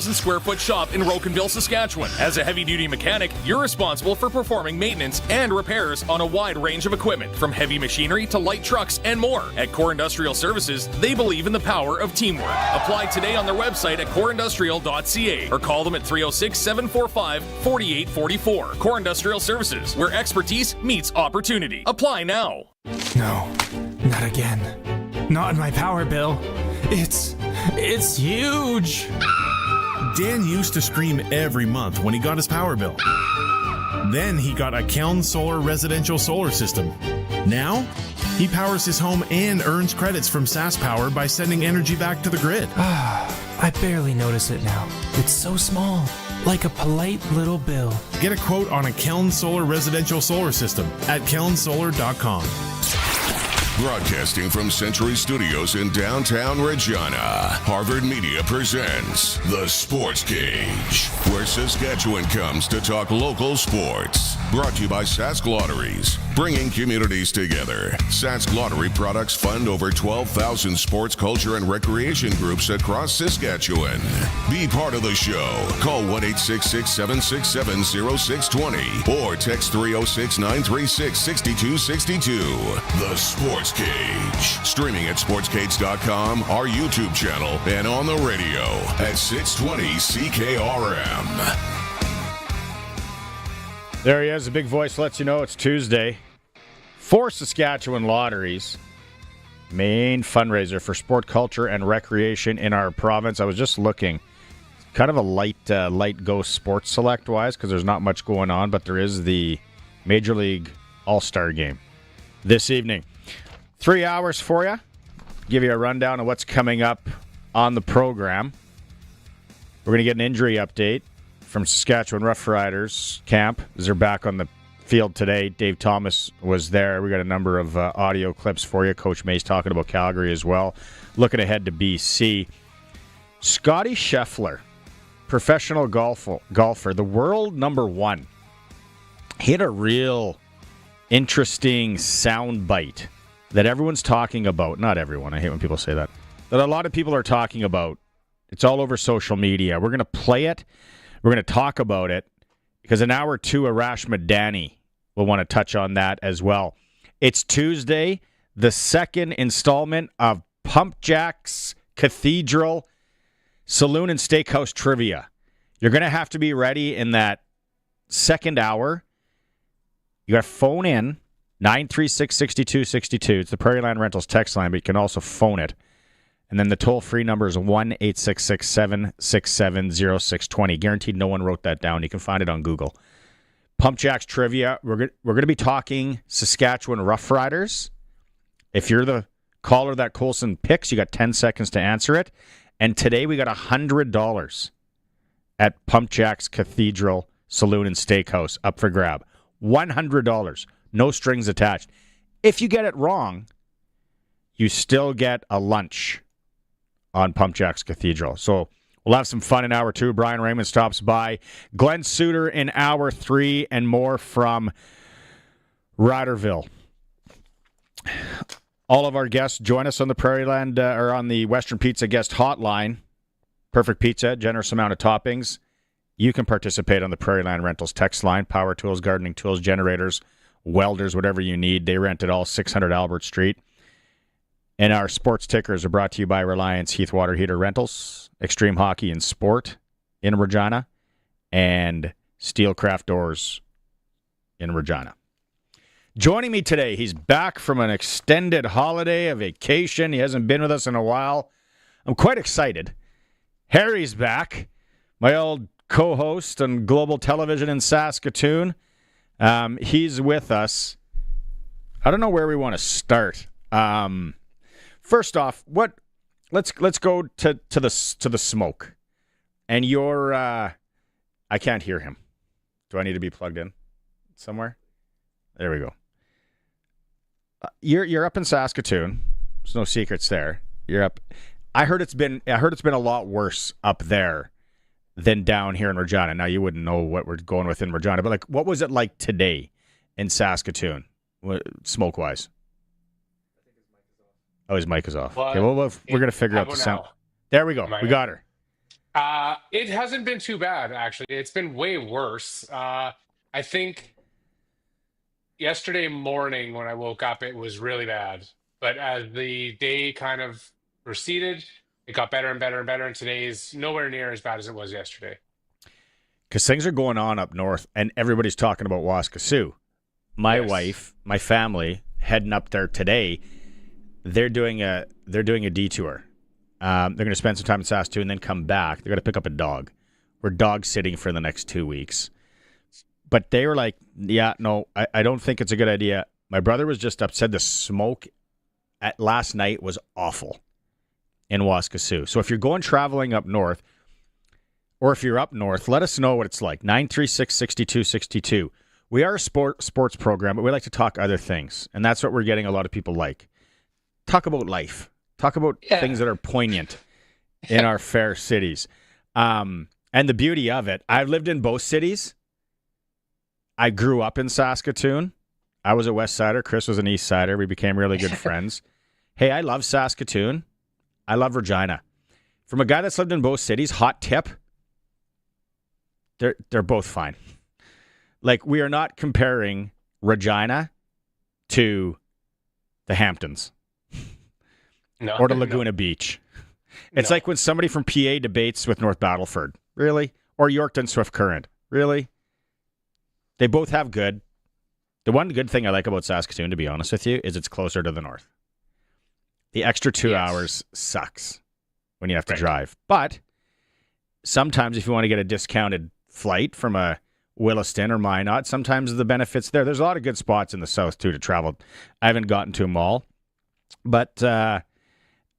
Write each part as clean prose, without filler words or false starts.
Square foot shop in Rocanville, Saskatchewan. As a heavy-duty mechanic, you're responsible for performing maintenance and repairs on a wide range of equipment, from heavy machinery to light trucks and more. At Core Industrial Services, they believe in the power of teamwork. Apply today on their website at coreindustrial.ca or call them at 306-745-4844. Core Industrial Services, where expertise meets opportunity. Apply now. No, not again. Not my power bill. It's huge. Dan used to scream every month when he got his power bill. Then he got a Keln Solar residential solar system. Now, he powers his home and earns credits from SaskPower by sending energy back to the grid. I barely notice it now. It's so small, like a polite little bill. Get a quote on a Keln Solar residential solar system at kelnsolar.com. Broadcasting from Century Studios in downtown Regina, Harvard Media presents The Sportscage, where Saskatchewan comes to talk local sports. Brought to you by Sask Lotteries, bringing communities together. Sask Lottery products fund over 12,000 sports, culture, and recreation groups across Saskatchewan. Be part of the show. Call 1-866-767-0620 or text 306-936-6262. The Sportscage. Streaming at sportscage.com, our YouTube channel, and on the radio at 620 CKRM. There he is. A big voice lets you know it's Tuesday. For Saskatchewan Lotteries, main fundraiser for sport, culture, and recreation in our province. I was just looking. Kind of a light go sports select-wise because there's not much going on, but there is the Major League All-Star Game this evening. 3 hours for you. Give you a rundown of what's coming up on the program. We're going to get an injury update from Saskatchewan Roughriders camp as they're back on the field today. Dave Thomas was there. We got a number of audio clips for you. Coach May's talking about Calgary as well. Looking ahead to BC. Scotty Scheffler, professional golfer, the world number one. He had a real interesting sound bite that everyone's talking about. Not everyone. I hate when people say that. That a lot of people are talking about. It's all over social media. We're going to play it. We're going to talk about it because in hour two, Arash Madani will want to touch on that as well. It's Tuesday, the second installment of Pump Jack's Cathedral Saloon and Steakhouse Trivia. You're going to have to be ready in that second hour. You got to phone in 936-6262. It's the Prairie Land Rentals text line, but you can also phone it. And then the toll-free number is 1-866-767-0620. Guaranteed no one wrote that down. You can find it on Google. Pump Jacks Trivia. We're going to be talking Saskatchewan Roughriders. If you're the caller that Colson picks, you got 10 seconds to answer it. And today we got $100 at Pump Jack's Cathedral Saloon and Steakhouse up for grab. $100. No strings attached. If you get it wrong, you still get a lunch on Pump Jack's Cathedral. So we'll have some fun in hour two. Brian Raymond stops by. Glenn Suter in hour three and more from Riderville. All of our guests join us on the Prairie Land or on the Western Pizza guest hotline. Perfect pizza, generous amount of toppings. You can participate on the Prairie Land Rentals text line. Power tools, gardening tools, generators, welders, whatever you need. They rent it all, 600 Albert Street. And our sports tickers are brought to you by Reliance Heath Water Heater Rentals, Extreme Hockey and Sport in Regina, and Steelcraft Doors in Regina. Joining me today, he's back from an extended holiday, a vacation. He hasn't been with us in a while. I'm quite excited. Harry's back, my old co-host on Global Television in Saskatoon. He's with us. I don't know where we want to start. First off, let's go to the smoke. And you're I can't hear him. Do I need to be plugged in somewhere? There we go. You're up in Saskatoon. There's no secrets there. You're up. I heard it's been a lot worse up there than down here in Regina. Now you wouldn't know what we're going with in Regina, but what was it like today in Saskatoon, smoke wise? Oh, his mic is off. Well, okay, well, we're going to figure out the sound. There we go. We got her. It hasn't been too bad, actually. It's been way worse. I think yesterday morning when I woke up, it was really bad. But as the day kind of proceeded, it got better and better and better. And today's nowhere near as bad as it was yesterday. Because things are going on up north, and everybody's talking about Waskesiu. My Yes. wife, my family, heading up there today. They're doing a detour. They're going to spend some time in Saskatoon and then come back. They're going to pick up a dog. We're dog sitting for the next 2 weeks. But they were like, yeah, no, I don't think it's a good idea. My brother was just upset. The smoke at last night was awful in Waskesiu. So if you're going traveling up north, or if you're up north, let us know what it's like. 936-6262. We are a sports program, but we like to talk other things. And that's what we're getting a lot of people like. Talk about life. Talk about things that are poignant in our fair cities. And the beauty of it, I've lived in both cities. I grew up in Saskatoon. I was a West Sider. Chris was an East Sider. We became really good friends. Hey, I love Saskatoon. I love Regina. From a guy that's lived in both cities, hot tip, they're both fine. Like, we are not comparing Regina to the Hamptons. No. Or to Laguna Beach. It's like when somebody from PA debates with North Battleford. Really? Or Yorkton Swift Current. Really? They both have good. The one good thing I like about Saskatoon, to be honest with you, is it's closer to the north. The extra 2 hours sucks when you have to drive. But sometimes if you want to get a discounted flight from a Williston or Minot, sometimes the benefits there. There's a lot of good spots in the south, too, to travel. I haven't gotten to them all. But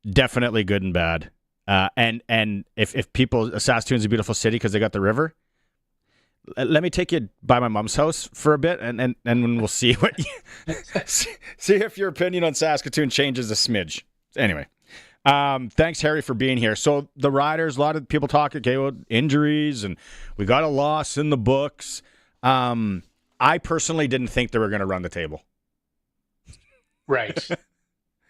definitely good and bad. And if people, Saskatoon's a beautiful city because they got the river. Let me take you by my mom's house for a bit, and we'll see what see if your opinion on Saskatoon changes a smidge. Anyway, thanks, Harry, for being here. So the Riders, a lot of people talk, okay, well, injuries, and we got a loss in the books. I personally didn't think they were going to run the table. Right.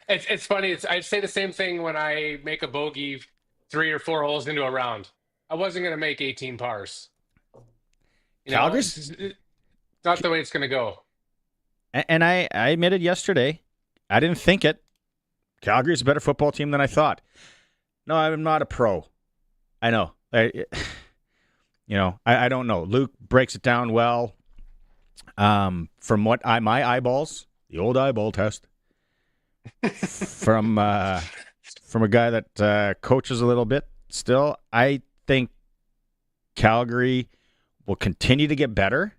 It's funny. I say the same thing when I make a bogey 3 or 4 holes into a round. I wasn't going to make 18 pars. Calgary's not the way it's going to go. And I admitted yesterday, I didn't think it. Calgary's a better football team than I thought. No, I'm not a pro. I know. I don't know. Luke breaks it down well. From what my eyeballs, the old eyeball test, from a guy that coaches a little bit still, I think Calgary will continue to get better,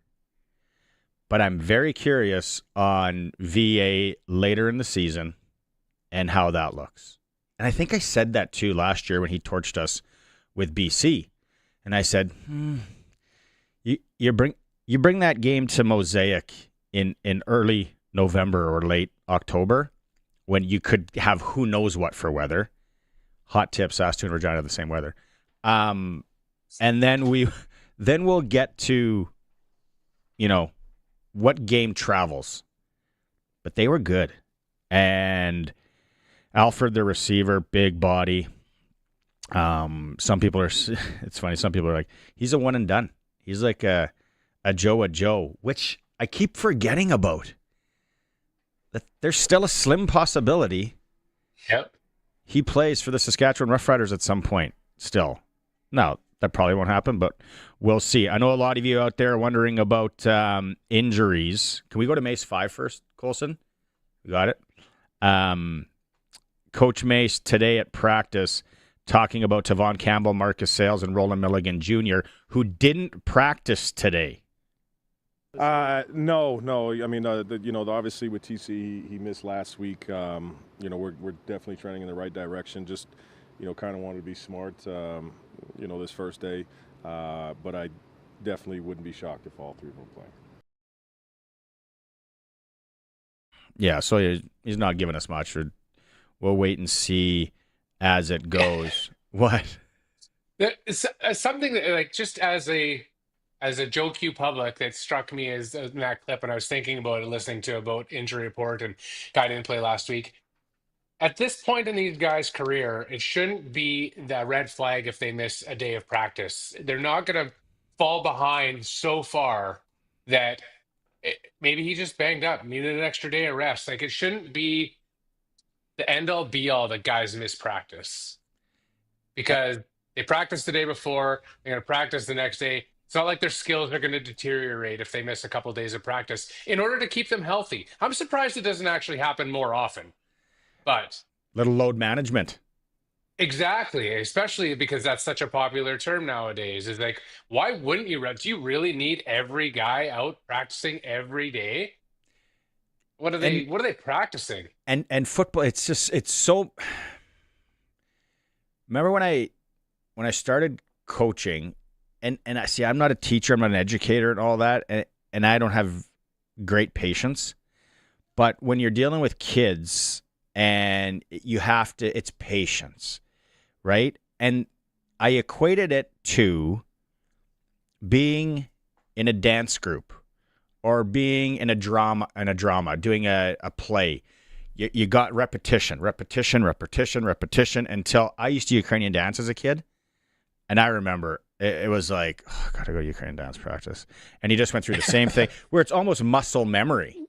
but I'm very curious on VA later in the season and how that looks. And I think I said that too last year when he torched us with BC. And I said, you bring that game to Mosaic in early November or late October when you could have who knows what for weather. Hot tip, Saskatoon and Regina have the same weather. And then we'll get to, what game travels. But they were good. And Alfred, the receiver, big body. Some people are, it's funny, some people are like, he's a one and done. He's like a Joe, which I keep forgetting about. That there's still a slim possibility. Yep. He plays for the Saskatchewan Roughriders at some point still. Now, that probably won't happen, but we'll see. I know a lot of you out there are wondering about injuries. Can we go to Mace 5 first, Colson? We got it. Coach Mace today at practice talking about Tavon Campbell, Marcus Sales, and Roland Milligan Jr., who didn't practice today. No. I mean, obviously with TC, he missed last week. We're definitely trending in the right direction. Just, kind of wanted to be smart, this first day. But I definitely wouldn't be shocked if all three of them play. Yeah, so he's not giving us much. We'll wait and see as it goes. What? It's something that, like, just as a Joe Q public, that struck me as in that clip, and I was thinking about it, listening to about injury report and guy didn't play last week. At this point in these guys' career, it shouldn't be the red flag if they miss a day of practice. They're not going to fall behind so far that maybe he just banged up, needed an extra day of rest. Like, it shouldn't be the end all be all that guys miss practice because they practiced the day before, they're going to practice the next day. It's not like their skills are going to deteriorate if they miss a couple days of practice in order to keep them healthy. I'm surprised it doesn't actually happen more often. But Little load management. exactly, especially because that's such a popular term nowadays. Is like, why wouldn't you run? Do you really need every guy out practicing every day? What are they practicing? And football, it's so. Remember when I started coaching, and I see I'm not a teacher, I'm not an educator and all that, and I don't have great patience. But when you're dealing with kids and you have to, it's patience, right? And I equated it to being in a dance group or being in a drama, doing a play. You got repetition until I used to Ukrainian dance as a kid. And I remember it was like, oh, I got to go to Ukrainian dance practice. And he just went through the same thing where it's almost muscle memory,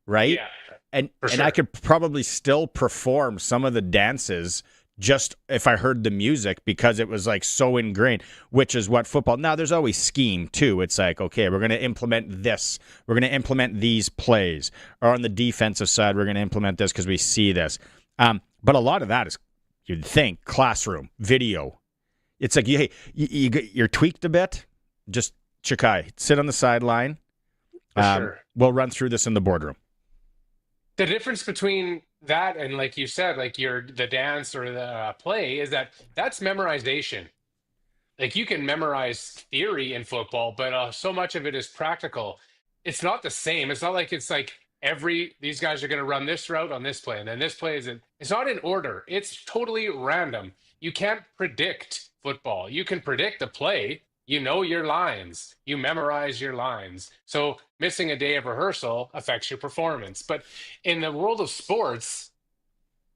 right? Yeah, And sure. I could probably still perform some of the dances just if I heard the music because it was like so ingrained, which is what football. Now there's always scheme too. It's like, okay, we're going to implement this. We're going to implement these plays. Or on the defensive side, we're going to implement this because we see this. But a lot of that is, you'd think, classroom, video. It's like, you're tweaked a bit. Just, Chikai, sit on the sideline. Sure. We'll run through this in the boardroom. The difference between that and, like you said, like the dance or the play is that's memorization. Like, you can memorize theory in football, but so much of it is practical. It's not the same. It's not like it's like these guys are going to run this route on this play, and then this play it's not in order. It's totally random. You can't predict football. You can predict the play. You know your lines. You memorize your lines. So missing a day of rehearsal affects your performance. But in the world of sports,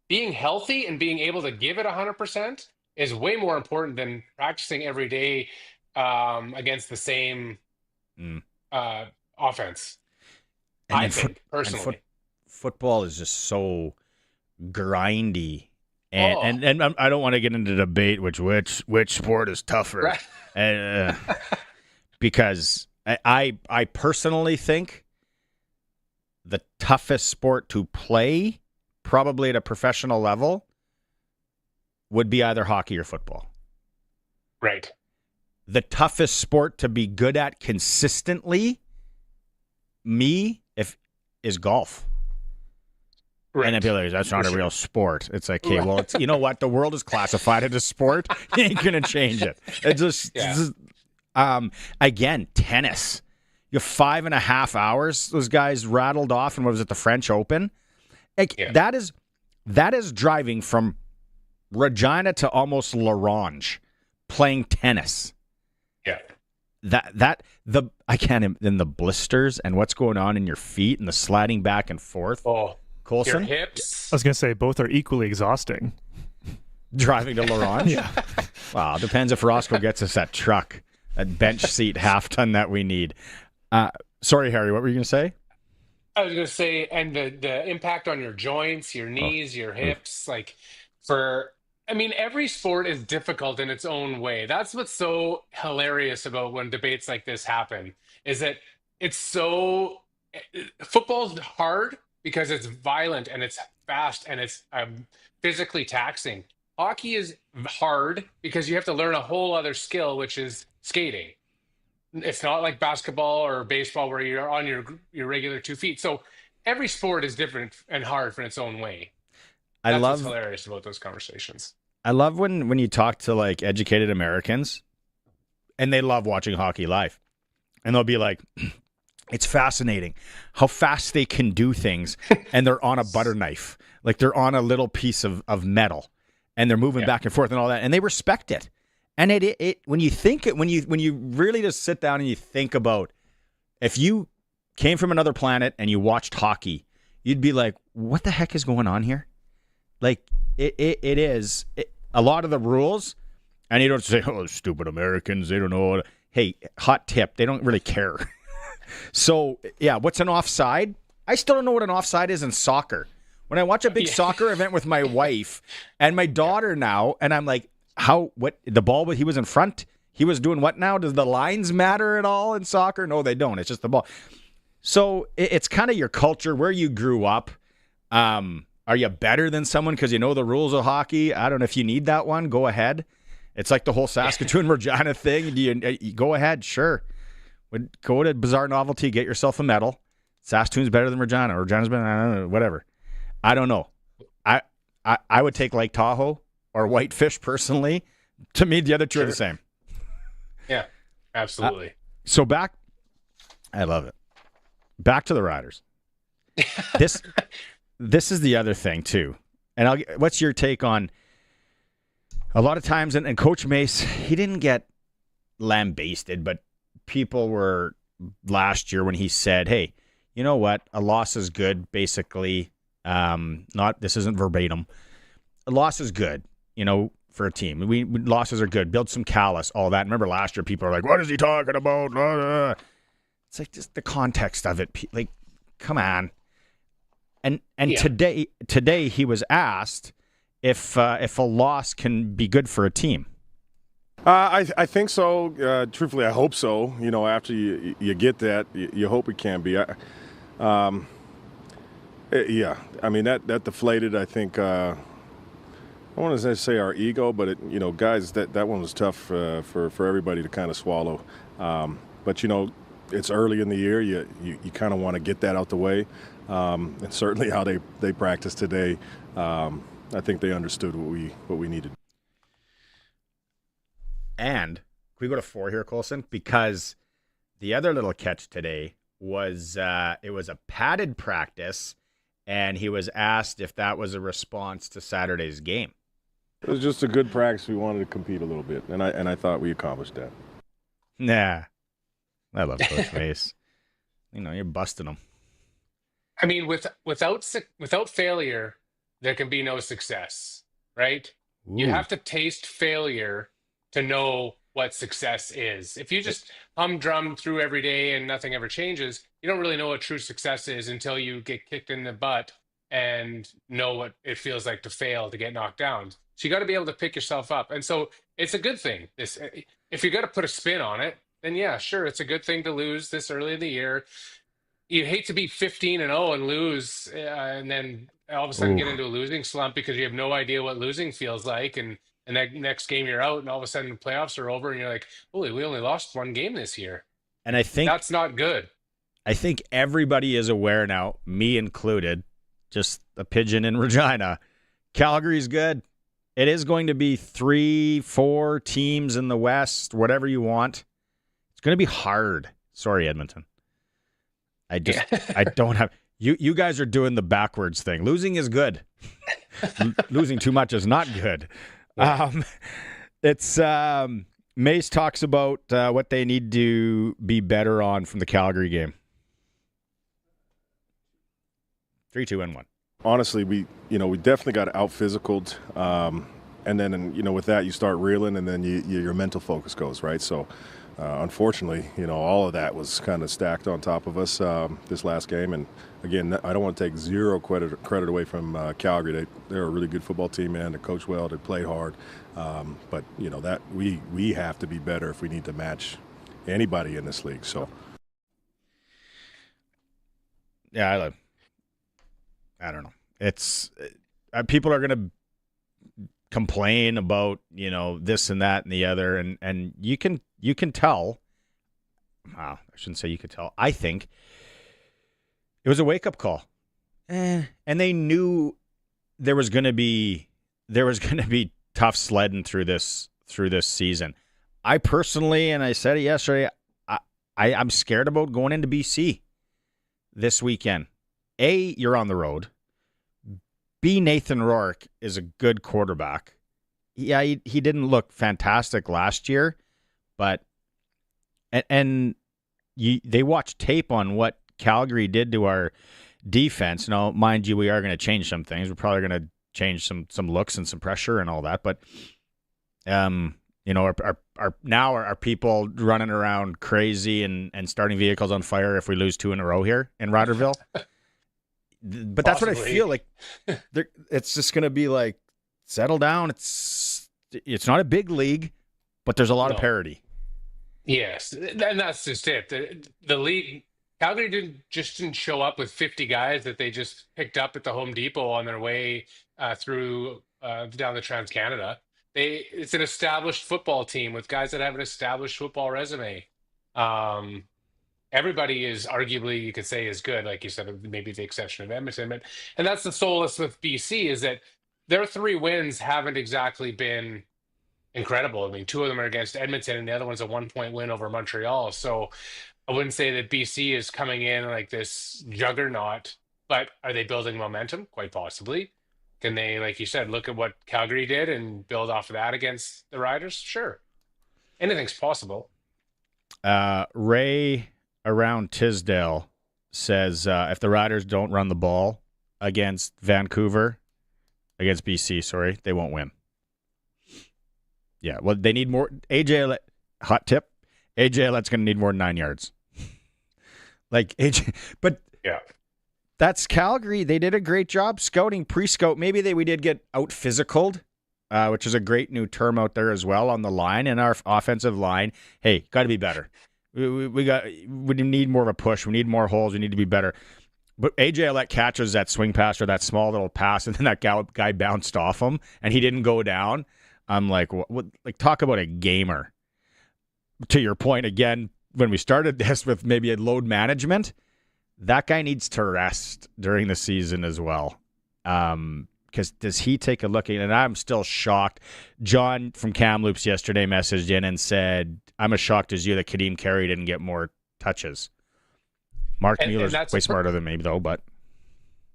being healthy and being able to give it 100% is way more important than practicing every day against the same offense. And I then think, personally. Football is just so grindy. And I don't want to get into debate which sport is tougher. Right. Because I personally think the toughest sport to play, probably at a professional level, would be either hockey or football. Right. The toughest sport to be good at consistently, is golf. Right. And I'd be like, that's not a real sport. It's like, okay, well, you know what? The world is classified as a sport. You ain't going to change it. It's just, again, tennis. You have 5.5 hours. Those guys rattled off, and what was it, the French Open? Like, that is driving from Regina to almost L'Orange playing tennis. Yeah. I can't, then the blisters and what's going on in your feet and the sliding back and forth. Oh, Colson? your hips. I was going to say both are equally exhausting. Driving to L'Orange? Yeah. Well, depends if Roscoe gets us that truck, that bench seat half ton that we need. Sorry, Harry, what were you going to say? I was going to say, and the impact on your joints, your knees, your hips, every sport is difficult in its own way. That's what's so hilarious about when debates like this happen, is that football's hard because it's violent and it's fast and it's physically taxing. Hockey is hard because you have to learn a whole other skill, which is skating. It's not like basketball or baseball where you're on your regular 2 feet. So every sport is different and hard in its own way. That's what's hilarious about those conversations. I love when you talk to like educated Americans and they love watching hockey live. And they'll be like, it's fascinating how fast they can do things, and they're on a butter knife. Like they're on a little piece of metal and they're moving back and forth and all that. And they respect it. And when you really just sit down and you think about, if you came from another planet and you watched hockey, you'd be like, what the heck is going on here? Like it is a lot of the rules, and you don't say, "Oh, stupid Americans, they don't know." Hey, hot tip, they don't really care. So yeah, what's an offside? I still don't know what an offside is in soccer. When I watch a big soccer event with my wife and my daughter now, and I'm like, what, the ball, he was in front, he was doing what now? Does the lines matter at all in soccer? No, they don't. It's just the ball. So it's kind of your culture, where you grew up. Are you better than someone because you know the rules of hockey? I don't know if you need that one. Go ahead. It's like the whole Saskatchewan Regina thing. You go ahead, sure. Go to Bizarre Novelty, get yourself a medal. Saskatoon's better than Regina, or Regina's better, I don't know, whatever. I don't know. I would take Lake Tahoe or Whitefish personally. To me, the other two are the same. Yeah, absolutely. So I love it. Back to the Riders. This is the other thing too. And what's your take on a lot of times? And Coach Mace, he didn't get lambasted, but people were last year when he said, "Hey, you know what? A loss is good." Basically, this isn't verbatim. A loss is good, for a team. Losses are good. Build some callous, all that. Remember last year, people are like, "What is he talking about?" It's like just the context of it. Like, come on. And today he was asked if a loss can be good for a team. I think so. Truthfully, I hope so. After you get that, you hope it can be. Yeah. I mean, that deflated, I think, I don't want to say our ego, but guys, that one was tough for everybody to kind of swallow. But it's early in the year. You kind of want to get that out the way. And certainly how they practiced today, I think they understood what we needed. And can we go to 4 here, Colson? Because the other little catch today was it was a padded practice, and he was asked if that was a response to Saturday's game. It was just a good practice. We wanted to compete a little bit, and I thought we accomplished that. Nah, I love Coach Mace. You're busting him. I mean, without failure, there can be no success, right? Ooh. You have to taste failure to know what success is. If you just humdrum through every day and nothing ever changes, you don't really know what true success is until you get kicked in the butt and know what it feels like to fail, to get knocked down. So you got to be able to pick yourself up. And so it's a good thing. If you're going to put a spin on it, then yeah, sure, it's a good thing to lose this early in the year. You hate to be 15-0 and lose, and then all of a sudden get into a losing slump because you have no idea what losing feels like, and that next game you're out, and all of a sudden the playoffs are over, and you're like, "Holy, we only lost one game this year." And I think that's not good. I think everybody is aware now, me included, just a pigeon in Regina. Calgary's good. It is going to be 3-4 teams in the West, whatever you want. It's going to be hard. Sorry, Edmonton. I don't have you guys are doing the backwards thing. Losing is good. Losing too much is not good. It's Mace talks about what they need to be better on from the Calgary game. 3, 2, and 1. Honestly, we definitely got out physicaled, and then with that you start reeling, and then your mental focus goes right. So. Unfortunately, all of that was kind of stacked on top of us this last game. And again, I don't want to take zero credit away from Calgary. They're a really good football team, man. They coach well. They play hard. But that we have to be better if we need to match anybody in this league. So, yeah, I don't know. It's people are going to complain about this and that and the other, and you can tell. I shouldn't say you could tell. I think it was a wake-up call, and they knew there was going to be tough sledding through this season. I personally, and I said it yesterday, I'm scared about going into BC this weekend. A, you're on the road. B, Nathan Rourke is a good quarterback. Yeah, he didn't look fantastic last year, but they watched tape on what Calgary did to our defense. Now, mind you, we are going to change some things. We're probably going to change some looks and some pressure and all that. But are people running around crazy and starting vehicles on fire if we lose 2 in a row here in Riderville? But that's what I feel like. It's just going to be like, settle down. It's not a big league, but there's a lot of parity. Yes, and that's just it. The league, Calgary didn't show up with 50 guys that they just picked up at the Home Depot on their way through down the Trans-Canada. It's an established football team with guys that have an established football resume. Everybody is arguably, you could say, is good, like you said, maybe the exception of Edmonton. And that's the solace with BC, is that their 3 wins haven't exactly been incredible. I mean, 2 of them are against Edmonton, and the other one's a 1-point win over Montreal. So I wouldn't say that BC is coming in like this juggernaut, but are they building momentum? Quite possibly. Can they, like you said, look at what Calgary did and build off of that against the Riders? Sure. Anything's possible. Ray around Tisdale says if the Riders don't run the ball against BC, they won't win. Yeah, well, they need more. Hot tip, AJ Ouellette's going to need more than 9 yards. Like AJ, but yeah, that's Calgary. They did a great job scouting, pre-scout. Maybe we did get out-physicaled, which is a great new term out there as well on the line and our offensive line. Hey, got to be better. We need more of a push. We need more holes. We need to be better. But AJ Ouellette catches that swing pass or that small little pass, and then that guy bounced off him, and he didn't go down. I'm like, what? Like, talk about a gamer. To your point again, when we started this with maybe a load management, that guy needs to rest during the season as well. Because does he take a look at it? And I'm still shocked. John from Kamloops yesterday messaged in and said, I'm as shocked as you that Kadeem Carey didn't get more touches. Mark Mueller's way smarter than me, though, but...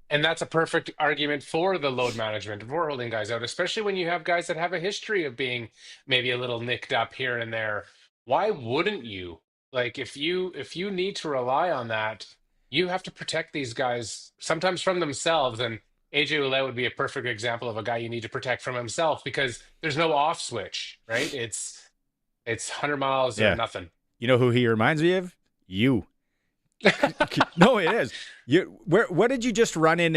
And that's a perfect argument for the load management, for holding guys out, especially when you have guys that have a history of being maybe a little nicked up here and there. Why wouldn't you? Like, if you need to rely on that, you have to protect these guys sometimes from themselves. And AJ Ouellette would be a perfect example of a guy you need to protect from himself, because there's no off switch, right? It's 100 miles or nothing. You know who he reminds me of? You. No, it is. What did you just run in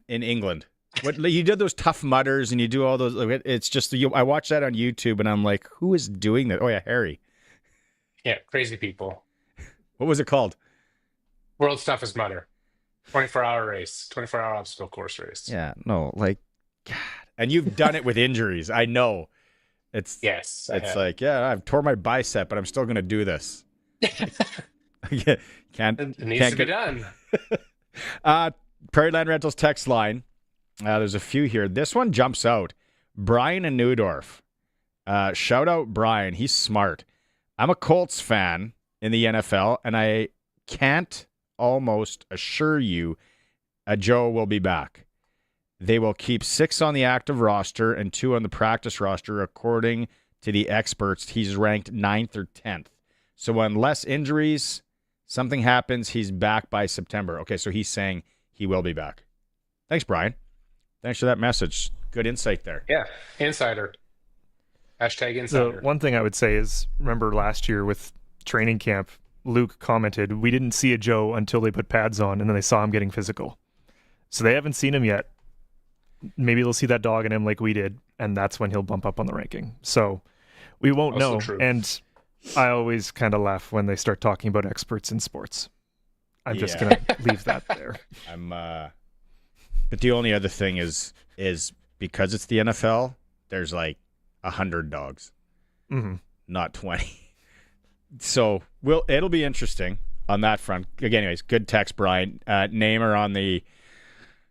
England? What you did, those tough mutters, and you do all those. It's just I watched that on YouTube, and I'm like, who is doing that? Oh yeah, Harry. Yeah, crazy people. What was it called? World's toughest mutter. 24-hour race, 24-hour obstacle course race. Yeah, no, like, God. And you've done it with injuries. I know. It's like, yeah, I've tore my bicep, but I'm still going to do this. It needs to be done. Prairie Land Rentals text line. There's a few here. This one jumps out. Brian in Neudorf. Shout out Brian. He's smart. I'm a Colts fan in the NFL, and I can't almost assure you Joe will be back. They will keep 6 on the active roster and 2 on the practice roster. According to the experts, he's ranked 9th or 10th. So unless injuries, something happens, he's back by September. Okay, so he's saying he will be back. Thanks, Brian. Thanks for that message. Good insight there. Yeah, insider. Hashtag insider. The one thing I would say is, remember last year with training camp, Luke commented, we didn't see a Joe until they put pads on, and then they saw him getting physical. So they haven't seen him yet. Maybe they'll see that dog in him like we did, and that's when he'll bump up on the ranking. So we won't know. True. And I always kind of laugh when they start talking about experts in sports. I'm just going to leave that there. But the only other thing is because it's the NFL, there's like 100 dogs, not 20. So it'll be interesting on that front. Again, anyways, good text, Brian. Namer on the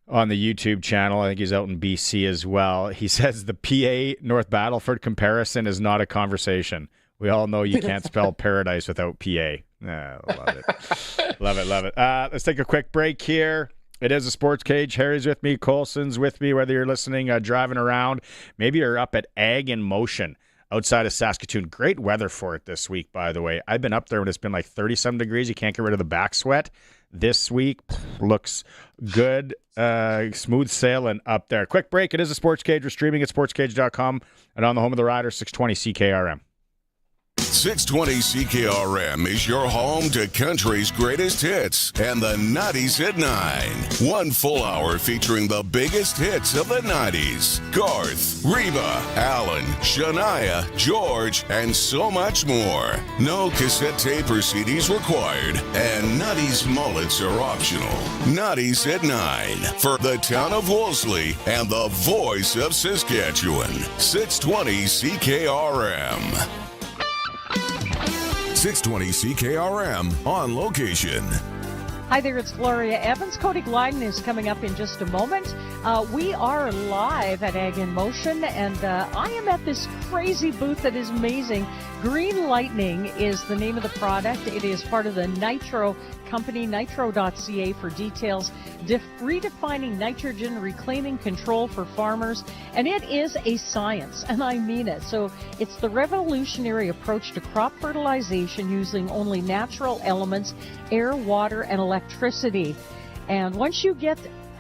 YouTube channel. I think he's out in BC as well. He says the PA North Battleford comparison is not a conversation. We all know you can't spell paradise without PA. Love it. Love it. Let's take a quick break here. It is a Sports Cage. Harry's with me. Colson's with me. Whether you're listening, driving around, maybe you're up at Ag in Motion, outside of Saskatoon. Great weather for it this week, by the way. I've been up there when it's been like 30-some degrees. You can't get rid of the back sweat. This week looks good, smooth sailing up there. Quick break. It is a Sports Cage. We're streaming at sportscage.com and on the home of the Riders, 620 CKRM. 620 CKRM is your home to country's greatest hits and the 90s at 9. 1 full hour featuring the biggest hits of the 90s. Garth, Reba, Alan, Shania, George, and so much more. No cassette tape or CDs required, and 90s mullets are optional. 90s at 9 for the town of Wolseley and the voice of Saskatchewan. 620 CKRM. 620 CKRM on location. Hi there, it's Gloria Evans. Cody Glyden is coming up in just a moment. We are live at Ag in Motion, and I am at this crazy booth that is amazing. Green Lightning is the name of the product. It is part of the Nitro company, nitro.ca for details, redefining nitrogen, reclaiming control for farmers, and it is a science, and I mean it. So it's the revolutionary approach to crop fertilization using only natural elements, air, water, and electricity. And once you get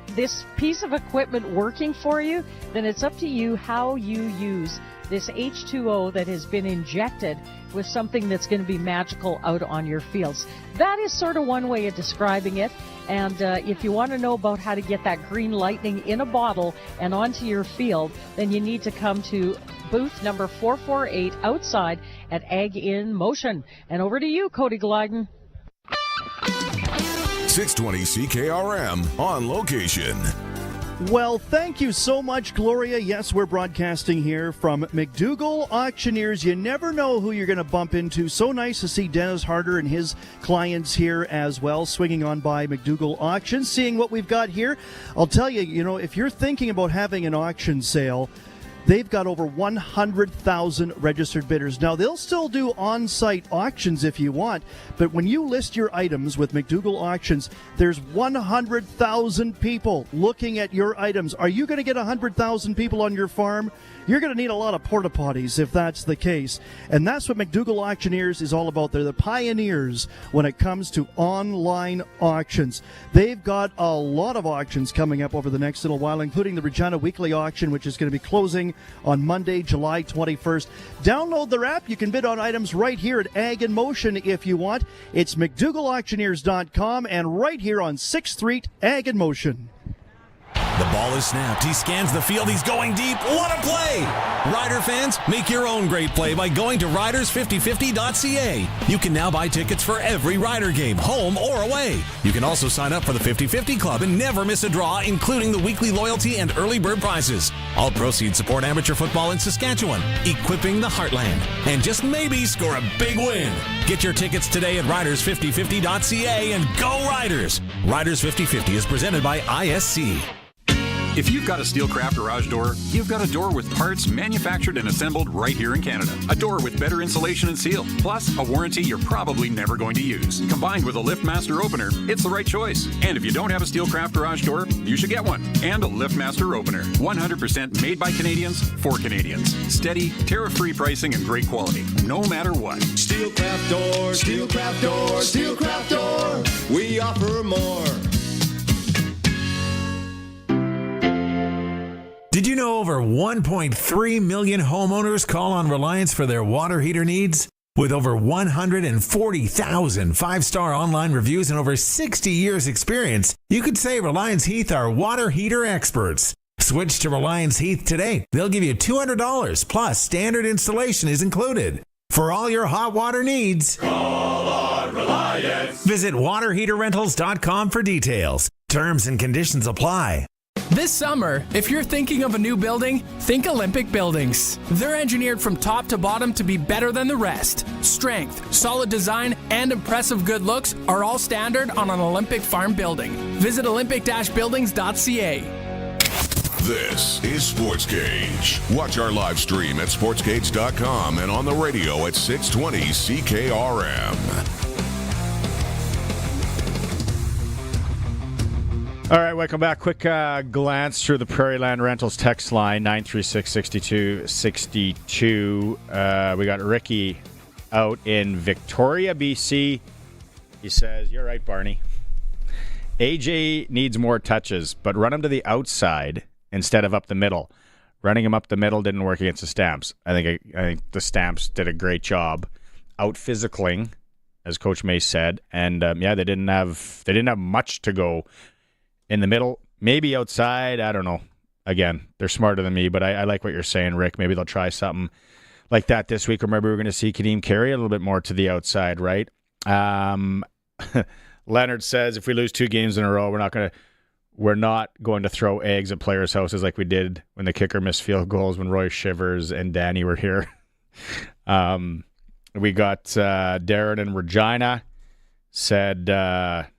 this piece of equipment working for you, then it's up to you how you use this H2O that has been injected with something that's going to be magical out on your fields. That is sort of one way of describing it. And if you want to know about how to get that Green Lightning in a bottle and onto your field, then you need to come to booth number 448 outside at Ag in Motion. And over to you, Cody Glyden. 620 CKRM on location. Well, thank you so much, Gloria. Yes, we're broadcasting here from McDougall Auctioneers. You never know who you're going to bump into. So nice to see Dennis Harder and his clients here as well, swinging on by McDougall Auctions, seeing what we've got here. I'll tell you, if you're thinking about having an auction sale, they've got over 100,000 registered bidders. Now, they'll still do on-site auctions if you want, but when you list your items with McDougall Auctions, there's 100,000 people looking at your items. Are you going to get 100,000 people on your farm? You're going to need a lot of porta potties if that's the case. And that's what McDougall Auctioneers is all about. They're the pioneers when it comes to online auctions. They've got a lot of auctions coming up over the next little while, including the Regina Weekly Auction, which is going to be closing on Monday, July 21st. Download their app. You can bid on items right here at Ag in Motion if you want. It's McDougallAuctioneers.com and right here on 6th Street, Ag in Motion. The ball is snapped. He scans the field. He's going deep. What a play! Rider fans, make your own great play by going to riders5050.ca. You can now buy tickets for every Rider game, home or away. You can also sign up for the 50-50 Club and never miss a draw, including the weekly loyalty and early bird prizes. All proceeds support amateur football in Saskatchewan, equipping the heartland, and just maybe score a big win. Get your tickets today at riders5050.ca and go Riders! Riders 50-50 is presented by ISC. If you've got a Steelcraft garage door, you've got a door with parts manufactured and assembled right here in Canada. A door with better insulation and seal, plus a warranty you're probably never going to use. Combined with a LiftMaster opener, it's the right choice. And if you don't have a Steelcraft garage door, you should get one. And a LiftMaster opener. 100% made by Canadians for Canadians. Steady, tariff-free pricing and great quality, no matter what. Steelcraft door, Steelcraft door, Steelcraft door. We offer more. Did you know over 1.3 million homeowners call on Reliance for their water heater needs? With over 140,000 five-star online reviews and over 60 years experience, you could say Reliance Heath are water heater experts. Switch to Reliance Heath today. They'll give you $200, plus standard installation is included. For all your hot water needs, call on Reliance. Visit waterheaterrentals.com for details. Terms and conditions apply. This summer, if you're thinking of a new building, think Olympic Buildings. They're engineered from top to bottom to be better than the rest. Strength, solid design, and impressive good looks are all standard on an Olympic farm building. Visit olympic-buildings.ca. This is Sportscage. Watch our live stream at sportscage.com and on the radio at 620 CKRM. All right, welcome back. Quick glance through the Prairie Land Rentals text line, 936-6262. We got Ricky out in Victoria, BC. He says, you're right, Barney. AJ needs more touches, but run him to the outside instead of up the middle. Running him up the middle didn't work against the Stamps. I think the Stamps did a great job out physicaling, as Coach May said, and they didn't have much to go in the middle. Maybe outside, I don't know. Again, they're smarter than me, but I like what you're saying, Rick. Maybe they'll try something like that this week, or maybe we're going to see Kadeem carry a little bit more to the outside, right? Leonard says if we lose 2 games in a row, we're not going to throw eggs at players' houses like we did when the kicker missed field goals when Roy Shivers and Danny were here. We got Darren in Regina said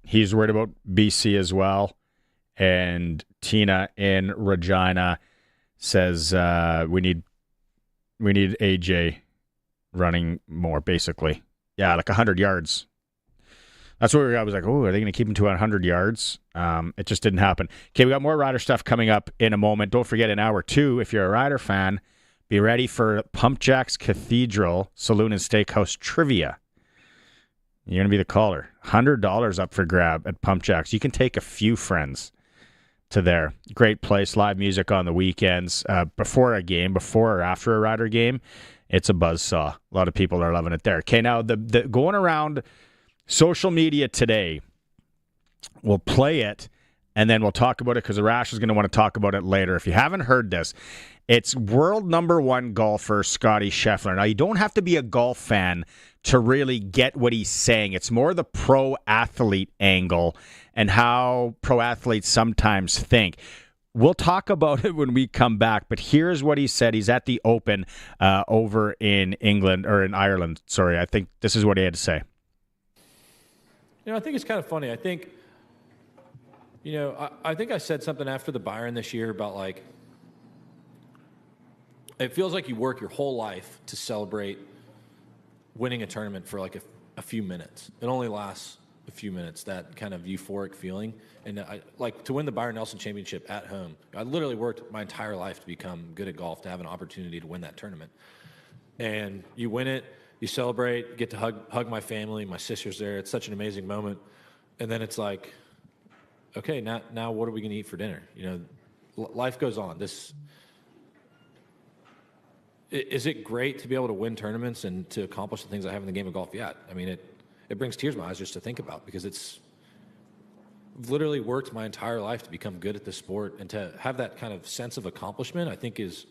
he's worried about BC as well. And Tina in Regina says we need AJ running more, basically. Yeah, like 100 yards. That's where I was like, oh, are they going to keep him to 100 yards? It just didn't happen. Okay, we got more Rider stuff coming up in a moment. Don't forget, in hour 2, if you're a Rider fan, be ready for Pump Jack's Cathedral Saloon and Steakhouse Trivia. You're going to be the caller. $100 up for grab at Pump Jack's. You can take a few friends to there. Great place. Live music on the weekends. Before a game, before or after a Rider game, it's a buzzsaw. A lot of people are loving it there. Okay, now the going around social media today, we'll play it, and then we'll talk about it because Arash is going to want to talk about it later. If you haven't heard this, it's world number 1 golfer Scotty Scheffler. Now, you don't have to be a golf fan to really get what he's saying. It's more the pro athlete angle and how pro athletes sometimes think. We'll talk about it when we come back, but here's what he said. He's at the Open over in England, or in Ireland. Sorry, I think this is what he had to say. I think it's kind of funny. I think, I think I said something after the Byron this year about, like, it feels like you work your whole life to celebrate winning a tournament for, like, a few minutes. It only lasts a few minutes, that kind of euphoric feeling. And, to win the Byron Nelson Championship at home, I literally worked my entire life to become good at golf, to have an opportunity to win that tournament. And you win it. You celebrate, get to hug my family, my sister's there. It's such an amazing moment. And then it's like, okay, now what are we going to eat for dinner? Life goes on. Is it great to be able to win tournaments and to accomplish the things I have in the game of golf? Yeah. I mean, it brings tears to my eyes just to think about, because I've literally worked my entire life to become good at this sport, and to have that kind of sense of accomplishment, I think is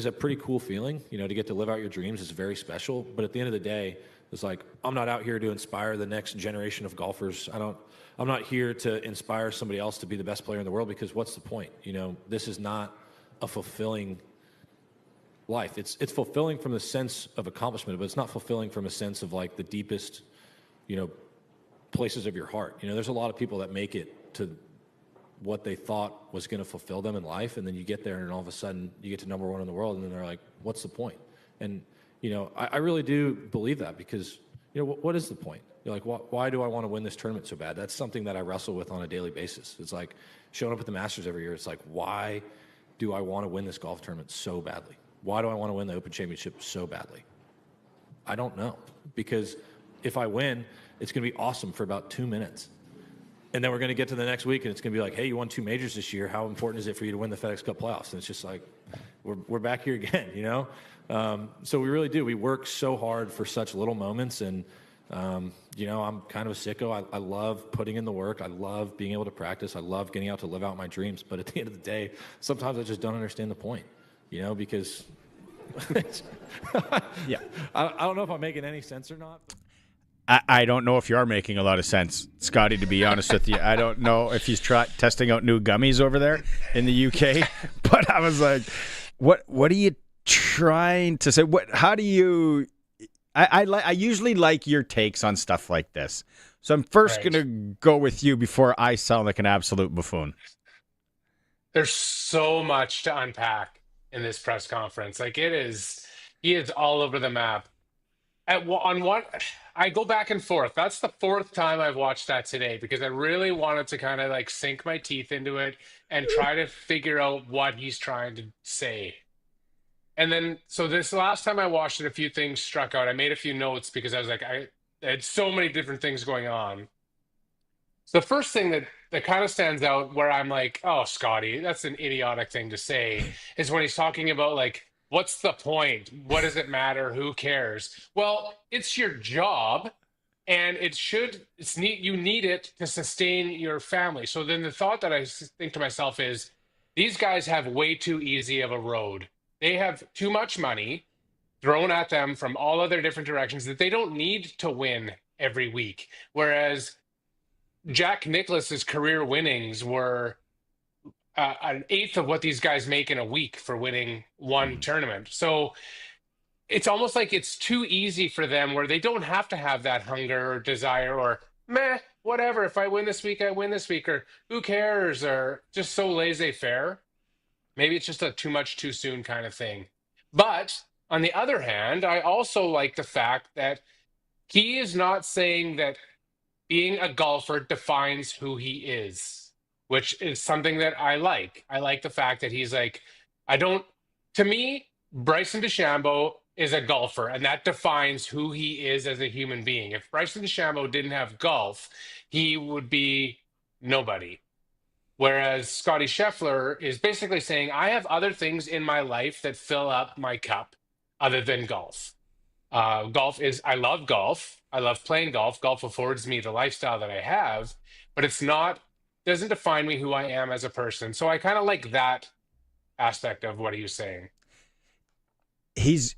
a pretty cool feeling. To get to live out your dreams is very special. But at the end of the day, it's like, I'm not out here to inspire the next generation of golfers. I'm not here to inspire somebody else to be the best player in the world, because what's the point? This is not a fulfilling life. It's fulfilling from the sense of accomplishment, but it's not fulfilling from a sense of, like, the deepest, places of your heart. There's a lot of people that make it to what they thought was going to fulfill them in life, and then you get there and all of a sudden you get to number 1 in the world, and then they're like, what's the point? And I really do believe that, because what is the point? You're like, why do I want to win this tournament so bad? That's something that I wrestle with on a daily basis. It's like showing up at the Masters every year. It's like, why do I want to win this golf tournament so badly? Why do I want to win the Open Championship so badly? I don't know, because if I win, it's going to be awesome for about 2 minutes. And then we're going to get to the next week, and it's going to be like, hey, you won 2 majors this year. How important is it for you to win the FedEx Cup playoffs? And it's just like, we're back here again, So we really do. We work so hard for such little moments. And, I'm kind of a sicko. I love putting in the work. I love being able to practice. I love getting out to live out my dreams. But at the end of the day, sometimes I just don't understand the point, because yeah, I don't know if I'm making any sense or not. I don't know if you are making a lot of sense, Scotty, to be honest with you. I don't know if he's testing out new gummies over there in the UK, but I was like, what are you trying to say? How do you... I usually like your takes on stuff like this. So I'm first going to go with you before I sound like an absolute buffoon. There's so much to unpack in this press conference. Like, he is all over the map. I go back and forth. That's the fourth time I've watched that today because I really wanted to kind of like sink my teeth into it and try to figure out what he's trying to say. And then, so this last time I watched it, a few things struck out. I made a few notes because I was like, I had so many different things going on. So the first thing that kind of stands out where I'm like, oh, Scotty, that's an idiotic thing to say, is when he's talking about like, what's the point? What does it matter? Who cares? Well, it's your job, and you need it to sustain your family. So then the thought that I think to myself is, these guys have way too easy of a road. They have too much money thrown at them from all other different directions that they don't need to win every week. Whereas Jack Nicklaus's career winnings were an eighth of what these guys make in a week for winning one tournament. So it's almost like it's too easy for them where they don't have to have that hunger or desire or meh, whatever. If I win this week, I win this week, or who cares, or just so laissez-faire. Maybe it's just a too much too soon kind of thing. But on the other hand, I also like the fact that he is not saying that being a golfer defines who he is, which is something that I like. I like the fact that he's like, to me, Bryson DeChambeau is a golfer, and that defines who he is as a human being. If Bryson DeChambeau didn't have golf, he would be nobody. Whereas Scotty Scheffler is basically saying, I have other things in my life that fill up my cup other than golf. I love golf. I love playing golf. Golf affords me the lifestyle that I have, but doesn't define me who I am as a person. So I kind of like that aspect of what he was saying. He's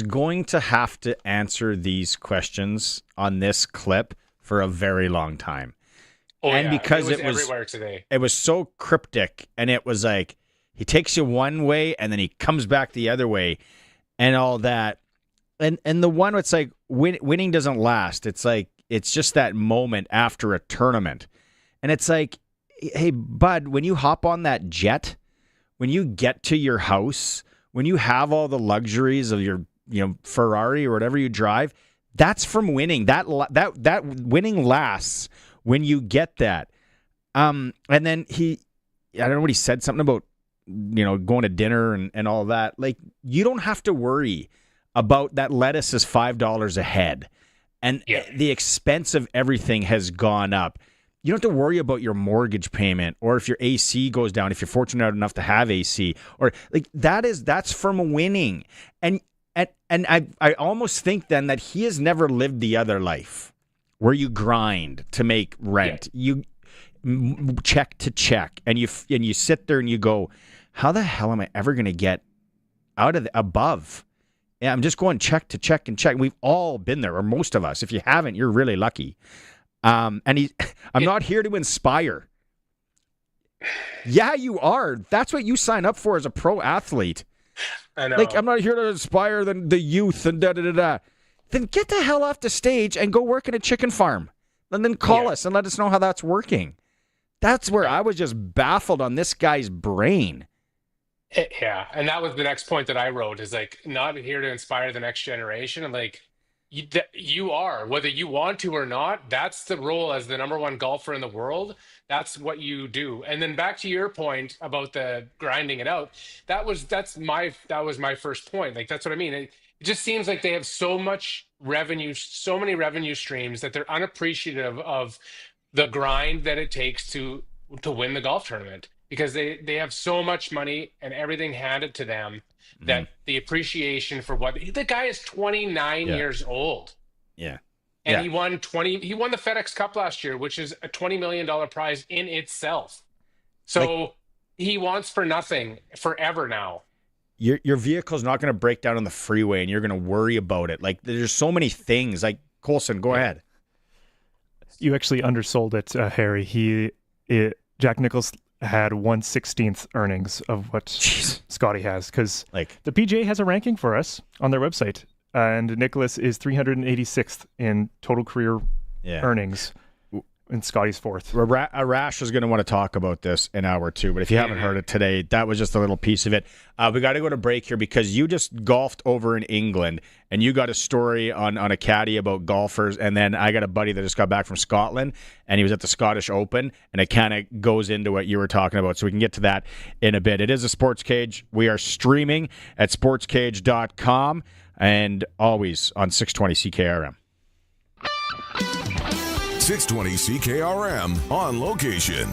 going to have to answer these questions on this clip for a very long time. Oh, and yeah. because it was everywhere today. It was so cryptic, and it was like he takes you one way and then he comes back the other way and all that. And the one it's like winning doesn't last. It's like it's just that moment after a tournament. And it's like, hey, bud, when you hop on that jet, when you get to your house, when you have all the luxuries of your Ferrari or whatever you drive, that's from winning. That winning lasts when you get that. And then I don't know what he said, something about going to dinner and all that. Like, you don't have to worry about that lettuce is $5 a head, and the expense of everything has gone up. You don't have to worry about your mortgage payment or if your AC goes down, if you're fortunate enough to have AC, or like that's from winning. And I almost think then that he has never lived the other life where you grind to make rent, you check to check, and you sit there and you go, how the hell am I ever going to get out of above? Yeah, I'm just going check to check and check. We've all been there, or most of us. If you haven't, you're really lucky. I'm not here to inspire. Yeah, you are. That's what you sign up for as a pro athlete. I know. Like, I'm not here to inspire the youth and da-da-da-da. Then get the hell off the stage and go work in a chicken farm. And then call us and let us know how that's working. That's where I was just baffled on this guy's brain. Yeah, and that was the next point that I wrote, is like, not here to inspire the next generation. And like, you are, whether you want to or not, that's the role as the number one golfer in the world. That's what you do. And then back to your point about the grinding it out, that was my first point. Like, that's what I mean. It just seems like they have so much revenue, so many revenue streams, that they're unappreciative of the grind that it takes to win the golf tournament, because they have so much money and everything handed to them that the appreciation for the guy is 29 years old. Yeah. And he won the FedEx Cup last year, which is a $20 million prize in itself. So he wants for nothing forever now. Your vehicle's not going to break down on the freeway and you're going to worry about it. Like, there's so many things. Like, Colson, go ahead. You actually undersold it, Harry. Jack Nicklaus had 1/16th earnings of what Scotty has, because the PGA has a ranking for us on their website, and Nicklaus is 386th in total career earnings, and Scotty's fourth. Arash is going to want to talk about this in hour 2, but if you haven't heard it today, that was just a little piece of it. We got to go to break here because you just golfed over in England, and you got a story on a caddy about golfers, and then I got a buddy that just got back from Scotland, and he was at the Scottish Open, and it kind of goes into what you were talking about, so we can get to that in a bit. It is a Sports Cage. We are streaming at sportscage.com and always on 620 CKRM. 620 CKRM on location.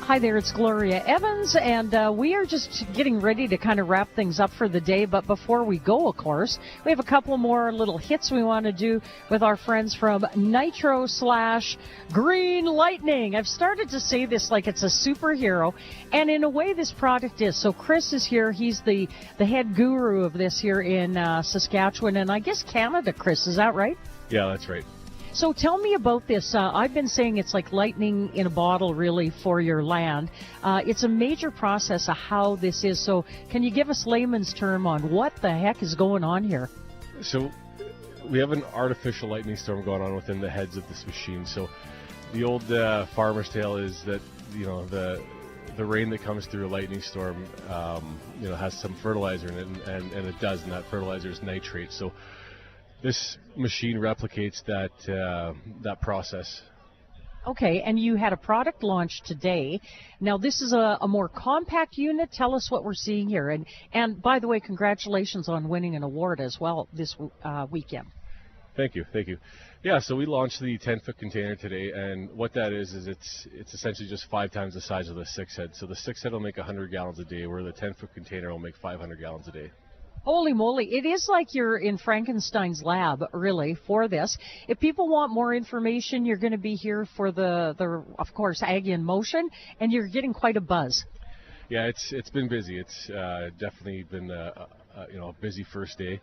Hi there, it's Gloria Evans, and we are just getting ready to kind of wrap things up for the day. But before we go, of course, we have a couple more little hits we want to do with our friends from Nitro/Green Lightning. I've started to say this like it's a superhero, and in a way this product is. So Chris is here. He's the head guru of this here in Saskatchewan, and I guess Canada, Chris. Is that right? Yeah, that's right. So tell me about this. I've been saying it's like lightning in a bottle, really, for your land. It's a major process of how this is. So can you give us layman's term on what the heck is going on here? So we have an artificial lightning storm going on within the heads of this machine. So the old farmer's tale is that, the rain that comes through a lightning storm, has some fertilizer in it, and it does, and that fertilizer is nitrate. So this machine replicates that process. Okay, and you had a product launch today. Now, this is a more compact unit. Tell us what we're seeing here. And by the way, congratulations on winning an award as well this weekend. Thank you. Yeah, so we launched the 10-foot container today, and what that is it's essentially just 5 times the size of the 6-head. So the 6-head will make 100 gallons a day, where the 10-foot container will make 500 gallons a day. Holy moly. It is like you're in Frankenstein's lab, really, for this. If people want more information, you're going to be here for the of course, Ag in Motion, and you're getting quite a buzz. Yeah, it's been busy. It's definitely been a busy first day.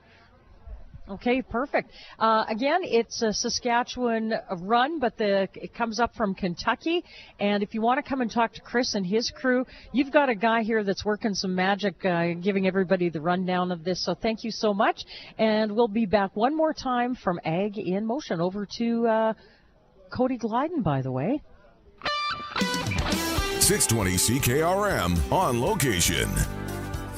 Okay, perfect. Again, it's a Saskatchewan run, but it comes up from Kentucky. And if you want to come and talk to Chris and his crew, you've got a guy here that's working some magic, giving everybody the rundown of this. So thank you so much. And we'll be back one more time from Ag in Motion. Over to Cody Glyden, by the way. 620 CKRM on location.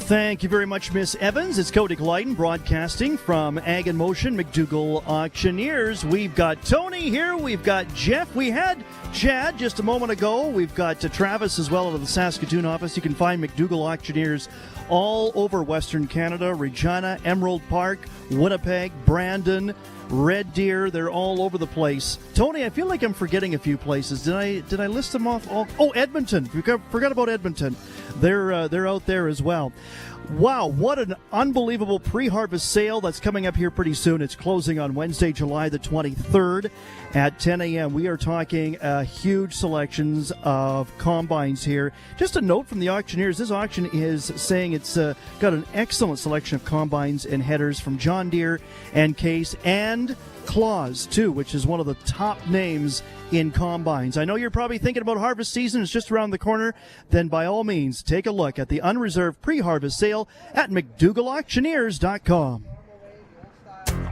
Thank you very much, Miss Evans. It's Cody Glyden broadcasting from Ag in Motion, McDougall Auctioneers. We've got Tony here. We've got Jeff. We had Chad just a moment ago. We've got Travis as well out of the Saskatoon office. You can find McDougall Auctioneers all over Western Canada, Regina, Emerald Park, Winnipeg, Brandon, Red Deer. They're all over the place. Tony, I feel like I'm forgetting a few places. Did I list them off? Oh, Edmonton. Forgot about Edmonton. They're out there as well. Wow, what an unbelievable pre-harvest sale that's coming up here pretty soon. It's closing on Wednesday, July the 23rd at 10 a.m. We are talking huge selections of combines here. Just a note from the auctioneers, this auction is saying it's got an excellent selection of combines and headers from John Deere and Case and Claus, too, which is one of the top names in combines. I know you're probably thinking about harvest season. It's just around the corner. Then by all means, take a look at the unreserved pre-harvest sale at McDougallAuctioneers.com.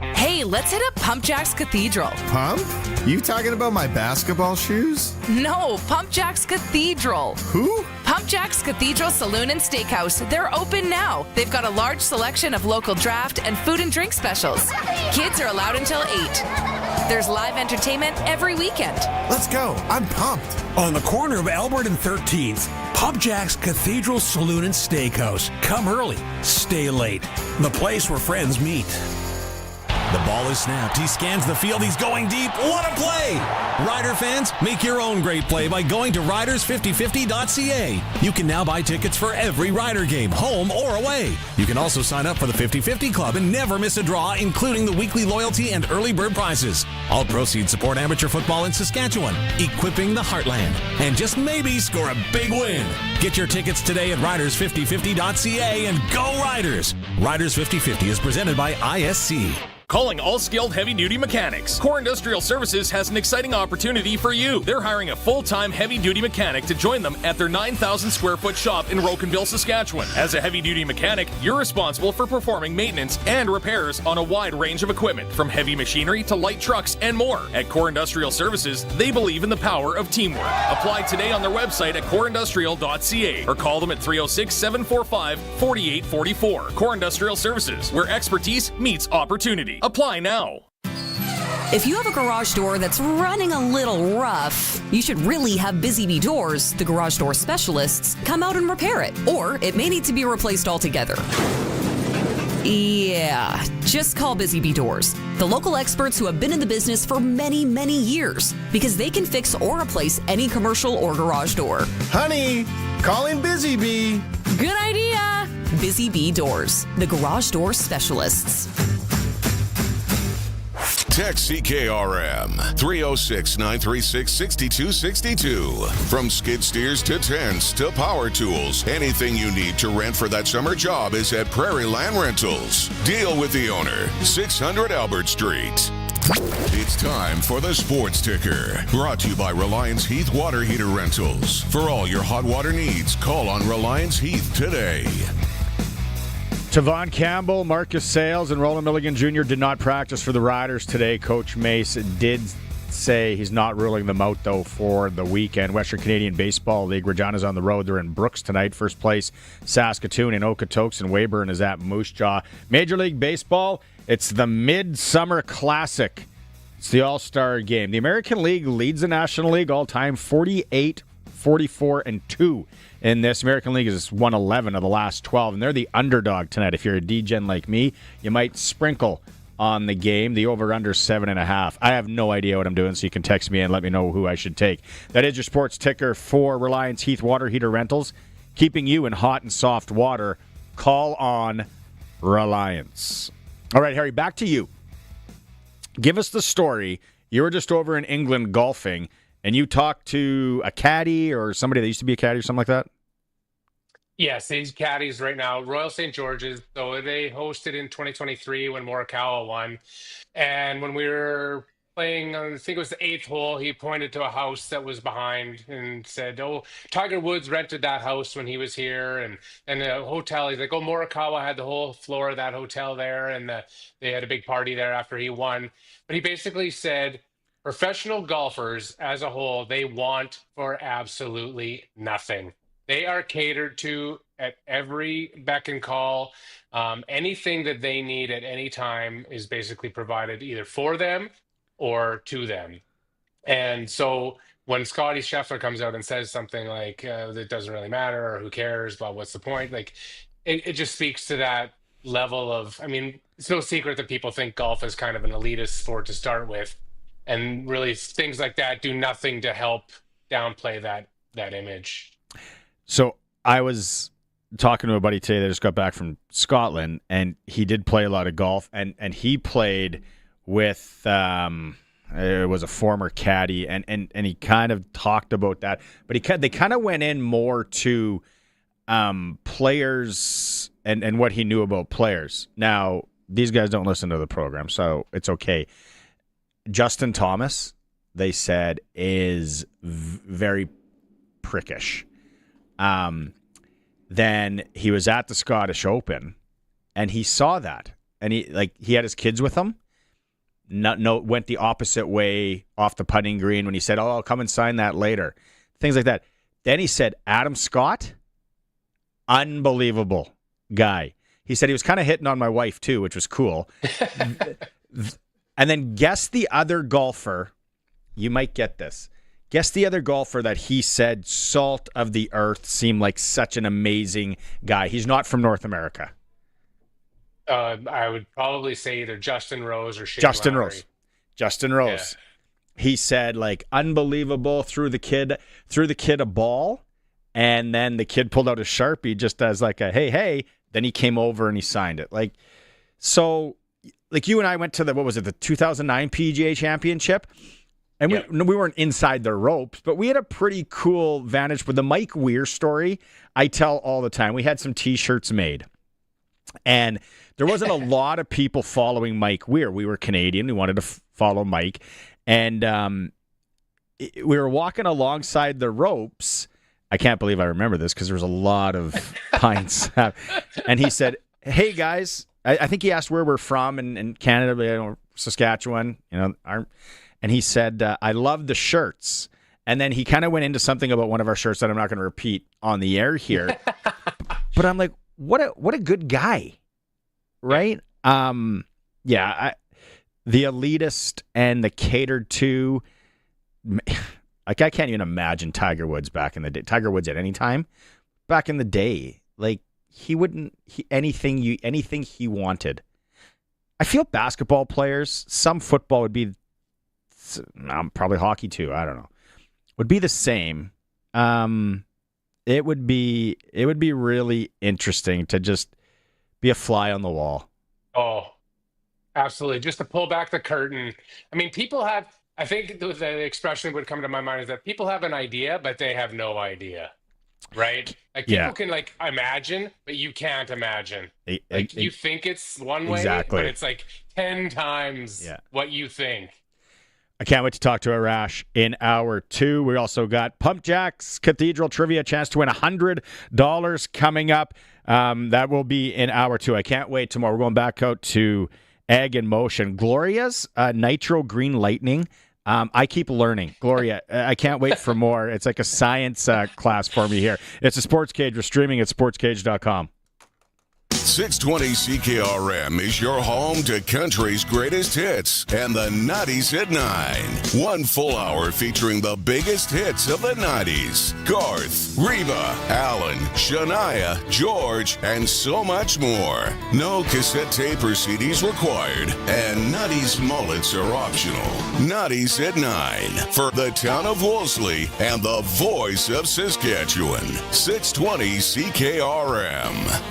Hey, let's hit up Pump Jack's Cathedral. Pump? You talking about my basketball shoes? No, Pump Jack's Cathedral. Who? Pump Jack's Cathedral Saloon and Steakhouse. They're open now. They've got a large selection of local draft and food and drink specials. Kids are allowed until 8. There's live entertainment every weekend. Let's go. I'm pumped. On the corner of Albert and 13th, Pump Jack's Cathedral Saloon and Steakhouse. Come early, stay late. The place where friends meet. The ball is snapped. He scans the field. He's going deep. What a play! Rider fans, make your own great play by going to riders5050.ca. You can now buy tickets for every Rider game, home or away. You can also sign up for the 50-50 Club and never miss a draw, including the weekly loyalty and early bird prizes. All proceeds support amateur football in Saskatchewan, equipping the heartland, and just maybe score a big win. Get your tickets today at riders5050.ca and go Riders! Riders 50-50 is presented by ISC. Calling all skilled heavy-duty mechanics. Core Industrial Services has an exciting opportunity for you. They're hiring a full-time heavy-duty mechanic to join them at their 9,000-square-foot shop in Rocanville, Saskatchewan. As a heavy-duty mechanic, you're responsible for performing maintenance and repairs on a wide range of equipment, from heavy machinery to light trucks and more. At Core Industrial Services, they believe in the power of teamwork. Apply today on their website at coreindustrial.ca or call them at 306-745-4844. Core Industrial Services, where expertise meets opportunity. Apply now. If you have a garage door that's running a little rough, you should really have Busy Bee Doors, the garage door specialists, come out and repair it. Or it may need to be replaced altogether. Yeah, just call Busy Bee Doors, the local experts who have been in the business for many, many years, because they can fix or replace any commercial or garage door. Honey, calling Busy Bee. Good idea. Busy Bee Doors, the garage door specialists. Text CKRM 306-936-6262. From skid steers to tents to power tools, anything you need to rent for that summer job is at Prairie Land Rentals. Deal with the owner, 600 Albert Street. It's time for the Sports Ticker, brought to you by Reliance Heath Water Heater Rentals. For all your hot water needs, call on Reliance Heath today. Tavon Campbell, Marcus Sales, and Roland Milligan Jr. did not practice for the Riders today. Coach Mace did say he's not ruling them out, though, for the weekend. Western Canadian Baseball League, Regina's on the road. They're in Brooks tonight. First place, Saskatoon in Okotoks, and Weyburn is at Moose Jaw. Major League Baseball, it's the Midsummer Classic. It's the All-Star Game. The American League leads the National League all-time 48-44-2. In this, American League is 111 of the last 12, and they're the underdog tonight. If you're a D-Gen like me, you might sprinkle on the game. The over-under 7.5. I have no idea what I'm doing, so you can text me and let me know who I should take. That is your sports ticker for Reliance Heath Water Heater Rentals, keeping you in hot and soft water. Call on Reliance. All right, Harry, back to you. Give us the story. You were just over in England golfing, and you talked to a caddy or somebody that used to be a caddy or something like that? Yes, he's caddies right now. Royal St. George's. So they hosted in 2023 when Morikawa won. And when we were playing, I think it was the 8th hole, he pointed to a house that was behind and said, "Oh, Tiger Woods rented that house when he was here." And the hotel, he's like, "Oh, Morikawa had the whole floor of that hotel there. And they had a big party there after he won." But he basically said, professional golfers as a whole, they want for absolutely nothing. They are catered to at every beck and call. Anything that they need at any time is basically provided either for them or to them. And so when Scotty Scheffler comes out and says something like, it doesn't really matter, or who cares, but what's the point? Like, it just speaks to that level of, I mean, it's no secret that people think golf is kind of an elitist sport to start with. And really things like that do nothing to help downplay that image. So I was talking to a buddy today that just got back from Scotland, and he did play a lot of golf, and he played with it was a former caddy, and he kind of talked about that, but they kind of went in more to players and what he knew about players. Now, these guys don't listen to the program, so it's okay. Justin Thomas, they said, is very prickish. Then he was at the Scottish Open, and he saw that, and he had his kids with him. Went the opposite way off the putting green when he said, "Oh, I'll come and sign that later." Things like that. Then he said, Adam Scott, unbelievable guy. He said he was kind of hitting on my wife too, which was cool. And then guess the other golfer. You might get this. Guess the other golfer that he said salt of the earth, seemed like such an amazing guy. He's not from North America. I would probably say either Justin Rose or Shane Justin Lowry. Rose. Justin Rose. Yeah. He said, like, unbelievable, threw the kid a ball, and then the kid pulled out a Sharpie just as like a hey. Then he came over and he signed it. Like, so, like, you and I went to the 2009 PGA Championship. And we weren't inside their ropes, but we had a pretty cool vantage. With the Mike Weir story, I tell all the time. We had some T-shirts made. And there wasn't a lot of people following Mike Weir. We were Canadian. We wanted to follow Mike. And we were walking alongside the ropes. I can't believe I remember this because there was a lot of pints. And he said, hey, guys, I think he asked where we're from in Canada, Saskatchewan. And he said, I love the shirts. And then he kind of went into something about one of our shirts that I'm not going to repeat on the air here. But I'm like, what a good guy, right? The elitist and the catered to. Like, I can't even imagine Tiger Woods back in the day. Tiger Woods at any time back in the day, like anything he wanted. I feel basketball players, some football would be, probably hockey too. I don't know. Would be the same. It would be really interesting to just be a fly on the wall. Oh, absolutely. Just to pull back the curtain. I mean, I think the expression that would come to my mind is that people have an idea, but they have no idea, right? Like people can like imagine, but you can't imagine. You think it's one way, exactly. but it's like 10 times what you think. I can't wait to talk to Arash in hour 2. We also got Pump Jacks Cathedral Trivia, chance to win $100 coming up. That will be in hour 2. I can't wait tomorrow. We're going back out to Ag in Motion. Gloria's Nitro Green Lightning. I keep learning. Gloria, I can't wait for more. It's like a science class for me here. It's a Sports Cage. We're streaming at sportscage.com. 620 CKRM is your home to country's greatest hits and the 90s at 9. 1 full hour featuring the biggest hits of the 90s. Garth, Reba, Alan, Shania, George, and so much more. No cassette tape or CDs required, and 90s mullets are optional. 90s at 9 for the town of Wolseley and the voice of Saskatchewan. 620 CKRM.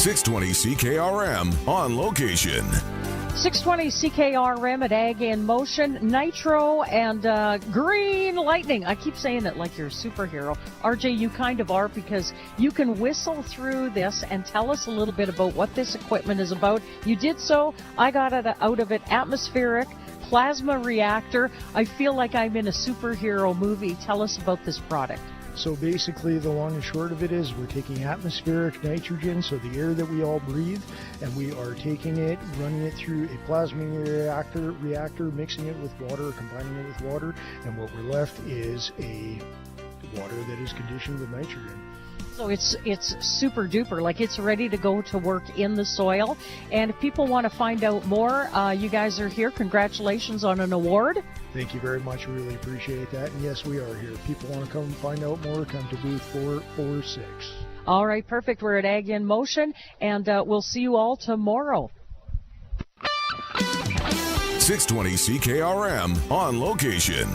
620 CKRM on location. 620 CKRM at Ag in Motion, Nitro and Green Lightning. I keep saying it like you're a superhero. RJ, you kind of are, because you can whistle through this and tell us a little bit about what this equipment is about. You did so. I got out of it atmospheric plasma reactor. I feel like I'm in a superhero movie. Tell us about this product. So basically, the long and short of it is we're taking atmospheric nitrogen, so the air that we all breathe, and we are taking it, running it through a plasma reactor, mixing it with water, combining it with water, and what we're left is a water that is conditioned with nitrogen. So it's super duper, like it's ready to go to work in the soil. And if people want to find out more, you guys are here. Congratulations on an award. Thank you very much. Really appreciate that. And yes, we are here. If people want to come and find out more, come to booth 446. All right, perfect. We're at Ag in Motion, and we'll see you all tomorrow. 620 CKRM on location.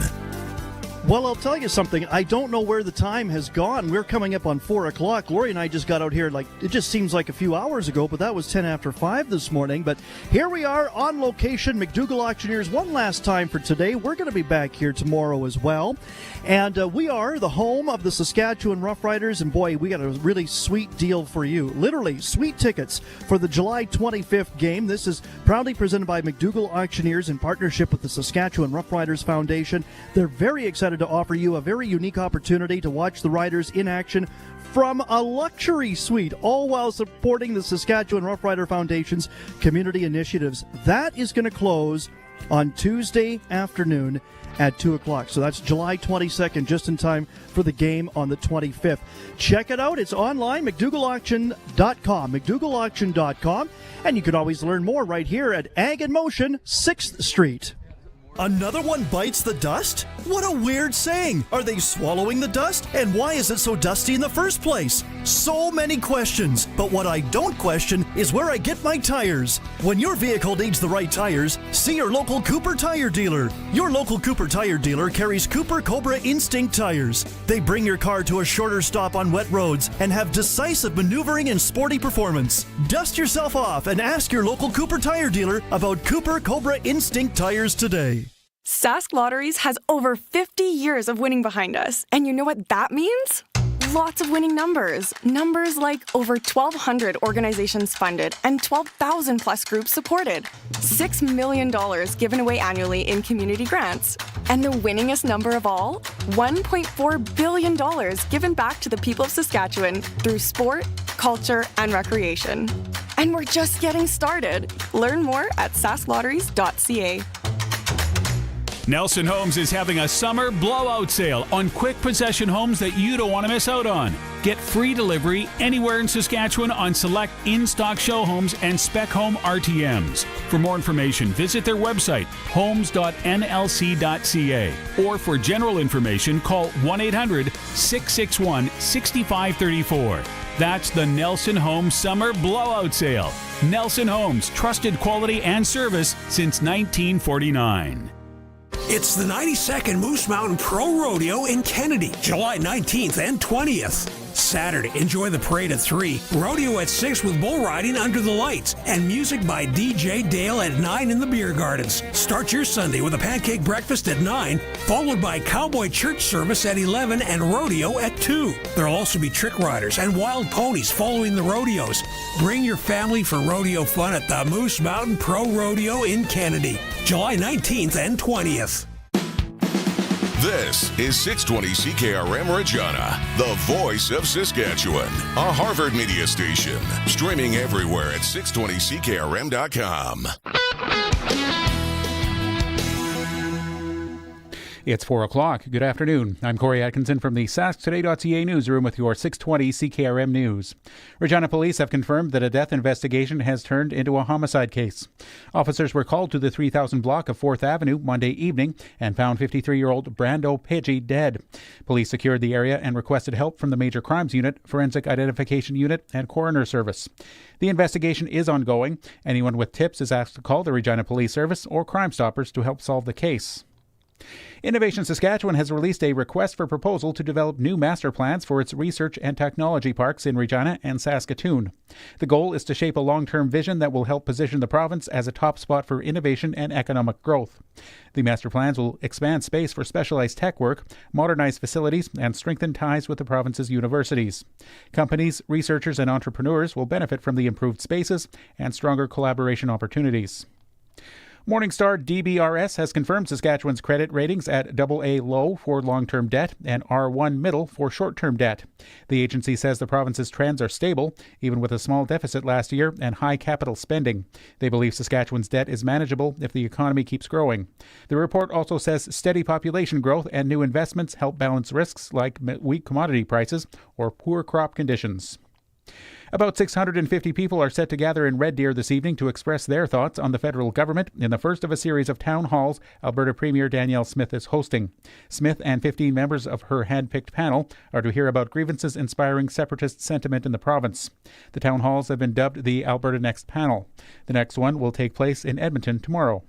Well, I'll tell you something. I don't know where the time has gone. We're coming up on 4 o'clock. Gloria and I just got out here, like, it just seems like a few hours ago, but that was 10 after 5 this morning. But here we are on location, McDougall Auctioneers, one last time for today. We're going to be back here tomorrow as well. And we are the home of the Saskatchewan Roughriders. And boy, we got a really sweet deal for you. Literally, sweet tickets for the July 25th game. This is proudly presented by McDougall Auctioneers in partnership with the Saskatchewan Roughriders Foundation. They're very excited to offer you a very unique opportunity to watch the Riders in action from a luxury suite, all while supporting the Saskatchewan Roughrider Foundation's community initiatives. That is going to close on Tuesday afternoon at 2 o'clock. So that's July 22nd, just in time for the game on the 25th. Check it out. It's online, McDougallAuction.com, McDougallAuction.com, and you can always learn more right here at Ag in Motion, 6th Street. Another one bites the dust? What a weird saying. Are they swallowing the dust? And why is it so dusty in the first place? So many questions. But what I don't question is where I get my tires. When your vehicle needs the right tires, see your local Cooper tire dealer. Your local Cooper tire dealer carries Cooper Cobra Instinct tires. They bring your car to a shorter stop on wet roads and have decisive maneuvering and sporty performance. Dust yourself off and ask your local Cooper tire dealer about Cooper Cobra Instinct tires today. Sask Lotteries has over 50 years of winning behind us. And you know what that means? lots of winning numbers. Numbers like over 1,200 organizations funded and 12,000 plus groups supported. $6 million given away annually in community grants. And the winningest number of all? $1.4 billion given back to the people of Saskatchewan through sport, culture, and recreation. And we're just getting started. Learn more at sasklotteries.ca. Nelson Homes is having a summer blowout sale on quick possession homes that you don't want to miss out on. Get free delivery anywhere in Saskatchewan on select in-stock show homes and spec home RTMs. For more information, visit their website, homes.nlc.ca. Or for general information, call 1-800-661-6534. That's the Nelson Homes Summer Blowout Sale. Nelson Homes, trusted quality and service since 1949. It's the 92nd Moose Mountain Pro Rodeo in Kennedy, July 19th and 20th. Saturday, enjoy the parade at 3, rodeo at 6 with bull riding under the lights, and music by DJ Dale at 9 in the beer gardens. Start your Sunday with a pancake breakfast at 9, followed by cowboy church service at 11 and rodeo at 2. There'll also be trick riders and wild ponies following the rodeos. Bring your family for rodeo fun at the Moose Mountain Pro Rodeo in Kennedy, July 19th and 20th. This is 620 CKRM Regina, the voice of Saskatchewan, a Harvard media station. Streaming everywhere at 620ckrm.com. It's 4 o'clock. Good afternoon. I'm Corey Atkinson from the sasktoday.ca newsroom with your 620 CKRM news. Regina police have confirmed that a death investigation has turned into a homicide case. Officers were called to the 3000 block of 4th Avenue Monday evening and found 53-year-old Brando Pidgey dead. Police secured the area and requested help from the Major Crimes Unit, Forensic Identification Unit, and Coroner Service. The investigation is ongoing. Anyone with tips is asked to call the Regina Police Service or Crime Stoppers to help solve the case. Innovation Saskatchewan has released a request for proposal to develop new master plans for its research and technology parks in Regina and Saskatoon. The goal is to shape a long-term vision that will help position the province as a top spot for innovation and economic growth. The master plans will expand space for specialized tech work, modernize facilities, and strengthen ties with the province's universities. Companies, researchers, and entrepreneurs will benefit from the improved spaces and stronger collaboration opportunities. Morningstar DBRS has confirmed Saskatchewan's credit ratings at AA low for long-term debt and R1 middle for short-term debt. The agency says the province's trends are stable, even with a small deficit last year and high capital spending. They believe Saskatchewan's debt is manageable if the economy keeps growing. The report also says steady population growth and new investments help balance risks like weak commodity prices or poor crop conditions. About 650 people are set to gather in Red Deer this evening to express their thoughts on the federal government in the first of a series of town halls Alberta Premier Danielle Smith is hosting. Smith and 15 members of her hand-picked panel are to hear about grievances inspiring separatist sentiment in the province. The town halls have been dubbed the Alberta Next Panel. The next one will take place in Edmonton tomorrow.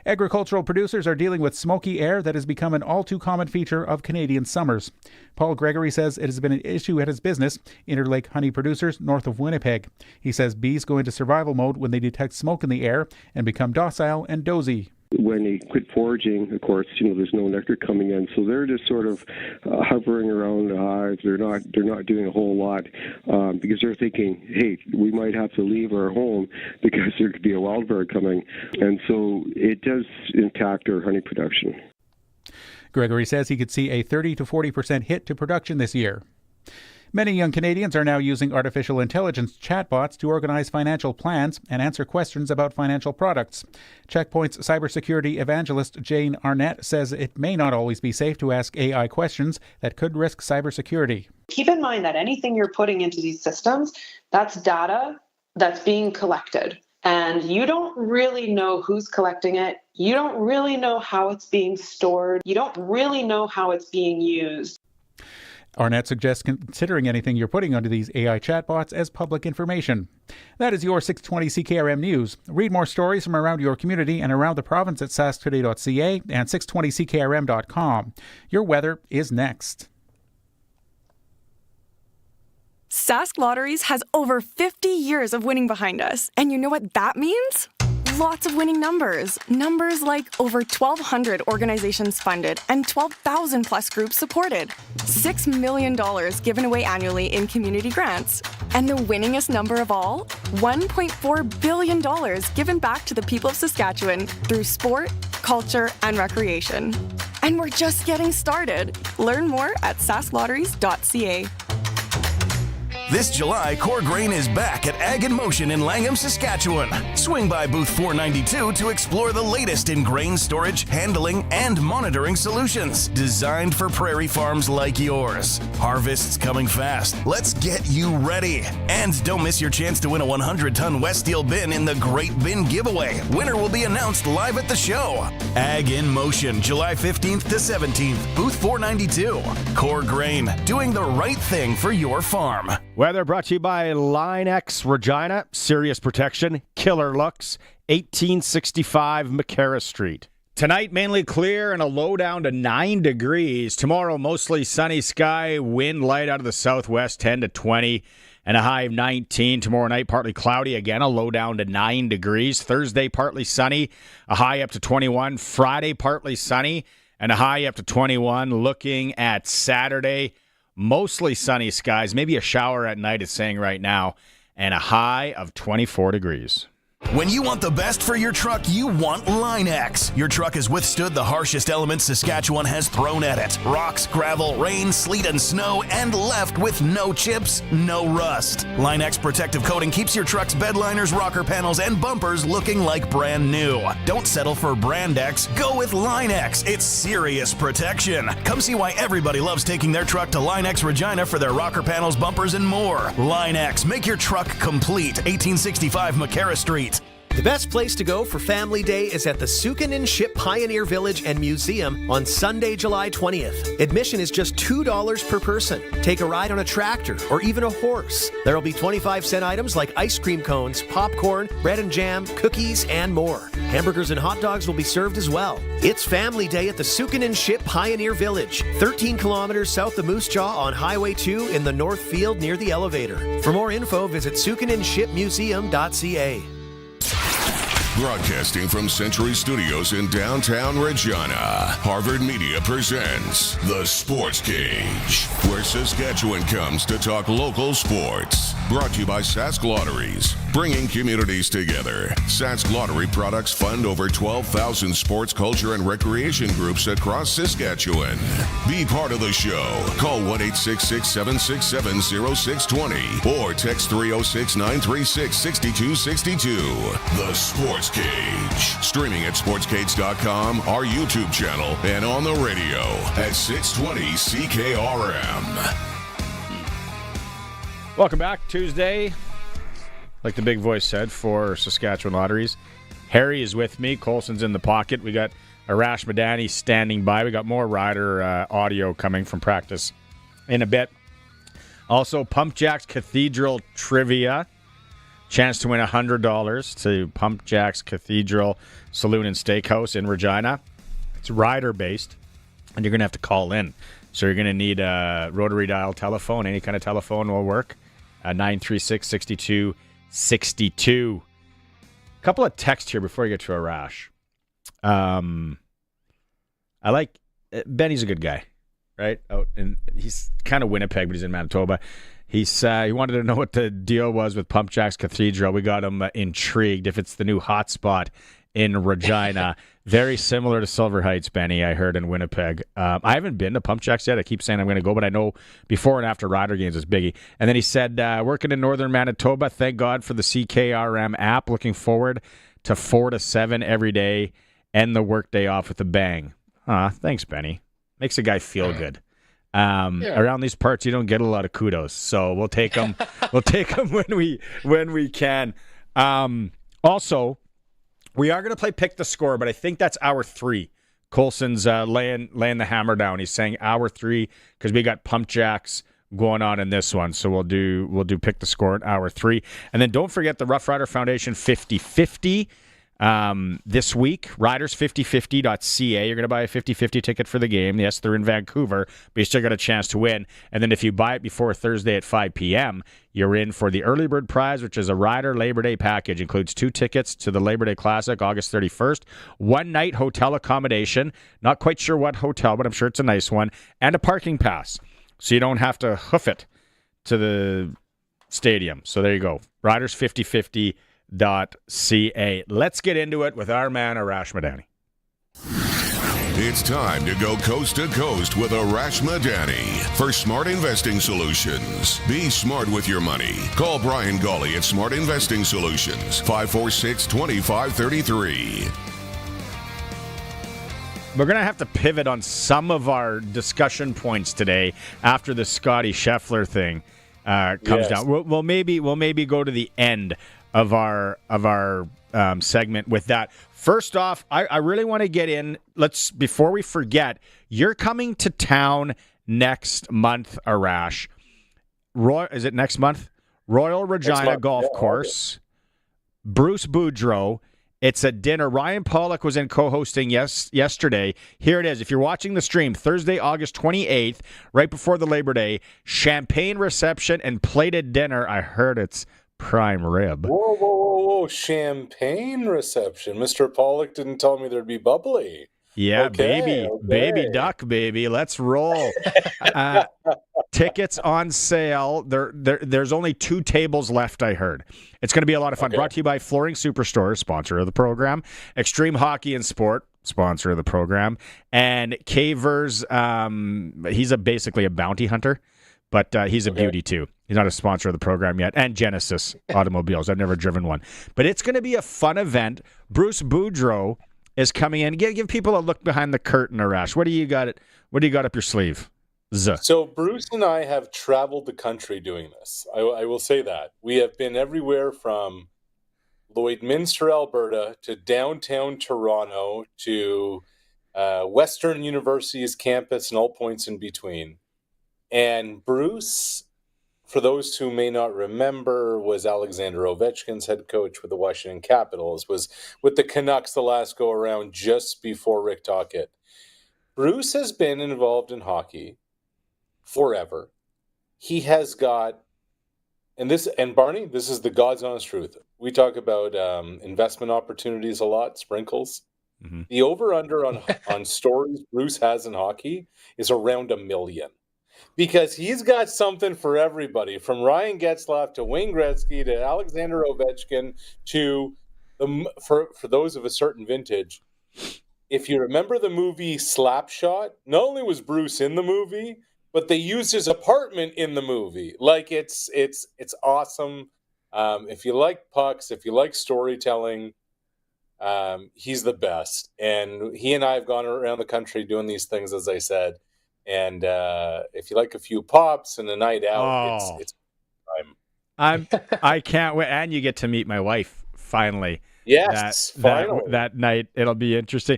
Agricultural producers are dealing with smoky air that has become an all-too-common feature of Canadian summers. Paul Gregory says it has been an issue at his business, Interlake Honey Producers, north of Winnipeg. He says bees go into survival mode when they detect smoke in the air and become docile and dozy. When they quit foraging, of course, there's no nectar coming in, so they're just sort of hovering around the hives. They're not doing a whole lot because they're thinking, hey, we might have to leave our home because there could be a wild bird coming, and so it does impact our honey production. Gregory says he could see a 30 to 40% hit to production this year. Many young Canadians are now using artificial intelligence chatbots to organize financial plans and answer questions about financial products. Checkpoint's cybersecurity evangelist Jane Arnett says it may not always be safe to ask AI questions that could risk cybersecurity. Keep in mind that anything you're putting into these systems, that's data that's being collected. And you don't really know who's collecting it. You don't really know how it's being stored. You don't really know how it's being used. Arnett suggests considering anything you're putting onto these AI chatbots as public information. That is your 620 CKRM News. Read more stories from around your community and around the province at sasktoday.ca and 620ckrm.com. Your weather is next. Sask Lotteries has over 50 years of winning behind us. And you know what that means? lots of winning numbers. Numbers like over 1,200 organizations funded and 12,000 plus groups supported. $6 million given away annually in community grants. And the winningest number of all? $1.4 billion given back to the people of Saskatchewan through sport, culture, and recreation. And we're just getting started. Learn more at sasklotteries.ca. This July, Core Grain is back at Ag in Motion in Langham, Saskatchewan. Swing by booth 492 to explore the latest in grain storage, handling, and monitoring solutions designed for prairie farms like yours. Harvest's coming fast. Let's get you ready. And don't miss your chance to win a 100-ton West Steel bin in the Great Bin Giveaway. Winner will be announced live at the show. Ag in Motion, July 15th to 17th, booth 492. Core Grain, doing the right thing for your farm. Weather brought to you by Line X Regina, Serious Protection, Killer Looks, 1865 McCarra Street. Tonight, mainly clear and a low down to 9 degrees. Tomorrow, mostly sunny sky, wind light out of the southwest, 10 to 20, and a high of 19. Tomorrow night, partly cloudy, again, a low down to 9 degrees. Thursday, partly sunny, a high up to 21. Friday, partly sunny, and a high up to 21. Looking at Saturday, mostly sunny skies, maybe a shower at night, it's saying right now, and a high of 24 degrees. When you want the best for your truck, you want Line X. Your truck has withstood the harshest elements Saskatchewan has thrown at it. Rocks, gravel, rain, sleet, and snow, and left with no chips, no rust. Line X protective coating keeps your truck's bed liners, rocker panels, and bumpers looking like brand new. Don't settle for Brand X. Go with Line X. It's serious protection. Come see why everybody loves taking their truck to Line X Regina for their rocker panels, bumpers, and more. Line X. Make your truck complete. 1865 McCarra Street. The best place to go for Family Day is at the Sukanin Ship Pioneer Village and Museum on Sunday, July 20th. Admission is just $2 per person. Take a ride on a tractor or even a horse. There will be 25-cent items like ice cream cones, popcorn, bread and jam, cookies, and more. Hamburgers and hot dogs will be served as well. It's Family Day at the Sukanin Ship Pioneer Village, 13 kilometers south of Moose Jaw on Highway 2 in the North Field near the elevator. For more info, visit sukaninshipmuseum.ca. Broadcasting from Century Studios in downtown Regina, Harvard Media presents The Sports Cage, where Saskatchewan comes to talk local sports. Brought to you by Sask Lotteries, bringing communities together. Sask Lottery products fund over 12,000 sports, culture, and recreation groups across Saskatchewan. Be part of the show. Call 1-866-767-0620 or text 306-936-6262. The Sports Cage. Streaming at sportscage.com, our YouTube channel, and on the radio at 620 CKRM. Welcome back. Tuesday, like the big voice said, for Saskatchewan Lotteries. Harry is with me. Colson's in the pocket. We got Arash Madani standing by. We got more rider audio coming from practice in a bit. Also, Pump Jack's Cathedral Trivia. Chance to win $100 to Pump Jack's Cathedral Saloon and Steakhouse in Regina. It's rider-based, and you're going to have to call in. So you're going to need a rotary dial telephone. Any kind of telephone will work. 936-6262. A couple of texts here before you get to Arash. I like Benny's a good guy, right? And he's kind of Winnipeg, but he's in Manitoba. He wanted to know what the deal was with Pump Jack's Cathedral. We got him intrigued if it's the new hotspot in Regina. Very similar to Silver Heights, Benny, I heard in Winnipeg. I haven't been to Pump Jack's yet. I keep saying I'm going to go, but I know before and after Rider games is biggie. And then he said, working in northern Manitoba, thank God for the CKRM app. Looking forward to 4 to 7 every day. End the workday off with a bang. Thanks, Benny. Makes a guy feel good. Around these parts, you don't get a lot of kudos, so we'll take them. We'll take them when we can. Also, we are going to play Pick the Score, but I think that's hour 3. Colson's laying the hammer down. He's saying hour 3 because we got Pump Jacks going on in this one. So we'll do Pick the Score in hour 3, and then don't forget the Rough Rider Foundation 50-50. This week, riders5050.ca. You're going to buy a 50-50 ticket for the game. Yes, they're in Vancouver, but you still got a chance to win. And then if you buy it before Thursday at 5 p.m., you're in for the early bird prize, which is a Rider Labor Day package. Includes 2 tickets to the Labor Day Classic, August 31st, 1 night hotel accommodation. Not quite sure what hotel, but I'm sure it's a nice one. And a parking pass, so you don't have to hoof it to the stadium. So there you go. Riders5050.ca. Let's get into it with our man, Arash Madani. It's time to go coast to coast with Arash Madani for Smart Investing Solutions. Be smart with your money. Call Brian Gawley at Smart Investing Solutions, 546-2533. We're going to have to pivot on some of our discussion points today after the Scotty Scheffler thing comes down. We'll maybe go to the end of our segment with that. First off, I really want to get in. Before we forget, you're coming to town next month, Arash. Is it next month? Royal Regina Golf Course. Bruce Boudreau. It's a dinner. Ryan Pollock was in co-hosting yesterday. Here it is. If you're watching the stream, Thursday, August 28th, right before the Labor Day, champagne reception and plated dinner. I heard it's prime rib. Whoa. Champagne reception. Mr. Pollock didn't tell me there'd be bubbly. Yeah, okay. Baby duck, baby. Let's roll. Tickets on sale. There's only 2 tables left, I heard. It's going to be a lot of fun. Okay. Brought to you by Flooring Superstore, sponsor of the program. Extreme Hockey and Sport, sponsor of the program. And Cavers, he's basically a bounty hunter, but he's a beauty too. He's not a sponsor of the program yet. And Genesis Automobiles. I've never driven one. But it's going to be a fun event. Bruce Boudreau is coming in. Give people a look behind the curtain, Arash. What do you got up your sleeve? So Bruce and I have traveled the country doing this. I will say that. We have been everywhere from Lloydminster, Alberta, to downtown Toronto, to Western University's campus and all points in between. And Bruce, for those who may not remember, was Alexander Ovechkin's head coach with the Washington Capitals, was with the Canucks the last go-around just before Rick Tocchet. Bruce has been involved in hockey forever. He has got, and Barney, this is the God's honest truth. We talk about investment opportunities a lot, sprinkles. Mm-hmm. The over-under on stories Bruce has in hockey is around 1 million. Because he's got something for everybody, from Ryan Getzlaf to Wayne Gretzky to Alexander Ovechkin to for those of a certain vintage. If you remember the movie Slapshot, not only was Bruce in the movie, but they used his apartment in the movie. Like it's awesome. If you like pucks, if you like storytelling, he's the best. And he and I have gone around the country doing these things, as I said. And if you like a few pops and a night out, it's time. I can't wait, and you get to meet my wife finally. Yes, finally. That night it'll be interesting.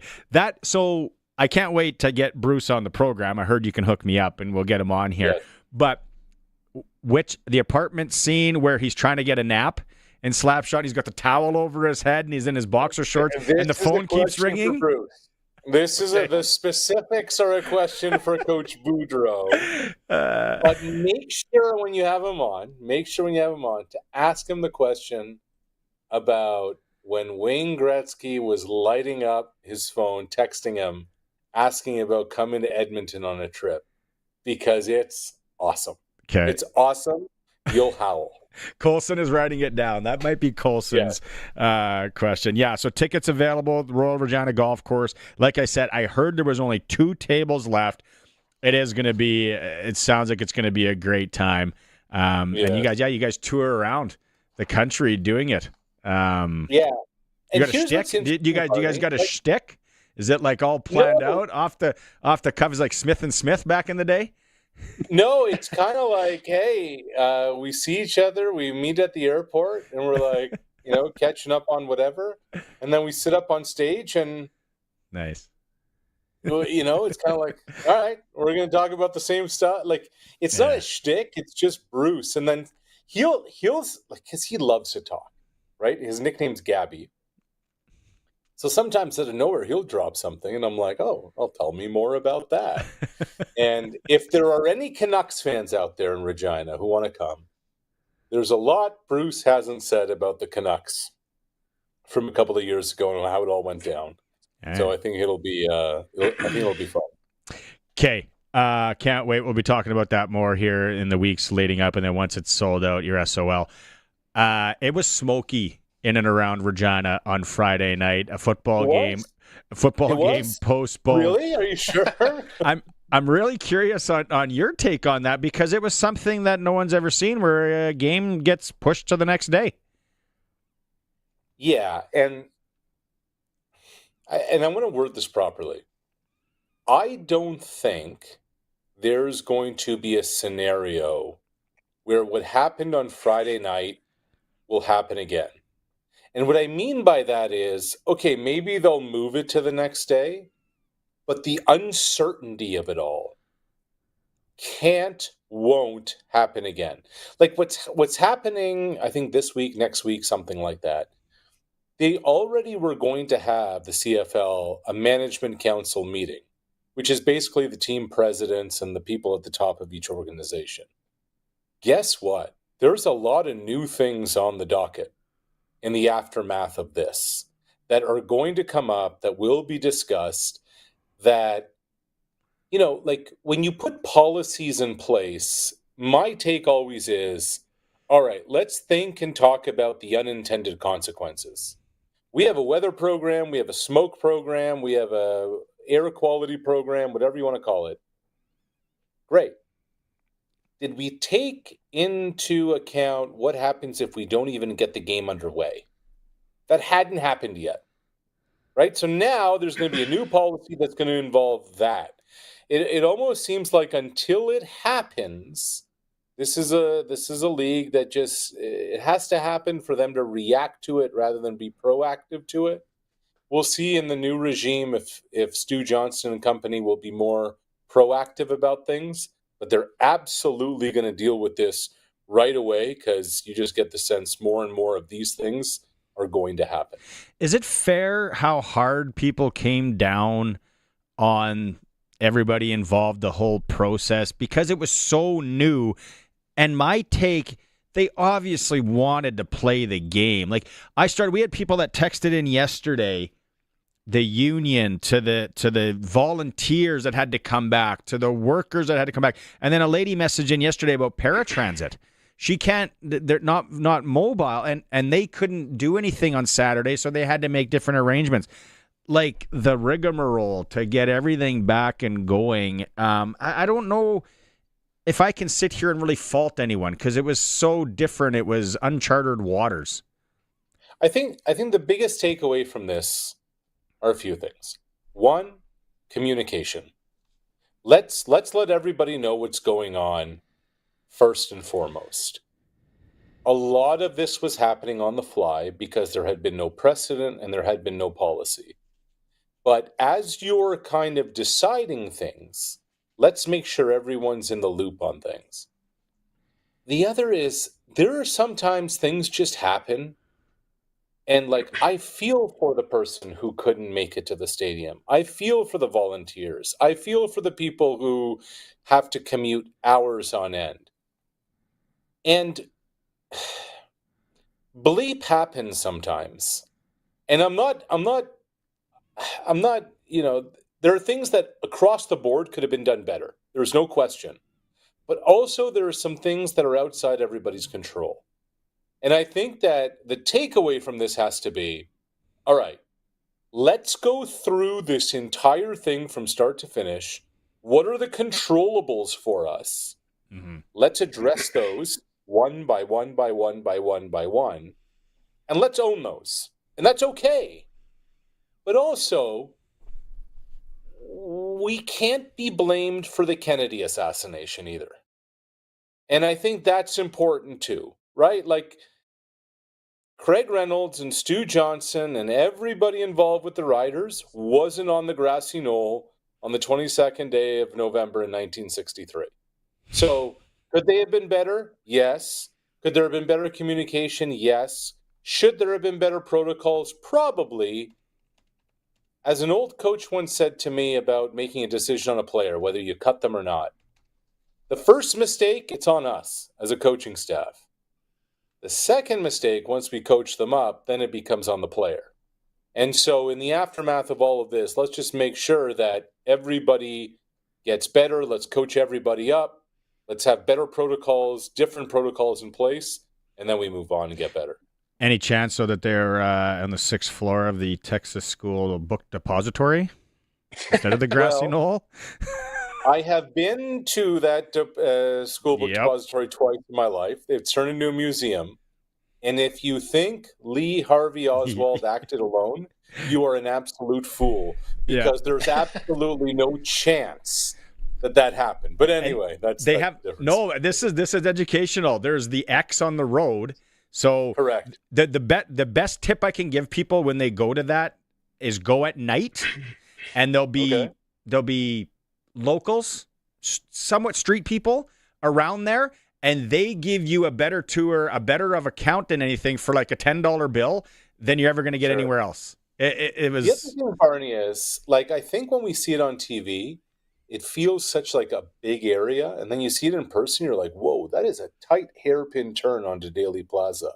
So I can't wait to get Bruce on the program. I heard you can hook me up, and we'll get him on here. Yes. But the apartment scene where he's trying to get a nap in Slapshot, he's got the towel over his head and he's in his boxer shorts, and the phone keeps ringing. The specifics are a question for Coach Boudreau. But make sure when you have him on to ask him the question about when Wayne Gretzky was lighting up his phone, texting him, asking about coming to Edmonton on a trip, because it's awesome. Okay. It's awesome. You'll howl. Colson is writing it down. That might be Colson's question. Yeah, so tickets available at the Royal Regina Golf Course. Like I said, I heard there was only 2 tables left. It sounds like it's going to be a great time. And you guys tour around the country doing it. You got a shtick? Do you guys got a shtick? Is it like all planned out off the cuff? Is like Smith and Smith back in the day? No, it's kind of like, hey, we see each other, we meet at the airport, and we're like, catching up on whatever, and then we sit up on stage and nice. It's kind of like, all right, we're going to talk about the same stuff. Like, it's not a shtick, it's just Bruce, and then he'll like, because he loves to talk, right? His nickname's Gabby. So sometimes out of nowhere, he'll drop something, and I'm like, oh, well, tell me more about that. And if there are any Canucks fans out there in Regina who want to come, there's a lot Bruce hasn't said about the Canucks from a couple of years ago and how it all went down. So I think it'll be fun. Okay. Can't wait. We'll be talking about that more here in the weeks leading up, and then once it's sold out, your SOL. It was smoky in and around Regina on Friday night. A football game postponed. Really? Are you sure? I'm really curious on your take on that, because it was something that no one's ever seen, where a game gets pushed to the next day. Yeah, and I want to word this properly. I don't think there's going to be a scenario where what happened on Friday night will happen again. And what I mean by that is, okay, maybe they'll move it to the next day, but the uncertainty of it all won't happen again. Like what's happening, I think this week, next week, something like that. They already were going to have, the CFL, a management council meeting, which is basically the team presidents and the people at the top of each organization. Guess what? There's a lot of new things on the docket in the aftermath of this that are going to come up, that will be discussed, that, like when you put policies in place, my take always is, all right, let's think and talk about the unintended consequences. We have a weather program, we have a smoke program, we have a air quality program, whatever you want to call it. Great. Did we take into account what happens if we don't even get the game underway? That hadn't happened yet, right? So now there's going to be a new policy that's going to involve that. It almost seems like until it happens, this is a league that just, it has to happen for them to react to it rather than be proactive to it. We'll see in the new regime if Stu Johnston and company will be more proactive about things, but they're absolutely going to deal with this right away, because you just get the sense more and more of these things are going to happen. Is it fair how hard people came down on everybody involved, the whole process, because it was so new? And my take, they obviously wanted to play the game. Like we had people that texted in yesterday, the union, to the volunteers that had to come back, to the workers that had to come back. And then a lady messaged in yesterday about paratransit. She can't, they're not mobile, and they couldn't do anything on Saturday, so they had to make different arrangements. Like the rigmarole to get everything back and going. I don't know if I can sit here and really fault anyone, because it was so different. It was uncharted waters. I think the biggest takeaway from this are a few things. One, communication. Let's let everybody know what's going on first and foremost. A lot of this was happening on the fly because there had been no precedent and there had been no policy. But as you're kind of deciding things, let's make sure everyone's in the loop on things. The other is, there are sometimes things just happen, and like, I feel for the person who couldn't make it to the stadium. I feel for the volunteers. I feel for the people who have to commute hours on end. And bleep happens sometimes. And I'm not, there are things that across the board could have been done better. There's no question. But also there are some things that are outside everybody's control. And I think that the takeaway from this has to be, all right, let's go through this entire thing from start to finish. What are the controllables for us? Mm-hmm. Let's address those one by one by one by one by one. And let's own those. And that's okay. But also, we can't be blamed for the Kennedy assassination either. And I think that's important too, right? Like, Craig Reynolds and Stu Johnson and everybody involved with the Riders wasn't on the grassy knoll on the 22nd day of November in 1963. So, could they have been better? Yes. Could there have been better communication? Yes. Should there have been better protocols? Probably. As an old coach once said to me about making a decision on a player, whether you cut them or not, the first mistake, it's on us as a coaching staff. The second mistake, once we coach them up, then it becomes on the player. And so in the aftermath of all of this, let's just make sure that everybody gets better. Let's coach everybody up. Let's have better protocols, different protocols in place, and then we move on and get better. Any chance so that they're on the 6th floor of the Texas School Book Depository instead of the grassy knoll? I have been to that school book depository twice in my life. It's turned into a museum. And if you think Lee Harvey Oswald acted alone, you are an absolute fool, because there's absolutely no chance that happened. But anyway, that's the difference. No, this is educational. There's the X on the road. So correct. The best tip I can give people when they go to that is go at night, and there'll be locals, somewhat street people around there, and they give you a better tour, a better of account than anything for like a $10 bill than you're ever going to get anywhere else. It was. The other thing with Barney is, like, I think when we see it on TV, it feels such like a big area, and then you see it in person, you're like, whoa, that is a tight hairpin turn onto Daly Plaza.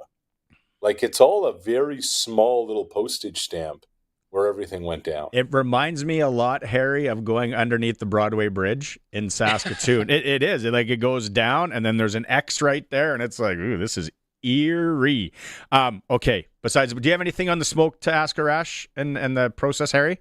Like, it's all a very small little postage stamp where everything went down. It reminds me a lot, Harry, of going underneath the Broadway Bridge in Saskatoon. It is. It goes down, and then there's an X right there, and it's like, ooh, this is eerie. Okay, besides, do you have anything on the smoke to ask Arash and the process, Harry?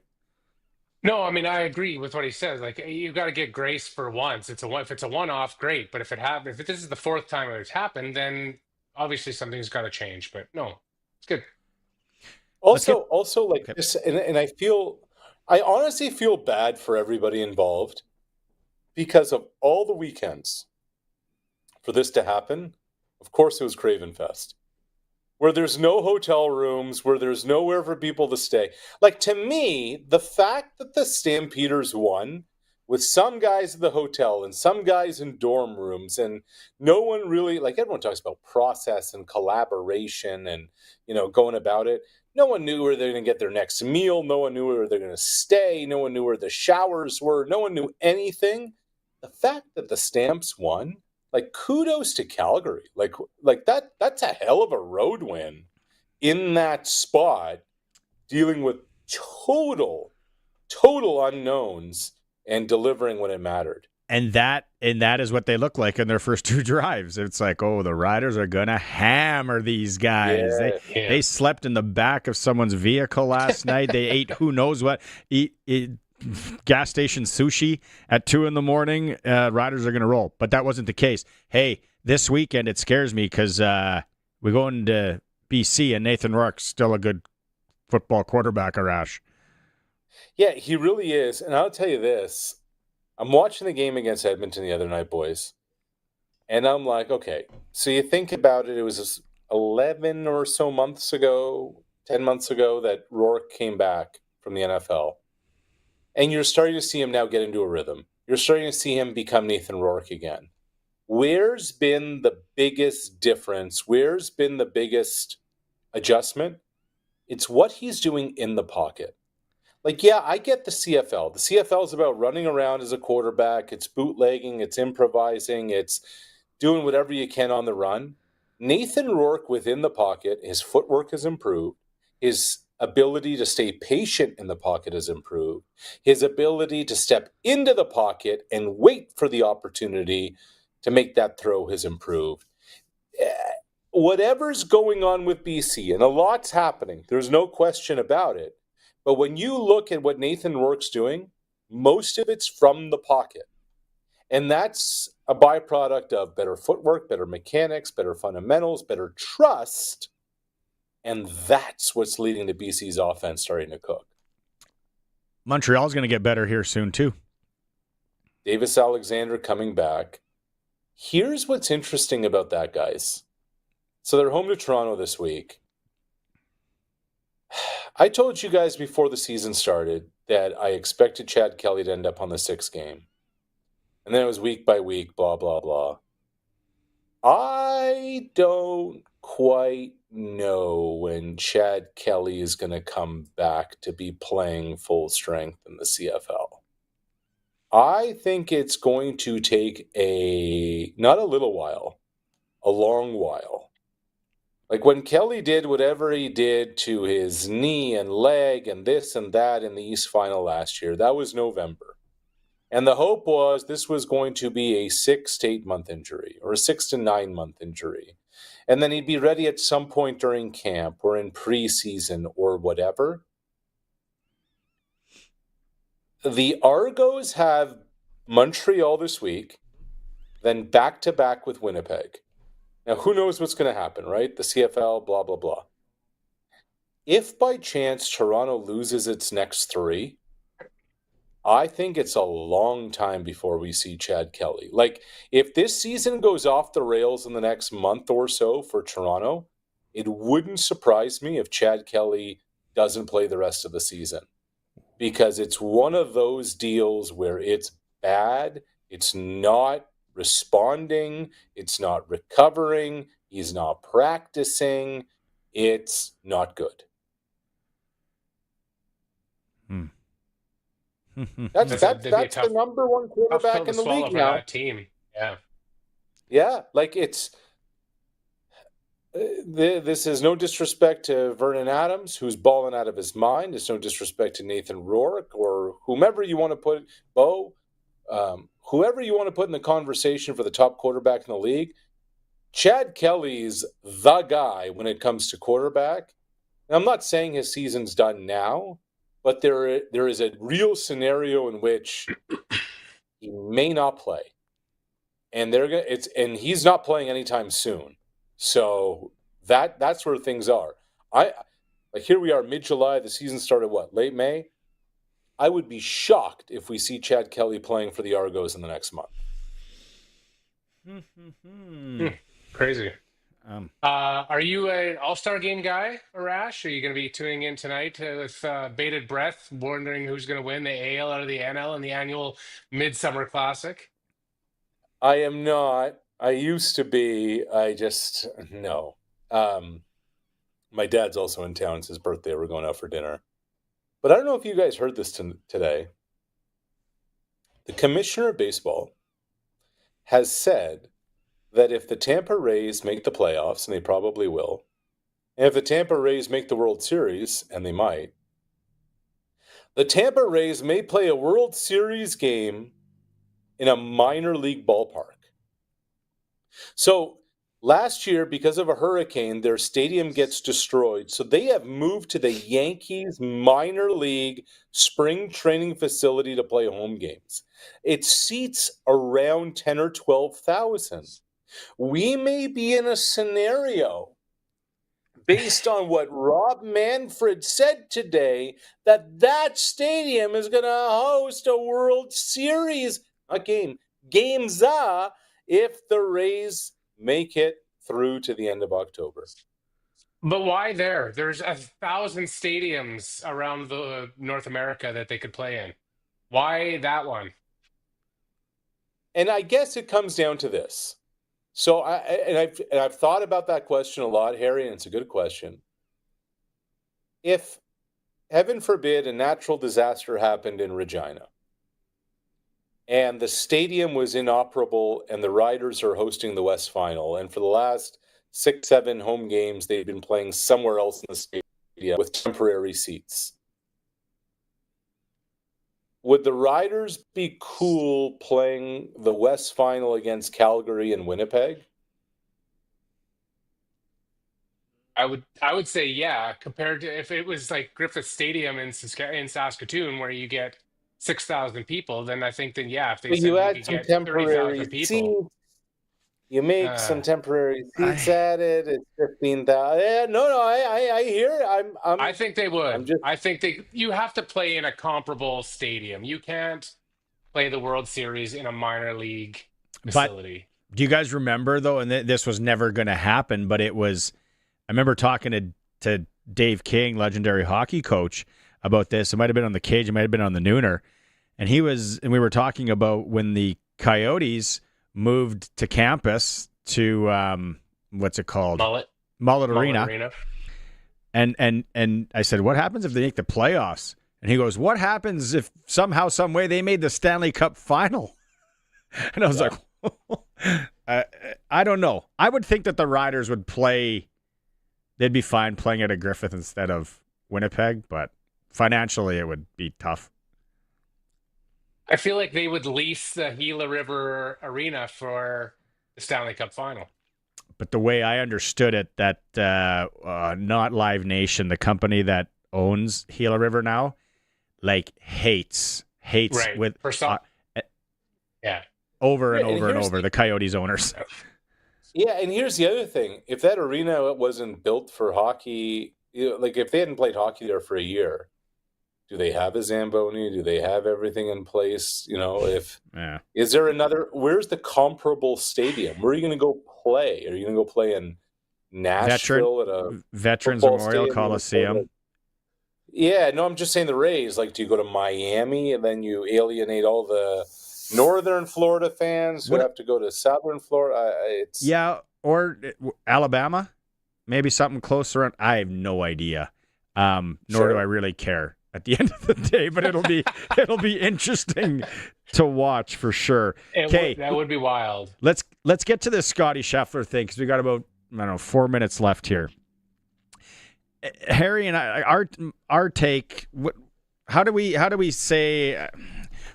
No, I mean, I agree with what he says. Like, you got to get grace for once. If it's a one-off, great. But if this is the fourth time it's happened, then obviously something's got to change. But no, it's good. Also, like this, and I honestly feel bad for everybody involved, because of all the weekends for this to happen. Of course, it was Craven Fest, where there's no hotel rooms, where there's nowhere for people to stay. Like, to me, the fact that the Stampeders won with some guys in the hotel and some guys in dorm rooms, and no one really, like, everyone talks about process and collaboration and, going about it. No one knew where they're going to get their next meal. No one knew where they're going to stay. No one knew where the showers were. No one knew anything. The fact that the Stamps won, like, kudos to Calgary. Like that's a hell of a road win in that spot, dealing with total unknowns and delivering when it mattered. And that is what they look like in their first two drives. It's like, oh, the Riders are going to hammer these guys. They slept in the back of someone's vehicle last night. They ate who knows what. Gas station sushi at 2 a.m. Riders are going to roll. But that wasn't the case. Hey, this weekend it scares me because we're going to BC, and Nathan Rourke's still a good football quarterback, Arash. Yeah, he really is. And I'll tell you this. I'm watching the game against Edmonton the other night, boys. And I'm like, okay, so you think about it, it was 11 or so months ago, 10 months ago, that Rourke came back from the NFL. And you're starting to see him now get into a rhythm. You're starting to see him become Nathan Rourke again. Where's been the biggest difference? Where's been the biggest adjustment? It's what he's doing in the pocket. Like, yeah, I get the CFL. The CFL is about running around as a quarterback. It's bootlegging. It's improvising. It's doing whatever you can on the run. Nathan Rourke within the pocket, his footwork has improved. His ability to stay patient in the pocket has improved. His ability to step into the pocket and wait for the opportunity to make that throw has improved. Whatever's going on with BC, and a lot's happening, there's no question about it. But when you look at what Nathan Rourke's doing, most of it's from the pocket. And that's a byproduct of better footwork, better mechanics, better fundamentals, better trust. And that's what's leading to BC's offense starting to cook. Montreal's going to get better here soon, too. Davis Alexander coming back. Here's what's interesting about that, guys. So they're home to Toronto this week. I told you guys before the season started that I expected Chad Kelly to end up on the 6th game. And then it was week by week, blah, blah, blah. I don't quite know when Chad Kelly is going to come back to be playing full strength in the CFL. I think it's going to take not a little while, a long while. Like when Kelly did whatever he did to his knee and leg and this and that in the East Final last year, that was November. And the hope was this was going to be a 6 to 8 month injury or a 6 to 9 month injury. And then he'd be ready at some point during camp or in preseason or whatever. The Argos have Montreal this week, then back-to-back with Winnipeg. Now, who knows what's going to happen, right? The CFL, blah, blah, blah. If by chance Toronto loses its next 3, I think it's a long time before we see Chad Kelly. Like, if this season goes off the rails in the next month or so for Toronto, it wouldn't surprise me if Chad Kelly doesn't play the rest of the season. Because it's one of those deals where it's bad, it's not responding, it's not recovering, he's not practicing, it's not good. That's the number one quarterback in the league now. That team. Yeah, like it's this is no disrespect to Vernon Adams, who's balling out of his mind. It's no disrespect to Nathan Rourke or whomever you want to put, whoever you want to put in the conversation for the top quarterback in the league. Chad Kelly's the guy when it comes to quarterback. And I'm not saying his season's done now, but there is a real scenario in which he may not play, and he's not playing anytime soon. So that's where things are. Here we are, mid-July. The season started late May. I would be shocked if we see Chad Kelly playing for the Argos in the next month. Crazy. Are you an All-Star Game guy, Arash? Are you going to be tuning in tonight with bated breath, wondering who's going to win the AL out of the NL in the annual Midsummer Classic? I am not. I used to be. I just, no. My dad's also in town. It's his birthday. We're going out for dinner. But I don't know if you guys heard this today. The commissioner of baseball has said that if the Tampa Rays make the playoffs, and they probably will, and if the Tampa Rays make the World Series, and they might, the Tampa Rays may play a World Series game in a minor league ballpark. So last year, because of a hurricane, their stadium gets destroyed. So they have moved to the Yankees minor league spring training facility to play home games. It seats around 10 or 12,000. We may be in a scenario based on what Rob Manfred said today that stadium is going to host a World Series, games if the Rays make it through to the end of October. But why there? There's 1,000 stadiums around North America that they could play in. Why that one? And I guess it comes down to this. So I've thought about that question a lot, Harry, and it's a good question. If, heaven forbid, a natural disaster happened in Regina, and the stadium was inoperable, and the Riders are hosting the West Final, and for the last 6-7 home games, they've been playing somewhere else in the stadium with temporary seats. Would the Riders be cool playing the West Final against Calgary and Winnipeg? I would say yeah, compared to if it was like Griffith Stadium in Saskatoon where you get 6,000 people, then I think yeah, if they said you add some temporary 30,000 people. Seats, you make some temporary seats added. It's 15,000. Yeah, no, I hear. I think they would. I think you have to play in a comparable stadium. You can't play the World Series in a minor league facility. But do you guys remember though? And this was never going to happen, but it was. I remember talking to Dave King, legendary hockey coach, about this. It might have been on the Cage. It might have been on the Nooner, and we were talking about when the Coyotes moved to campus to what's it called? Mullet. Mullet Arena. And I said, what happens if they make the playoffs? And he goes, what happens if somehow, some way they made the Stanley Cup final? And I was like, I don't know. I would think that the Riders would play, they'd be fine playing at a Griffith instead of Winnipeg, but financially it would be tough. I feel like they would lease the Gila River Arena for the Stanley Cup final. But the way I understood it, that not Live Nation, the company that owns Gila River now, like hates Right. with yeah, over and Yeah, over and over the Coyotes owners. Yeah, and here's the other thing: if that arena wasn't built for hockey, like if they hadn't played hockey there for a year, do they have a Zamboni? Do they have everything in place? Is there another? Where's the comparable stadium? Where are you going to go play? Are you going to go play in Nashville at a Veterans football Memorial stadium? Coliseum? Yeah, no, I'm just saying the Rays. Like, do you go to Miami and then you alienate all the northern Florida fans who have to go to southern Florida? Or Alabama, maybe something closer. I have no idea. Nor do I really care at the end of the day. But it'll be interesting to watch for sure. Okay, that would be wild. Let's get to this Scotty Scheffler thing because we got about 4 minutes left here. Harry and I, our take. How do we say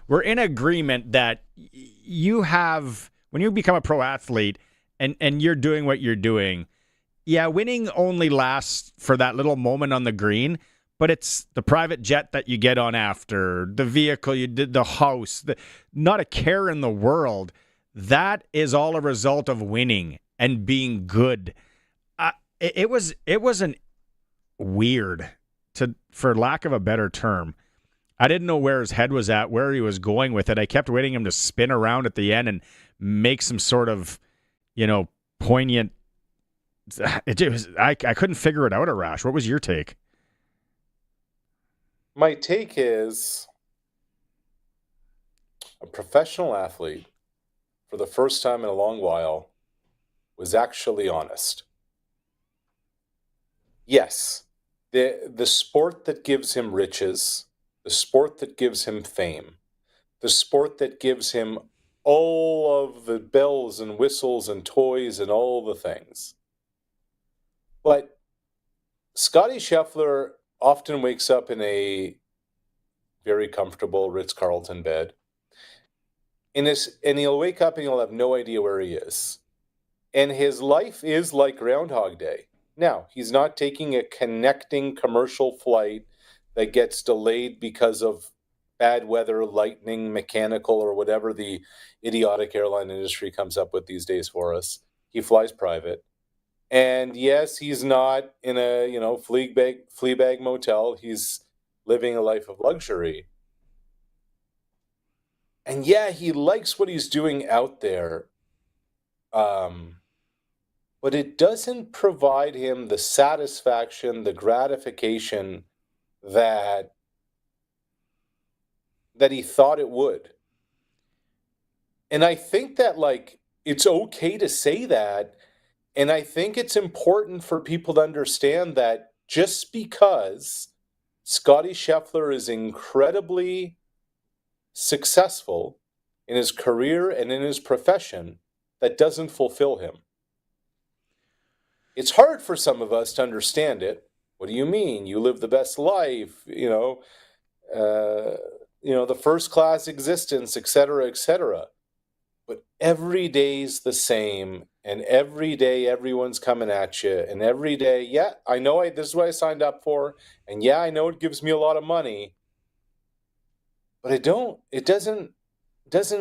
we're in agreement that you have when you become a pro athlete and you're doing what you're doing? Yeah, winning only lasts for that little moment on the green, but it's the private jet that you get on after, the vehicle you did, the house, not a care in the world. That is all a result of winning and being good. It wasn't weird, for lack of a better term. I didn't know where his head was at, where he was going with it. I kept waiting him to spin around at the end and make some sort of, poignant. I couldn't figure it out, Arash. What was your take? My take is a professional athlete, for the first time in a long while, was actually honest. Yes, the sport that gives him riches, the sport that gives him fame, the sport that gives him all of the bells and whistles and toys and all the things. But Scotty Scheffler often wakes up in a very comfortable Ritz-Carlton bed. And he'll wake up and he'll have no idea where he is. And his life is like Groundhog Day. Now, he's not taking a connecting commercial flight that gets delayed because of bad weather, lightning, mechanical, or whatever the idiotic airline industry comes up with these days for us. He flies private. And yes, he's not in a, flea bag motel. He's living a life of luxury. And yeah, he likes what he's doing out there. But it doesn't provide him the satisfaction, the gratification that he thought it would. And I think that, it's okay to say that. And I think it's important for people to understand that just because Scotty Scheffler is incredibly successful in his career and in his profession, that doesn't fulfill him. It's hard for some of us to understand it. What do you mean? You live the best life, the first class existence, et cetera, et cetera. But every day's the same, and every day everyone's coming at you, and every day, yeah, I know this is what I signed up for, and yeah, I know it gives me a lot of money, but it doesn't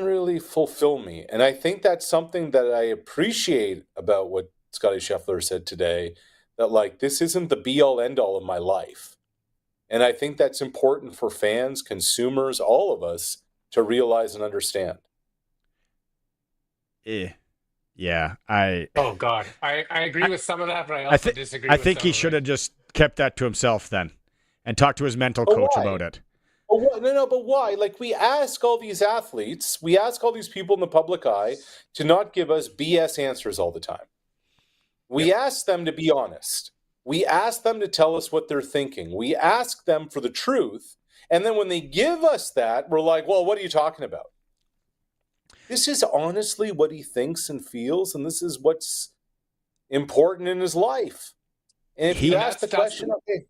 really fulfill me. And I think that's something that I appreciate about what Scotty Scheffler said today, that this isn't the be-all end-all of my life. And I think that's important for fans, consumers, all of us to realize and understand. Yeah, Oh God, I agree with some of that, but I also disagree. I think he should have just kept that to himself then, and talked to his mental coach about it. No, but why? We ask all these athletes, we ask all these people in the public eye to not give us BS answers all the time. We ask them to be honest. We ask them to tell us what they're thinking. We ask them for the truth. And then when they give us that, we're like, well, what are you talking about? This is honestly what he thinks and feels, and this is what's important in his life. And if you ask the question, okay.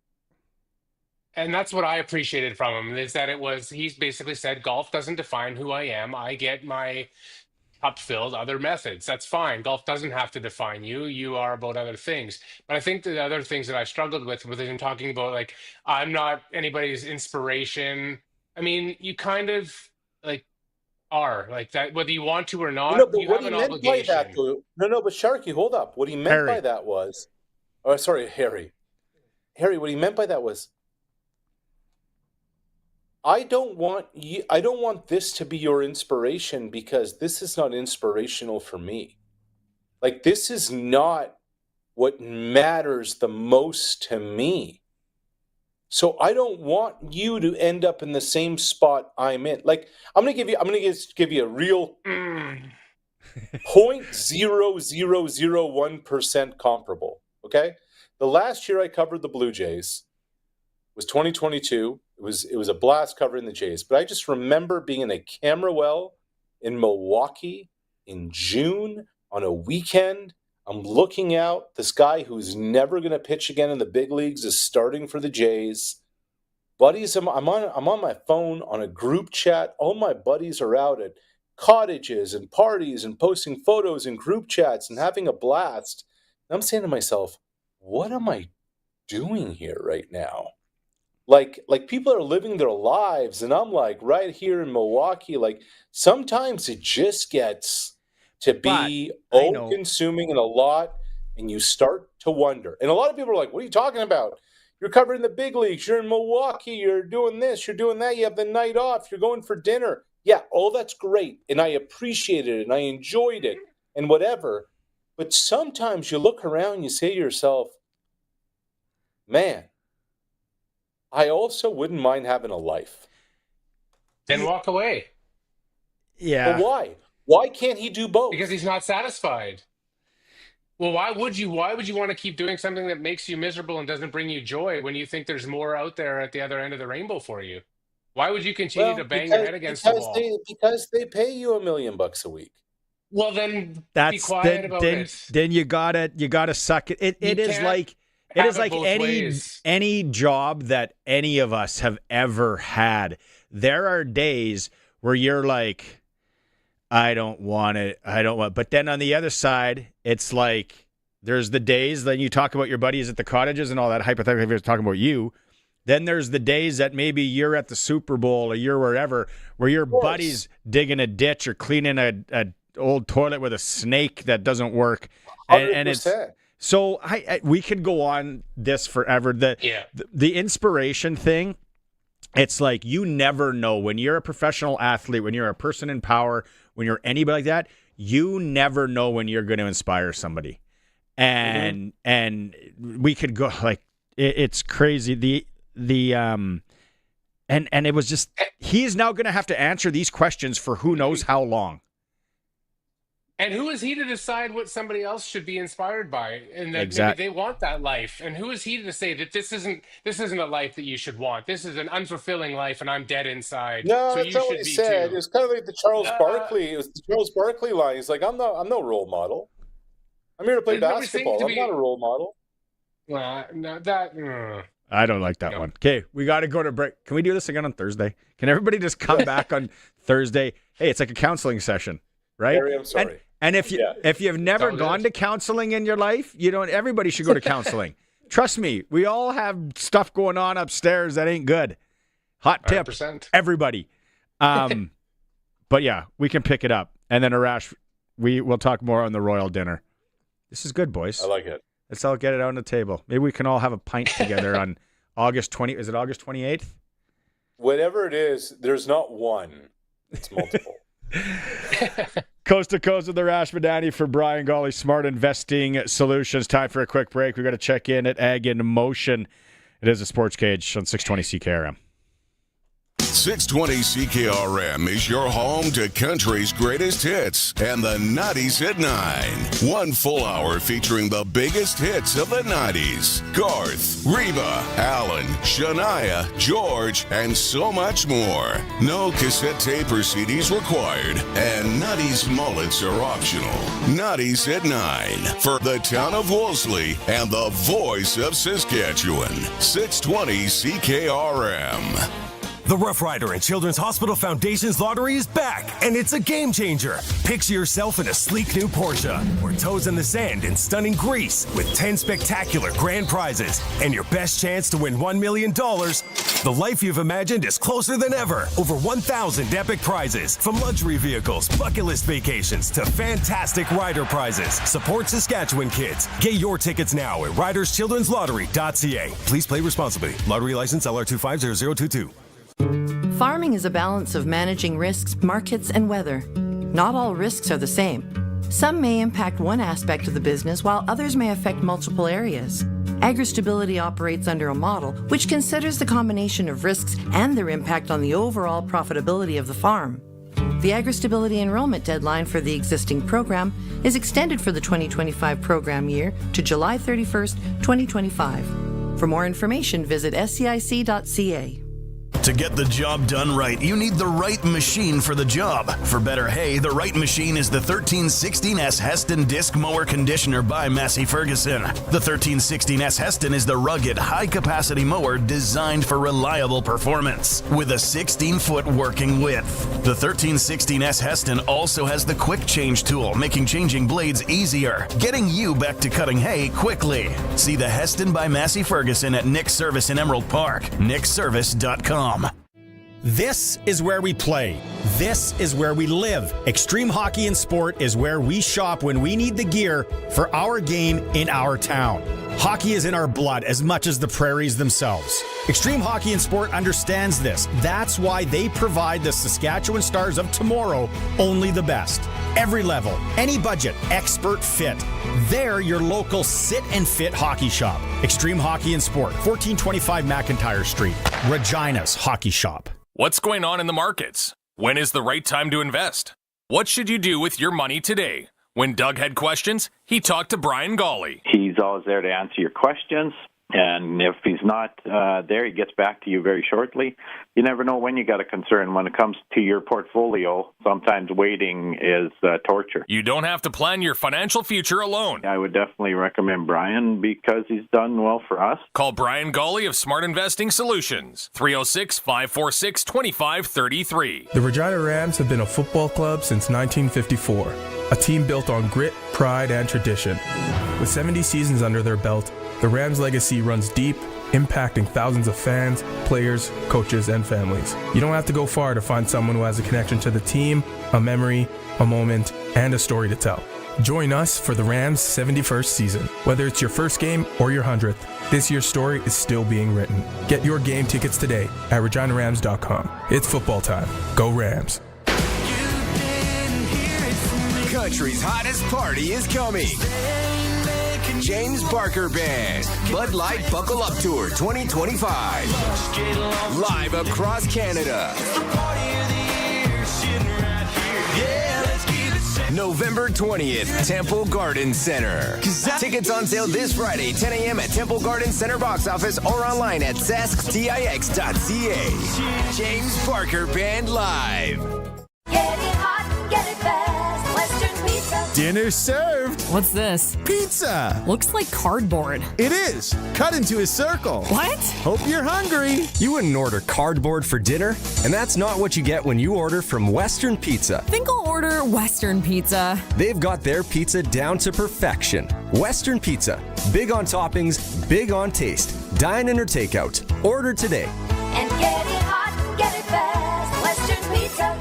And that's what I appreciated from him, is that he's basically said, golf doesn't define who I am. I get my cup filled other methods. That's fine. Golf doesn't have to define you. You are about other things. But I think the other things that I struggled with him talking about, like, I'm not anybody's inspiration. I mean, you kind of like are like that, whether you want to or not. But you what have he an meant obligation. by that, though, but Sharky, hold up. What he meant by that was, Harry, what he meant by that was, I don't want this to be your inspiration because this is not inspirational for me. Like, this is not what matters the most to me. So I don't want you to end up in the same spot I'm in. Like, I'm going to give you a real 0.0001% comparable. Okay. The last year I covered the Blue Jays was 2022. It was a blast covering the Jays, but I just remember being in a camera well in Milwaukee in June on a weekend. I'm looking out. This guy who's never going to pitch again in the big leagues is starting for the Jays. Buddies, I'm on my phone on a group chat. All my buddies are out at cottages and parties and posting photos in group chats and having a blast. And I'm saying to myself, what am I doing here right now? Like people are living their lives, and I'm like right here in Milwaukee. Like, sometimes it just gets to be all-consuming and a lot, and you start to wonder. And a lot of people are like, what are you talking about? You're covering the big leagues. You're in Milwaukee. You're doing this. You're doing that. You have the night off. You're going for dinner. Yeah, all that's great, and I appreciated it, and I enjoyed it, and whatever. But sometimes you look around and you say to yourself, man, I also wouldn't mind having a life. Then walk away. Yeah. But why? Why can't he do both? Because he's not satisfied. Well, why would you want to keep doing something that makes you miserable and doesn't bring you joy when you think there's more out there at the other end of the rainbow for you? Why would you continue to bang your head against the wall? Because they pay you $1 million a week. Well, then be quiet about it. Then you gotta suck it. It is like any job that any of us have ever had. There are days where you're like, I don't want it. But then on the other side, it's like there's the days that you talk about your buddies at the cottages and all that. Hypothetically, if you're talking about you, then there's the days that maybe you're at the Super Bowl or you're wherever, where your buddy's digging a ditch or cleaning a old toilet with a snake that doesn't work, and it's so we could go on this forever. The inspiration thing, it's like you never know when you're a professional athlete, when you're a person in power, when you're anybody like that, you never know when you're going to inspire somebody, and we could go like it's crazy. And it was just he's now going to have to answer these questions for who knows how long. And who is he to decide what somebody else should be inspired by, and that maybe they want that life? And who is he to say that this isn't a life that you should want? This is an unfulfilling life, and I'm dead inside. No, so that's you not should what he be said. too. It's kind of like the Charles Barkley. It was the Charles Barkley line. He's like, I'm no role model. I'm here to play basketball. I'm not a role model. I don't like that one. Okay, we got to go to break. Can we do this again on Thursday? Can everybody just come back on Thursday? Hey, it's like a counseling session, right? Harry, I'm sorry. And if you've never gone to counseling in your life, everybody should go to counseling. Trust me, we all have stuff going on upstairs that ain't good. Hot tip, 100%. Everybody. But yeah, we can pick it up. And then Arash, we'll talk more on the royal dinner. This is good, boys. I like it. Let's all get it on the table. Maybe we can all have a pint together on August 20th. Is it August 28th? Whatever it is, there's not one. It's multiple. Coast to Coast with the Rash Madani for Brian Golly, Smart Investing Solutions. Time for a quick break. We've got to check in at Ag in Motion. It is a Sportscage on 620 CKRM. 620 CKRM is your home to country's greatest hits and the 90s at 9. 1 full hour featuring the biggest hits of the 90s. Garth, Reba, Alan, Shania, George, and so much more. No cassette tape or CDs required, and 90s mullets are optional. 90s at 9 for the town of Wolseley and the voice of Saskatchewan. 620 CKRM. The Rough Rider and Children's Hospital Foundation's lottery is back, and it's a game changer. Picture yourself in a sleek new Porsche, or toes in the sand in stunning Greece, with 10 spectacular grand prizes, and your best chance to win $1 million. The life you've imagined is closer than ever. Over 1,000 epic prizes, from luxury vehicles, bucket list vacations, to fantastic rider prizes. Support Saskatchewan kids. Get your tickets now at riderschildrenslottery.ca. Please play responsibly. Lottery license LR250022. Farming is a balance of managing risks, markets, and weather. Not all risks are the same. Some may impact one aspect of the business, while others may affect multiple areas. AgriStability operates under a model which considers the combination of risks and their impact on the overall profitability of the farm. The AgriStability enrollment deadline for the existing program is extended for the 2025 program year to July 31st, 2025. For more information, visit scic.ca. To get the job done right, you need the right machine for the job. For better hay, the right machine is the 1316S Heston Disc Mower Conditioner by Massey Ferguson. The 1316S Heston is the rugged, high-capacity mower designed for reliable performance, with a 16-foot working width. The 1316S Heston also has the quick change tool, making changing blades easier, getting you back to cutting hay quickly. See the Heston by Massey Ferguson at Nick's Service in Emerald Park, nickservice.com. This is where we play. This is where we live. Extreme Hockey and Sport is where we shop when we need the gear for our game in our town. Hockey is in our blood as much as the prairies themselves. Extreme Hockey and Sport understands this. That's why they provide the Saskatchewan Stars of tomorrow only the best. Every level, any budget, expert fit. They're your local sit and fit hockey shop. Extreme Hockey and Sport, 1425 McIntyre Street, Regina's Hockey Shop. What's going on in the markets? When is the right time to invest? What should you do with your money today? When Doug had questions, he talked to Brian Golly. He's always there to answer your questions, and if he's not there, he gets back to you very shortly. You never know when you got a concern. When it comes to your portfolio, sometimes waiting is torture. You don't have to plan your financial future alone. I would definitely recommend Brian because he's done well for us. Call Brian Golly of Smart Investing Solutions, 306-546-2533. The Regina Rams have been a football club since 1954, a team built on grit, pride, and tradition. With 70 seasons under their belt, the Rams' legacy runs deep, impacting thousands of fans, players, coaches, and families. You don't have to go far to find someone who has a connection to the team, a memory, a moment, and a story to tell. Join us for the Rams' 71st season. Whether it's your first game or your 100th, this year's story is still being written. Get your game tickets today at reginarams.com. It's football time. Go Rams. Country's hottest party is coming. James Barker Band, Bud Light Buckle Up Tour 2025. Live across Canada. November 20th, Temple Garden Center. Tickets on sale this Friday, 10 a.m. at Temple Garden Center box office or online at sasktix.ca. James Barker Band Live. Get it hot, get it fast. Western Pizza. Dinner served. What's this? Pizza. Looks like cardboard. It is. Cut into a circle. What? Hope you're hungry. You wouldn't order cardboard for dinner, and that's not what you get when you order from Western Pizza. Think I'll order Western Pizza. They've got their pizza down to perfection. Western Pizza. Big on toppings, big on taste. Dine in or takeout. Order today. And get it hot, get it fast. Western Pizza.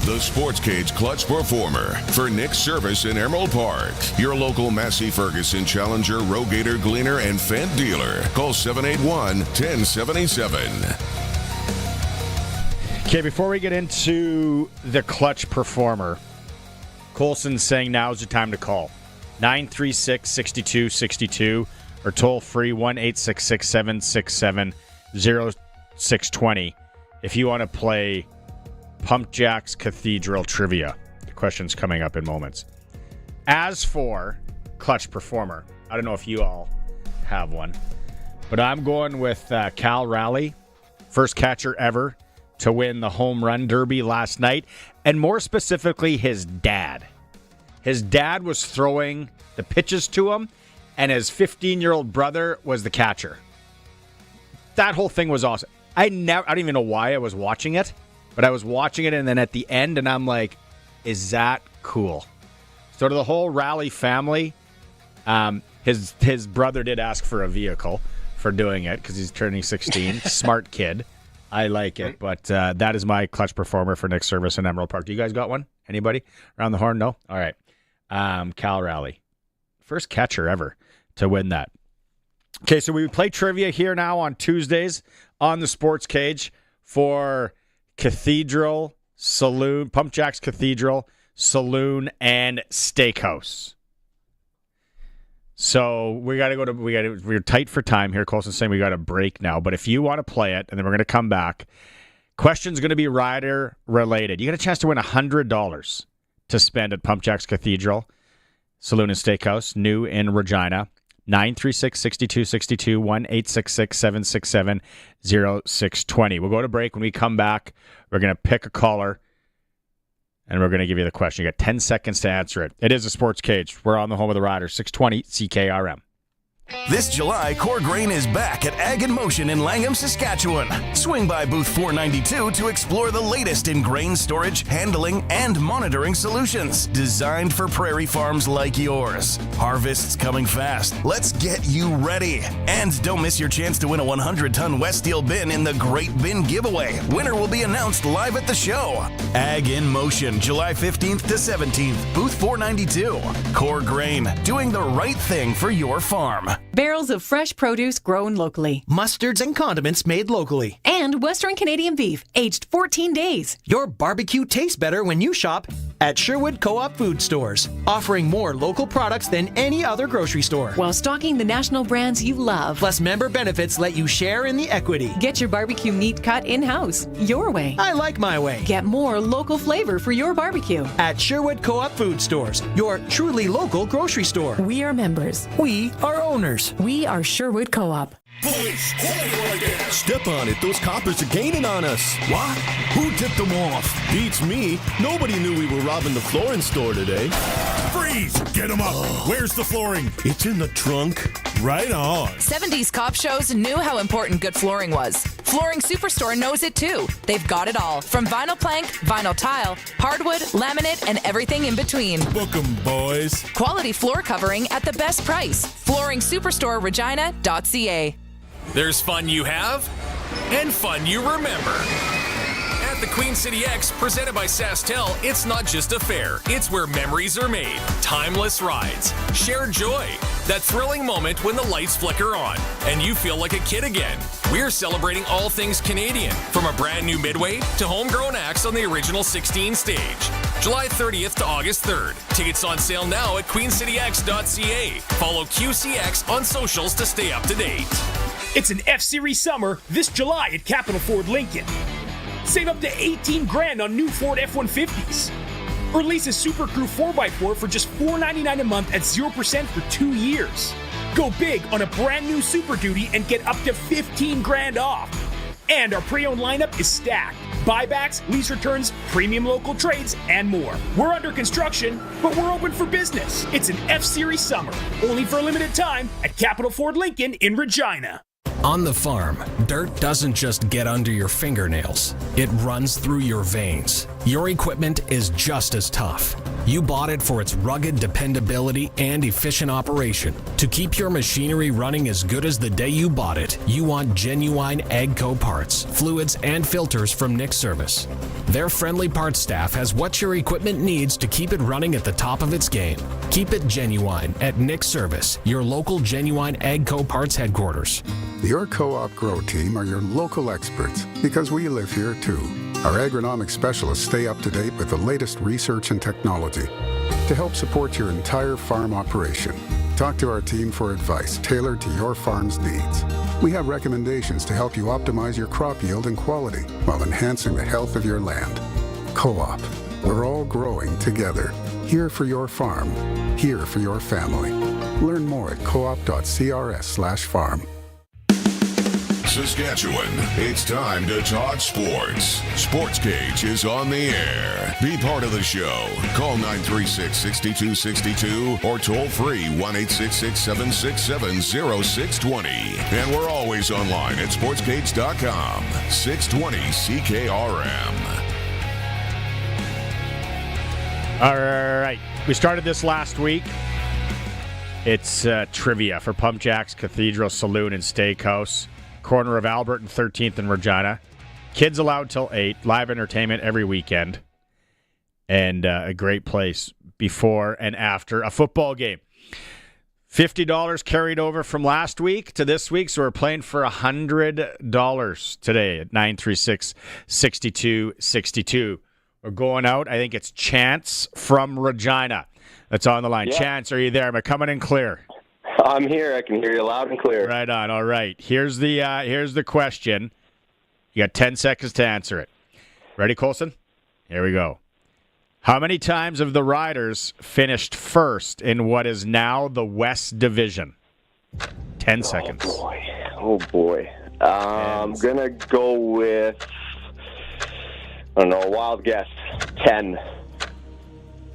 The Sportscage Clutch Performer for Nick's Service in Emerald Park. Your local Massey Ferguson Challenger, Rogator, Gleaner, and Fendt dealer. Call 781-1077. Okay, before we get into the Clutch Performer, Colson's saying now's the time to call. 936-6262 or toll free 1-866-767-0620. if you want to play Pump Jacks Cathedral Trivia. The question's coming up in moments. As for Clutch Performer, I don't know if you all have one, but I'm going with Cal Raleigh, first catcher ever to win the home run derby last night, and more specifically, his dad. His dad was throwing the pitches to him, and his 15-year-old brother was the catcher. That whole thing was awesome. I don't even know why I was watching it, but I was watching it, and then at the end, and I'm like, is that cool? So to the whole Raleigh family, his brother did ask for a vehicle for doing it because he's turning 16. Smart kid. I like it, but that is my Clutch Performer for Nick's service in Emerald Park. Do you guys got one? Anybody around the horn? No? All right. Cal Raleigh. First catcher ever to win that. Okay, so we play trivia here now on Tuesdays on the Sports Cage for Cathedral Saloon, Pump Jacks Cathedral Saloon and Steakhouse. So we're tight for time here. Colson's saying we got a break now, but if you want to play it, and then we're going to come back, question's going to be rider related. You get a chance to win $100 to spend at Pump Jacks Cathedral Saloon and Steakhouse, new in Regina. 936-6262, 1-866-767-0620. We'll go to break. When we come back, we're going to pick a caller, and we're going to give you the question. You got 10 seconds to answer it. It is a Sports Cage. We're on the home of the Riders, 620 CKRM. This July, Core Grain is back at Ag in Motion in Langham, Saskatchewan. Swing by booth 492 to explore the latest in grain storage, handling, and monitoring solutions designed for prairie farms like yours. Harvest's coming fast. Let's get you ready. And don't miss your chance to win a 100-ton West Steel bin in the Great Bin Giveaway. Winner will be announced live at the show. Ag in Motion, July 15th to 17th, booth 492. Core Grain, doing the right thing for your farm. Barrels of fresh produce grown locally. Mustards and condiments made locally. And Western Canadian beef, aged 14 days. Your barbecue tastes better when you shop at Sherwood Co-op Food Stores, offering more local products than any other grocery store. While stocking the national brands you love. Plus, member benefits let you share in the equity. Get your barbecue meat cut in-house, your way. I like my way. Get more local flavor for your barbecue. At Sherwood Co-op Food Stores, your truly local grocery store. We are members. We are owners. We are Sherwood Co-op. Police, step on it. Those coppers are gaining on us. What? Who tipped them off? Beats me. Nobody knew we were robbing the flooring store today. Freeze! Get them up. Where's the flooring? It's in the trunk. Right on. 70s cop shows knew how important good flooring was. Flooring Superstore knows it too. They've got it all. From vinyl plank, vinyl tile, hardwood, laminate, and everything in between. Book 'em, boys. Quality floor covering at the best price. Flooring Superstore Regina.ca. There's fun you have and fun you remember. At the Queen City X, presented by SaskTel, it's not just a fair, it's where memories are made. Timeless rides, shared joy, that thrilling moment when the lights flicker on and you feel like a kid again. We're celebrating all things Canadian, from a brand new Midway to homegrown acts on the original 16 stage. July 30th to August 3rd. Tickets on sale now at queencityx.ca. Follow QCX on socials to stay up to date. It's an F-Series summer this July at Capital Ford Lincoln. Save up to $18,000 on new Ford F-150s. Or lease a Super Crew 4x4 for just $499 a month at 0% for 2 years. Go big on a brand new Super Duty and get up to $15,000 off. And our pre-owned lineup is stacked. Buybacks, lease returns, premium local trades, and more. We're under construction, but we're open for business. It's an F-Series summer, only for a limited time at Capital Ford Lincoln in Regina. On the farm, dirt doesn't just get under your fingernails. It runs through your veins. Your equipment is just as tough. You bought it for its rugged dependability and efficient operation. To keep your machinery running as good as the day you bought it, you want genuine AGCO parts, fluids, and filters from Nick's Service. Their friendly parts staff has what your equipment needs to keep it running at the top of its game. Keep it genuine at Nick's Service, your local genuine AGCO parts headquarters. Your co-op grow team are your local experts because we live here too. Our agronomic specialists stay up to date with the latest research and technology to help support your entire farm operation. Talk to our team for advice tailored to your farm's needs. We have recommendations to help you optimize your crop yield and quality while enhancing the health of your land. Co-op. We're all growing together. Here for your farm. Here for your family. Learn more at coop.crs/farm. Saskatchewan, it's time to talk sports. Sportscage is on the air. Be part of the show. Call 936-6262 or toll free 1-866-767-0620. And we're always online at sportscage.com. 620 CKRM. All right. We started this last week. It's trivia for Pump Jack's Cathedral Saloon and Steakhouse. Corner of Albert and 13th in Regina. Kids allowed till 8. Live entertainment every weekend. And a great place before and after a football game. $50 carried over from last week to this week, so we're playing for $100 today at 936-6262. We're going out. I think it's Chance from Regina that's on the line. Yeah. Chance, are you there? Am I coming in clear? I'm here. I can hear you loud and clear. Right on. All right. Here's the question. You got 10 seconds to answer it. Ready, Colson? Here we go. How many times have the Riders finished first in what is now the West Division? 10 seconds. Oh, boy. I'm going to go with, I don't know, a wild guess. 10.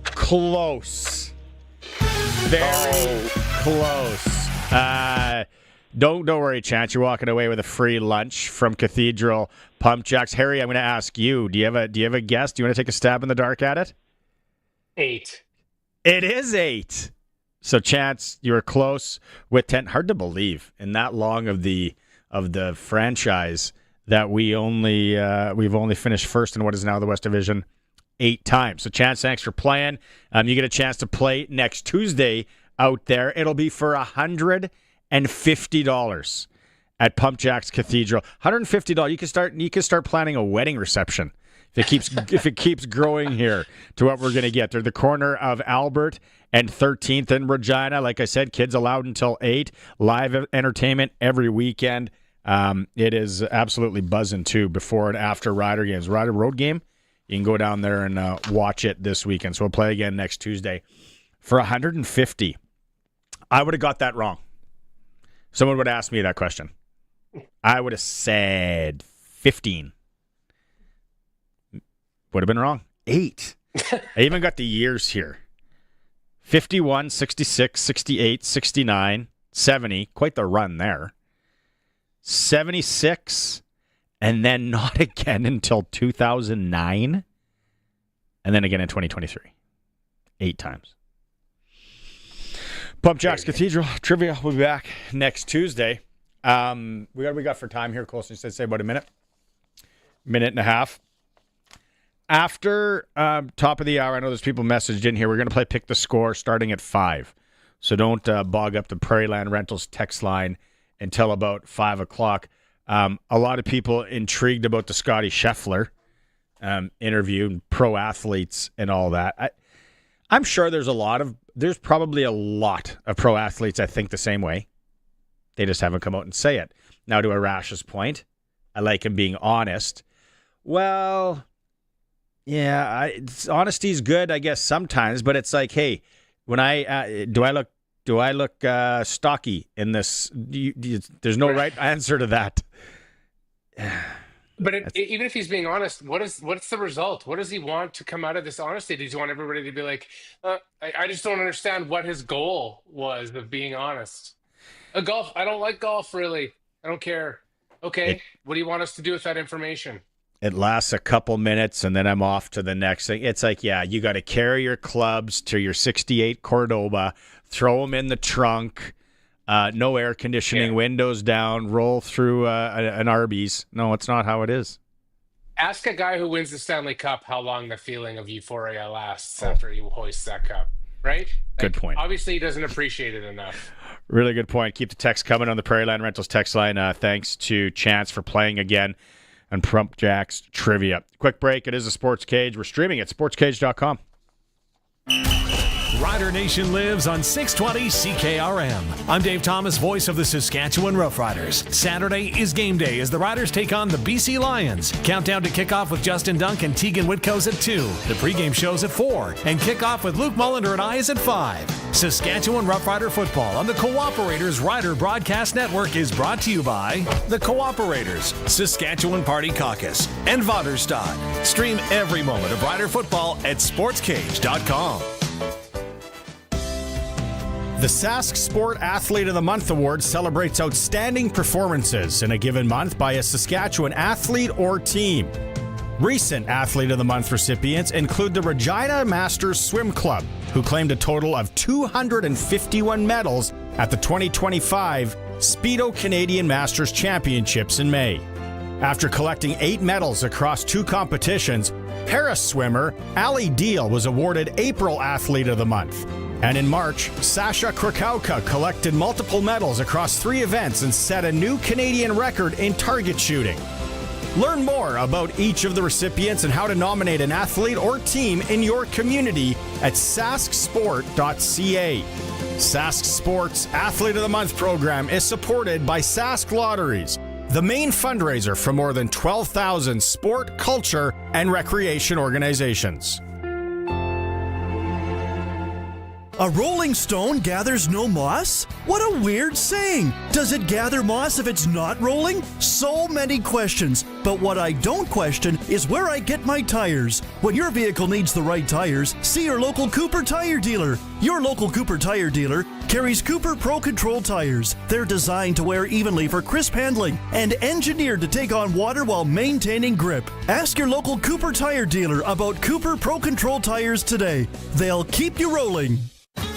Close. Very close. Don't worry, Chance. You're walking away with a free lunch from Cathedral Pump Jacks. Harry, I'm going to ask you. Do you have a guess? Do you want to take a stab in the dark at it? 8. It is 8. So, Chance, you were close with 10. Hard to believe in that long of the franchise that we've only finished first in what is now the West Division 8 times. So, Chance, thanks for playing. You get a chance to play next Tuesday out there. It'll be for $150 at Pump Jack's Cathedral. $150. You can start planning a wedding reception if it keeps growing here to what we're going to get. They're the corner of Albert and 13th in Regina. Like I said, kids allowed until 8. Live entertainment every weekend. It is absolutely buzzing too before and after Rider games. Rider road game. You can go down there and watch it this weekend. So we'll play again next Tuesday for $150. I would have got that wrong. Someone would ask me that question. I would have said 15. Would have been wrong. 8. I even got the years here. 51, 66, 68, 69, 70. Quite the run there. 76. And then not again until 2009. And then again in 2023. 8 times. Pump Jacks Cathedral Trivia will be back next Tuesday. We got for time here, Colson. You said say about a minute and a half. After top of the hour, I know there's people messaged in here. We're going to play Pick the Score starting at 5. So don't bog up the Prairie Land Rentals text line until about 5 o'clock. A lot of people intrigued about the Scotty Scheffler interview and pro athletes and all that. I'm sure there's probably a lot of pro athletes that think the same way. They just haven't come out and say it. Now, to Arash's point, I like him being honest. Well, yeah, honesty's good, I guess, sometimes, but it's like, hey, when do I look stocky in this? There's no right answer to that. But even if he's being honest, what's the result? What does he want to come out of this honesty? Does he want everybody to be like, I just don't understand what his goal was of being honest. I don't like golf, really. I don't care. Okay, what do you want us to do with that information? It lasts a couple minutes, and then I'm off to the next thing. It's like, yeah, you got to carry your clubs to your 68 Cordoba, throw them in the trunk, no air conditioning, windows down, roll through an Arby's. No, it's not how it is. Ask a guy who wins the Stanley Cup how long the feeling of euphoria lasts after he hoists that cup, right? Good point. Obviously, he doesn't appreciate it enough. Really good point. Keep the text coming on the Prairie Land Rentals text line. Thanks to Chance for playing again on Pump Jack's Trivia. Quick break. It is a Sports Cage. We're streaming at sportscage.com. Rider Nation lives on 620 CKRM. I'm Dave Thomas, voice of the Saskatchewan Roughriders. Saturday is game day as the Riders take on the BC Lions. Countdown to kickoff with Justin Dunk and Tegan Whitco's at 2. The pregame show's at 4. And kickoff with Luke Mullender and I is at 5. Saskatchewan Roughrider football on the Cooperators Rider Broadcast Network is brought to you by the Cooperators, Saskatchewan Party Caucus, and Vaderstad. Stream every moment of Rider football at sportscage.com. The Sask Sport Athlete of the Month Award celebrates outstanding performances in a given month by a Saskatchewan athlete or team. Recent Athlete of the Month recipients include the Regina Masters Swim Club, who claimed a total of 251 medals at the 2025 Speedo Canadian Masters Championships in May. After collecting 8 medals across 2 competitions, Paris swimmer Ali Deal was awarded April Athlete of the Month. And in March, Sasha Krakauka collected multiple medals across 3 events and set a new Canadian record in target shooting. Learn more about each of the recipients and how to nominate an athlete or team in your community at sasksport.ca. Sask Sports Athlete of the Month program is supported by Sask Lotteries, the main fundraiser for more than 12,000 sport, culture, and recreation organizations. A rolling stone gathers no moss? What a weird saying! Does it gather moss if it's not rolling? So many questions, but what I don't question is where I get my tires. When your vehicle needs the right tires, see your local Cooper Tire dealer. Your local Cooper Tire dealer carries Cooper Pro Control tires. They're designed to wear evenly for crisp handling and engineered to take on water while maintaining grip. Ask your local Cooper Tire dealer about Cooper Pro Control tires today. They'll keep you rolling.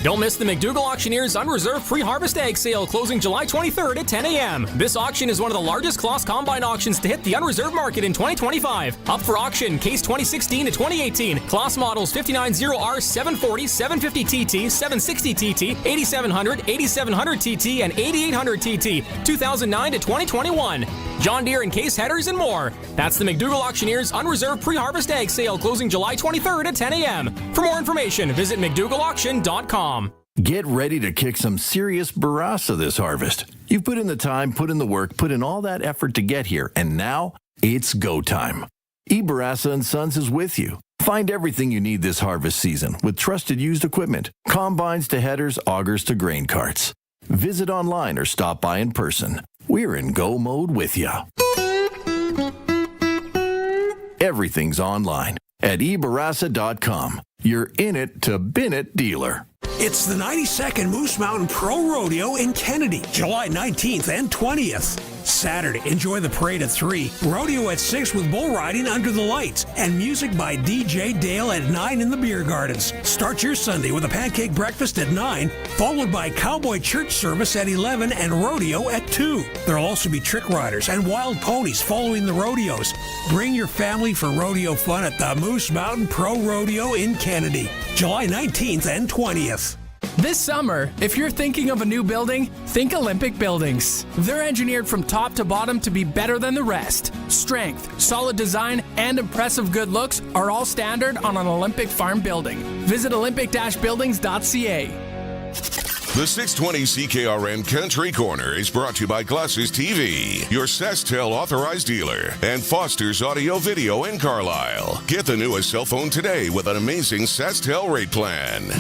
Don't miss the McDougall Auctioneers Unreserved Pre-Harvest Egg Sale closing July 23rd at 10 a.m. This auction is one of the largest Kloss Combine auctions to hit the unreserved market in 2025. Up for auction, case 2016 to 2018. Kloss models 590R, 740, 750TT, 760TT, 8700, 8700TT, and 8800 TT, 2009 to 2021. John Deere and case headers and more. That's the McDougall Auctioneers Unreserved Pre-Harvest Egg Sale closing July 23rd at 10 a.m. For more information, visit McDougallAuction.com. Get ready to kick some serious Barassa this harvest. You've put in the time, put in the work, put in all that effort to get here, and now it's go time. Barassa & Sons is with you. Find everything you need this harvest season with trusted used equipment, combines to headers, augers to grain carts. Visit online or stop by in person. We're in go mode with you. Everything's online at ebarassa.com. You're in it to bin it dealer. It's the 92nd Moose Mountain Pro Rodeo in Kennedy, July 19th and 20th. Saturday, enjoy the parade at 3, rodeo at 6 with bull riding under the lights, and music by DJ Dale at 9 in the beer gardens. Start your Sunday with a pancake breakfast at 9, followed by cowboy church service at 11 and rodeo at 2. There'll also be trick riders and wild ponies following the rodeos. Bring your family for rodeo fun at the Moose Mountain Pro Rodeo in Kennedy, July 19th and 20th. This summer, if you're thinking of a new building, think Olympic Buildings. They're engineered from top to bottom to be better than the rest. Strength, solid design, and impressive good looks are all standard on an Olympic farm building. Visit olympic-buildings.ca. The 620 CKRM Country Corner is brought to you by Glasses TV, your SaskTel authorized dealer, and Foster's Audio Video in Carlisle. Get the newest cell phone today with an amazing SaskTel rate plan.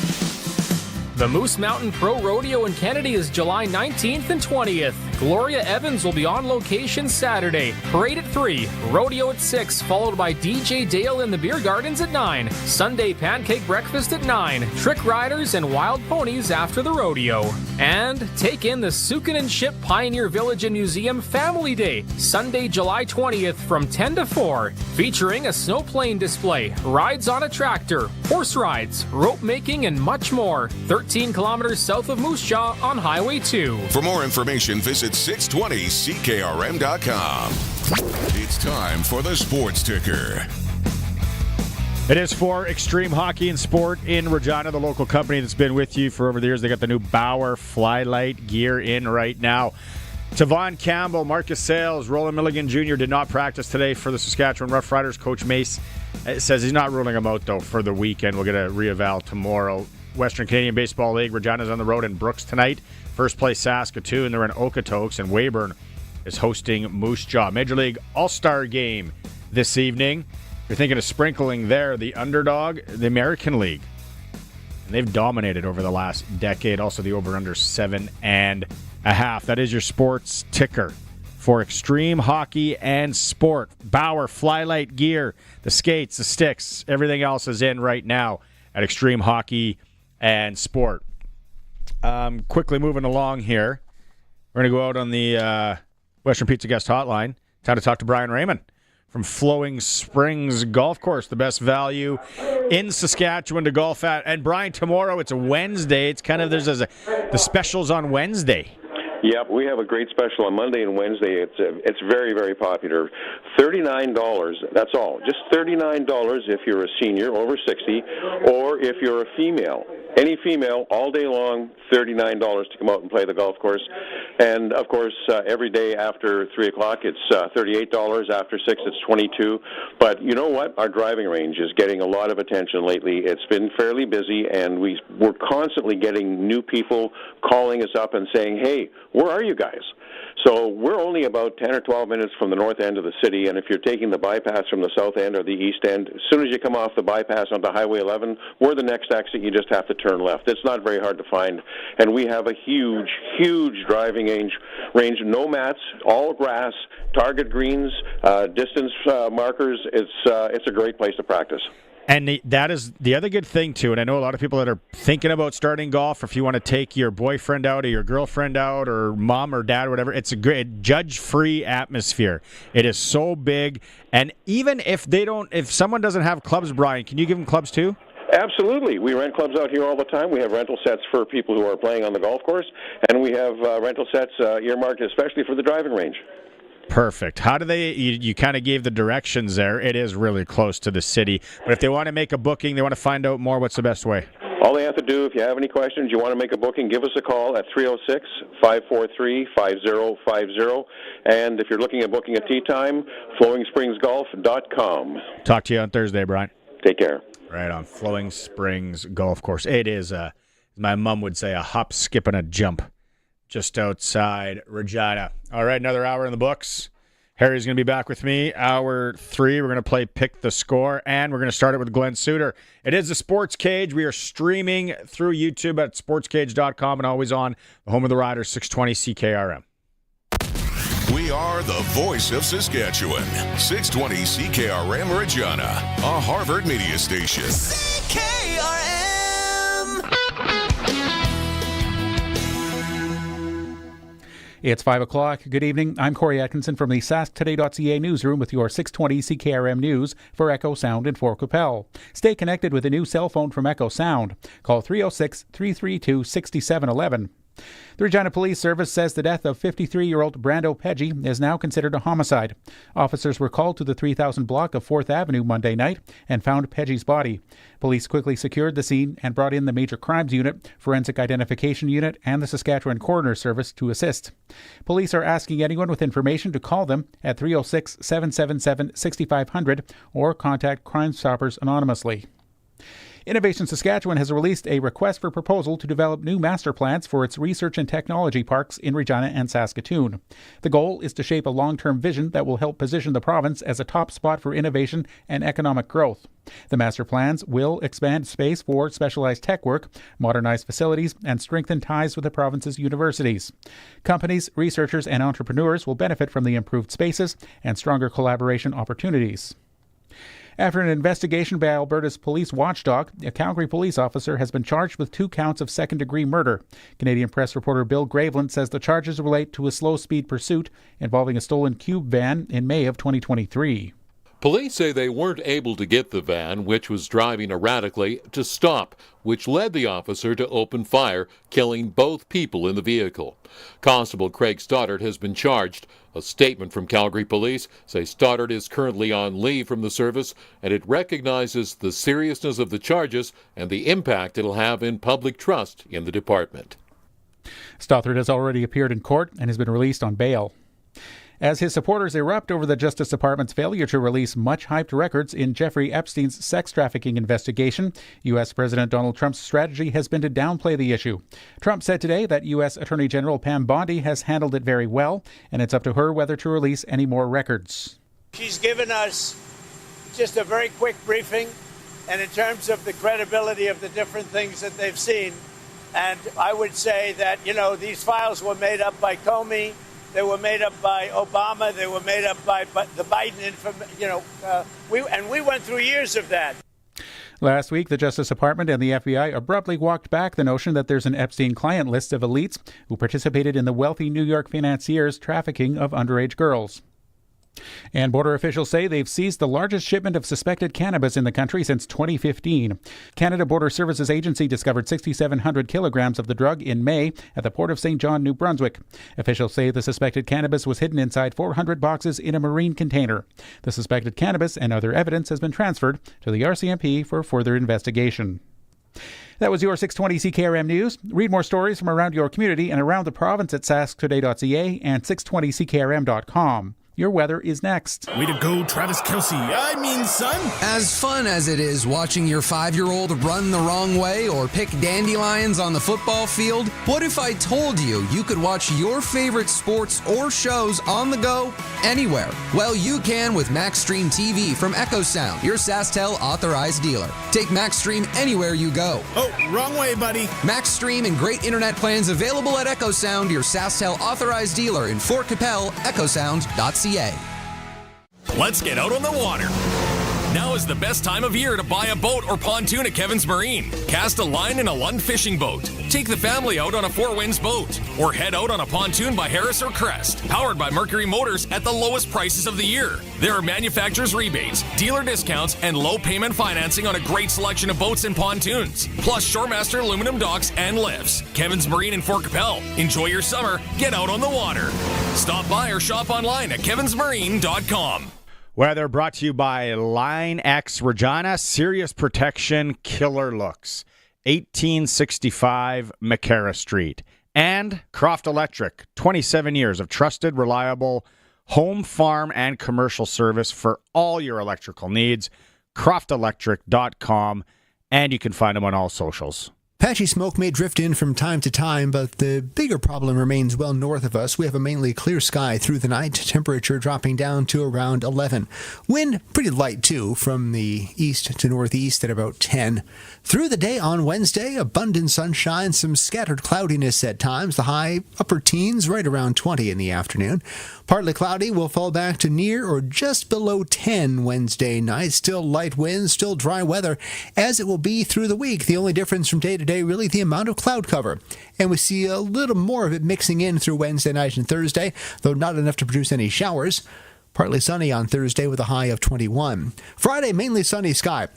The Moose Mountain Pro Rodeo in Kennedy is July 19th and 20th. Gloria Evans will be on location Saturday. Parade at 3, rodeo at 6, followed by DJ Dale in the beer gardens at 9. Sunday pancake breakfast at 9. Trick riders and wild ponies after the rodeo. And take in the Sukin and Ship Pioneer Village and Museum Family Day, Sunday, July 20th from 10 to 4, featuring a snowplane display, rides on a tractor, horse rides, rope making, and much more. 13 kilometers south of Moose Jaw on Highway 2. For more information, visit 620ckrm.com. It's time for the Sports Ticker. It is for Extreme Hockey and Sport in Regina, the local company that's been with you for over the years. They got the new Bauer Flylight gear in right now. Tavon Campbell, Marcus Sales, Roland Milligan Jr. did not practice today for the Saskatchewan Roughriders. Coach Mace says he's not ruling them out, though, for the weekend. We'll get a re-eval tomorrow. Western Canadian Baseball League. Regina's on the road in Brooks tonight. First place Saskatoon. They're in Okotoks, and Weyburn is hosting Moose Jaw. Major League All-Star Game this evening. You're thinking of sprinkling there, the underdog, the American League. And they've dominated over the last decade. Also the over-under 7.5. That is your sports ticker for extreme hockey and sport. Bauer, Flylight gear, the skates, the sticks, everything else is in right now at Extreme Hockey and Sport. Quickly moving along here. We're going to go out on the Western Pizza Guest Hotline. Time to talk to Brian Raymond from Flowing Springs Golf Course, the best value in Saskatchewan to golf at. And Brian, tomorrow it's a Wednesday. It's kind of the specials on Wednesday. Yep, we have a great special on Monday and Wednesday. It's very, very popular. $39, that's all. Just $39 if you're a senior over 60, or if you're a female. Any female, all day long, $39 to come out and play the golf course. And, of course, every day after 3 o'clock, it's $38. After 6, it's $22. But you know what? Our driving range is getting a lot of attention lately. It's been fairly busy, and we're constantly getting new people calling us up and saying, hey, where are you guys? So we're only about 10 or 12 minutes from the north end of the city, and if you're taking the bypass from the south end or the east end, as soon as you come off the bypass onto Highway 11, we're the next exit. You just have to turn left. It's not very hard to find, and we have a huge, huge driving range. No mats, all grass, target greens, distance markers. It's a great place to practice. And that is the other good thing, too, and I know a lot of people that are thinking about starting golf, or if you want to take your boyfriend out or your girlfriend out or mom or dad or whatever, it's a great judge-free atmosphere. It is so big, and even if someone doesn't have clubs, Brian, can you give them clubs too? Absolutely. We rent clubs out here all the time. We have rental sets for people who are playing on the golf course, and we have rental sets earmarked especially for the driving range. Perfect. How do they, you kind of gave the directions there. It is really close to the city. But if they want to make a booking, they want to find out more, what's the best way? All they have to do, if you have any questions, you want to make a booking, give us a call at 306-543-5050. And if you're looking at booking a tee time, FlowingSpringsGolf.com. Talk to you on Thursday, Brian. Take care. Right on Flowing Springs Golf Course. It is, my mom would say, a hop, skip, and a jump just outside Regina. All right, another hour in the books. Harry's going to be back with me. Hour 3, we're going to play Pick the Score, and we're going to start it with Glenn Suter. It is the Sports Cage. We are streaming through YouTube at sportscage.com and always on the home of the Riders, 620 CKRM. We are the voice of Saskatchewan. 620 CKRM Regina, a Harvard media station. CKRM. It's 5 o'clock. Good evening. I'm Corey Atkinson from the sasktoday.ca newsroom with your 620 CKRM news for Echo Sound in Fort Qu'Appelle. Stay connected with a new cell phone from Echo Sound. Call 306-332-6711. The Regina Police Service says the death of 53-year-old Brando Peggy is now considered a homicide. Officers were called to the 3000 block of 4th Avenue Monday night and found Peggy's body. Police quickly secured the scene and brought in the Major Crimes Unit, Forensic Identification Unit, and the Saskatchewan Coroner Service to assist. Police are asking anyone with information to call them at 306-777-6500 or contact Crime Stoppers anonymously. Innovation Saskatchewan has released a request for proposal to develop new master plans for its research and technology parks in Regina and Saskatoon. The goal is to shape a long-term vision that will help position the province as a top spot for innovation and economic growth. The master plans will expand space for specialized tech work, modernize facilities, and strengthen ties with the province's universities. Companies, researchers, and entrepreneurs will benefit from the improved spaces and stronger collaboration opportunities. After an investigation by Alberta's police watchdog, a Calgary police officer has been charged with 2 counts of second-degree murder. Canadian press reporter Bill Graveland says the charges relate to a slow-speed pursuit involving a stolen Cube van in May of 2023. Police say they weren't able to get the van, which was driving erratically, to stop, which led the officer to open fire, killing both people in the vehicle. Constable Craig Stoddart has been charged. A statement from Calgary Police says Stoddart is currently on leave from the service, and it recognizes the seriousness of the charges and the impact it'll have in public trust in the department. Stoddart has already appeared in court and has been released on bail. as his supporters erupt over the Justice Department's failure to release much-hyped records in Jeffrey Epstein's sex trafficking investigation. U.S. President Donald Trump's strategy has been to downplay the issue. Trump said today that U.S. Attorney General Pam Bondi has handled it very well, and it's up to her whether to release any more records. She's given us just a very quick briefing, and in terms of the credibility of the different things that they've seen, and I would say that, these files were made up by Comey, they were made up by Obama, they were made up by the Biden, we went through years of that. Last week, the Justice Department and the FBI abruptly walked back the notion that there's an Epstein client list of elites who participated in the wealthy New York financier's trafficking of underage girls. And border officials say they've seized the largest shipment of suspected cannabis in the country since 2015. Canada Border Services Agency discovered 6,700 kilograms of the drug in May at the port of St. John, New Brunswick. Officials say the suspected cannabis was hidden inside 400 boxes in a marine container. The suspected cannabis and other evidence has been transferred to the RCMP for further investigation. That was your 620 CKRM News. Read more stories from around your community and around the province at sasktoday.ca and 620ckrm.com. Your weather is next. Way to go, Travis Kelce. I mean, son. As fun as it is watching your 5-year-old run the wrong way or pick dandelions on the football field, what if I told you you could watch your favorite sports or shows on the go anywhere? Well, you can with MaxStream TV from Echo Sound, your SaskTel authorized dealer. Take MaxStream anywhere you go. Oh, wrong way, buddy. MaxStream and great internet plans available at Echo Sound, your SaskTel authorized dealer in Fort Capel, echosound.ca. Let's get out on the water. Now is the best time of year to buy a boat or pontoon at Kevin's Marine. Cast a line in a Lund fishing boat. Take the family out on a Four Winds boat. Or head out on a pontoon by Harris or Crest. Powered by Mercury Motors at the lowest prices of the year. There are manufacturer's rebates, dealer discounts, and low payment financing on a great selection of boats and pontoons. Plus Shoremaster aluminum docks and lifts. Kevin's Marine in Fort Capel. Enjoy your summer. Get out on the water. Stop by or shop online at kevinsmarine.com. Weather brought to you by Line X Regina, Serious Protection, Killer Looks, 1865 McCara Street. And Croft Electric, 27 years of trusted, reliable home, farm, and commercial service for all your electrical needs. CroftElectric.com, and you can find them on all socials. Patchy smoke may drift in from time to time, but the bigger problem remains well north of us. We have a mainly clear sky through the night, temperature dropping down to around 11. Wind pretty light, too, from the east to northeast at about 10. Through the day on Wednesday, abundant sunshine, some scattered cloudiness at times, the high upper teens right around 20 in the afternoon. Partly cloudy, will fall back to near or just below 10 Wednesday night. Still light winds, still dry weather, as it will be through the week. The only difference from day to day, really the amount of cloud cover. And we see a little more of it mixing in through Wednesday night and Thursday, though not enough to produce any showers. Partly sunny on Thursday with a high of 21. Friday, mainly sunny sky.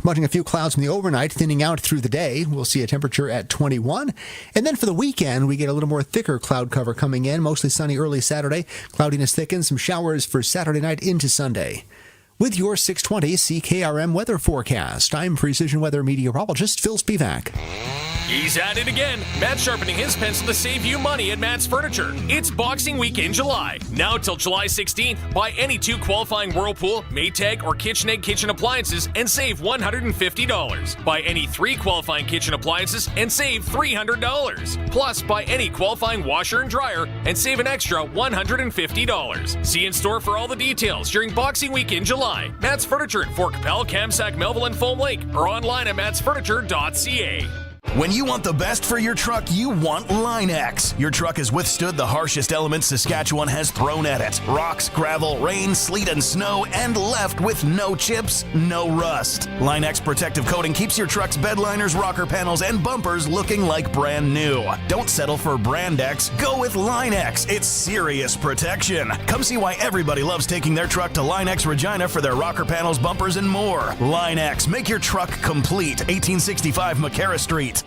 Watching a few clouds from the overnight, thinning out through the day. We'll see a temperature at 21. And then for the weekend, we get a little more thicker cloud cover coming in. Mostly sunny early Saturday. Cloudiness thickens. Some showers for Saturday night into Sunday. With your 620 CKRM weather forecast, I'm Precision Weather meteorologist Phil Spivak. He's at it again. Matt's sharpening his pencil to save you money at Matt's Furniture. It's Boxing Week in July. Now till July 16th, buy any 2 qualifying Whirlpool, Maytag, or KitchenAid kitchen appliances and save $150. Buy any 3 qualifying kitchen appliances and save $300. Plus, buy any qualifying washer and dryer and save an extra $150. See in store for all the details during Boxing Week in July. Matt's Furniture in Fort Capel, Kamsack, Melville, and Foam Lake, or online at mattsfurniture.ca. When you want the best for your truck, you want Line X. Your truck has withstood the harshest elements Saskatchewan has thrown at it. Rocks, gravel, rain, sleet, and snow, and left with no chips, no rust. Line X protective coating keeps your truck's bed liners, rocker panels, and bumpers looking like brand new. Don't settle for Brand X. Go with Line X. It's serious protection. Come see why everybody loves taking their truck to Line X Regina for their rocker panels, bumpers, and more. Line X. Make your truck complete. 1865 McCara Street.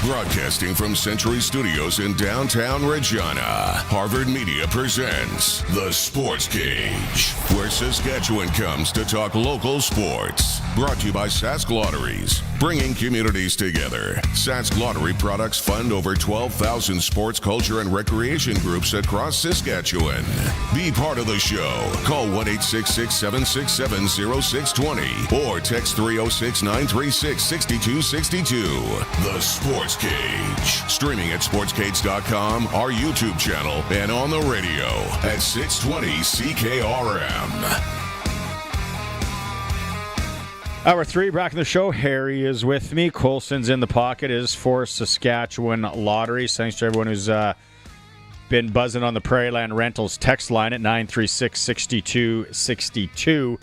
Broadcasting from Century Studios in downtown Regina, Harvard Media presents The Sports Cage, where Saskatchewan comes to talk local sports. Brought to you by Sask Lotteries, bringing communities together. Sask Lottery products fund over 12,000 sports, culture, and recreation groups across Saskatchewan. Be part of the show. Call 1-866-767-0620 or text 306-936-6262. The Sports Cage. Streaming at sportscage.com, our YouTube channel, and on the radio at 620 CKRM. Hour 3, back in the show. Harry is with me. Colson's in the pocket is for Saskatchewan Lotteries. Thanks to everyone who's been buzzing on the Prairie Land Rentals text line at 936-6262. A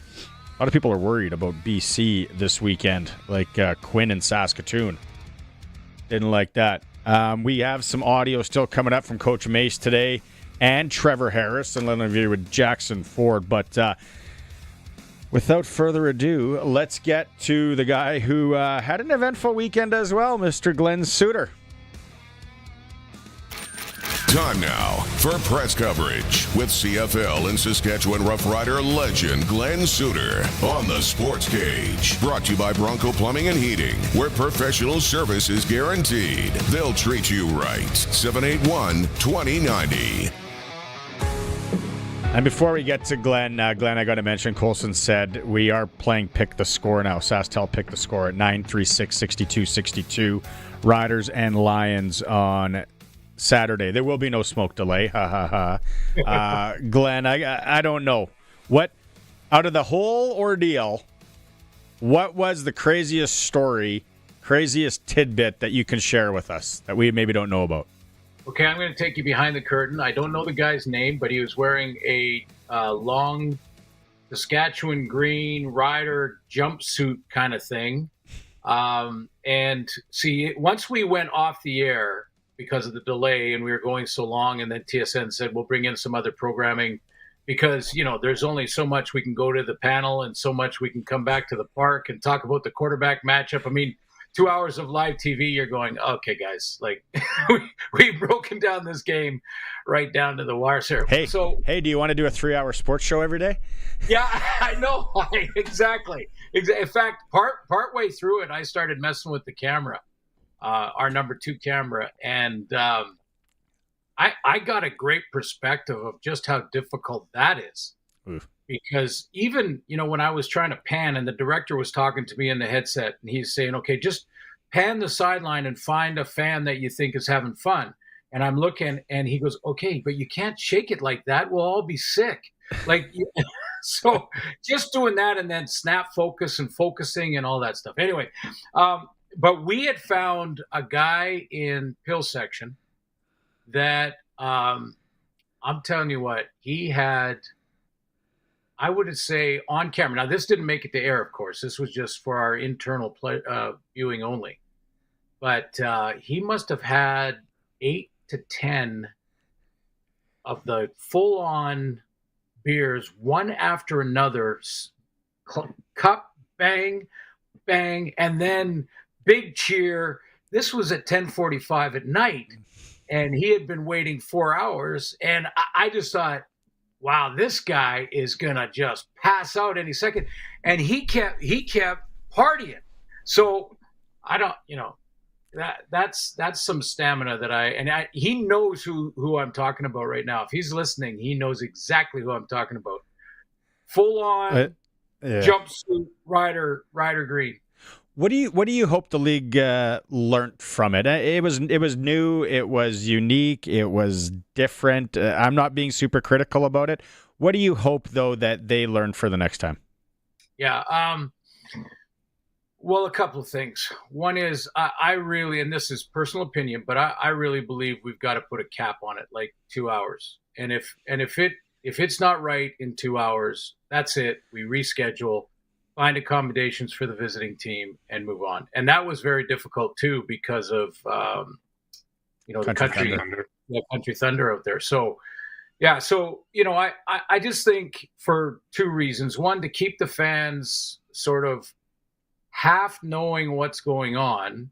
lot of people are worried about BC this weekend, like Quinn and Saskatoon. Didn't like that. We have some audio still coming up from Coach Mace today and Trevor Harris, and an interview with Jackson Ford. But without further ado, let's get to the guy who had an eventful weekend as well, Mr. Glenn Suter. Time now for press coverage with CFL and Saskatchewan Roughrider legend Glenn Suter on the Sports Cage. Brought to you by Bronco Plumbing and Heating, where professional service is guaranteed. They'll treat you right. 781-2090. And before we get to Glenn, I got to mention, Colson said we are playing Pick the Score now. SaskTel Pick the Score at 936-6262. Riders and Lions on Saturday. There will be no smoke delay. Ha ha ha. Glenn, I don't know. What, out of the whole ordeal, what was the craziest story, craziest tidbit that you can share with us that we maybe don't know about? Okay, I'm going to take you behind the curtain. I don't know the guy's name, but he was wearing a long Saskatchewan green rider jumpsuit kind of thing. And see, once we went off the air because of the delay and we were going so long, and then TSN said, we'll bring in some other programming because, you know, there's only so much we can go to the panel and so much we can come back to the park and talk about the quarterback matchup. I mean, 2 hours of live TV, you're going, okay, guys, like we've broken down this game right down to the wire, sir. Hey, do you want to do a 3-hour sports show every day? Yeah, I know. Exactly. In fact, part way through it, I started messing with the camera, our number 2 camera. And I got a great perspective of just how difficult that is. Oof. Because even, you know, when I was trying to pan and the director was talking to me in the headset and he's saying, okay, just pan the sideline and find a fan that you think is having fun. And I'm looking and he goes, okay, but you can't shake it like that. We'll all be sick. Like, so just doing that and then snap focus and focusing and all that stuff. Anyway, but we had found a guy in Pill Section that I'm telling you what, he had, I would say on camera. Now, this didn't make it to air, of course. This was just for our internal viewing only. But he must have had 8 to 10 of the full-on beers, one after another, cup, bang, bang, and then big cheer. This was at 10:45 at night, and he had been waiting 4 hours. And I just thought, wow, this guy is going to just pass out any second. And he kept partying. So I don't, you know, that's some stamina that he knows who I'm talking about right now. If he's listening, he knows exactly who I'm talking about. Full on jumpsuit rider green. What do you hope the league learned from it? It was new, it was unique, it was different. I'm not being super critical about it. What do you hope though that they learned for the next time? Yeah, well, a couple of things. One is I really, and this is personal opinion, but I really believe we've got to put a cap on it, like 2 hours. And if it's not right in 2 hours, that's it. We reschedule. Find accommodations for the visiting team and move on. And that was very difficult too because of the Country Thunder out there. So yeah, so you know, I just think for 2 reasons. One, to keep the fans sort of half knowing what's going on,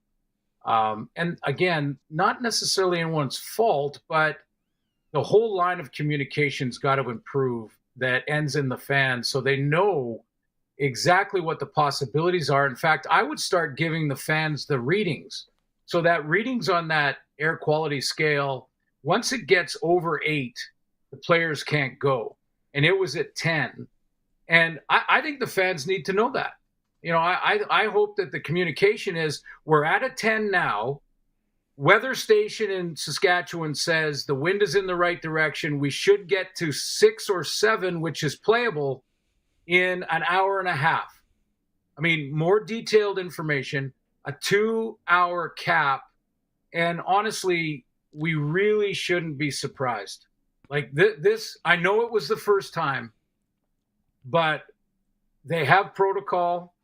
And again, not necessarily anyone's fault, but the whole line of communication's got to improve that ends in the fans so they know exactly what the possibilities are. In fact, I would start giving the fans the readings. So that readings on that air quality scale, once it gets over 8, the players can't go. And it was at 10. And I think the fans need to know that. You know, I hope that the communication is, we're at a 10 now. Weather station in Saskatchewan says the wind is in the right direction. We should get to 6 or 7, which is playable, in an hour and a half. I mean, more detailed information, a 2-hour cap. And honestly, we really shouldn't be surprised. Like this, I know it was the first time, but they have protocol.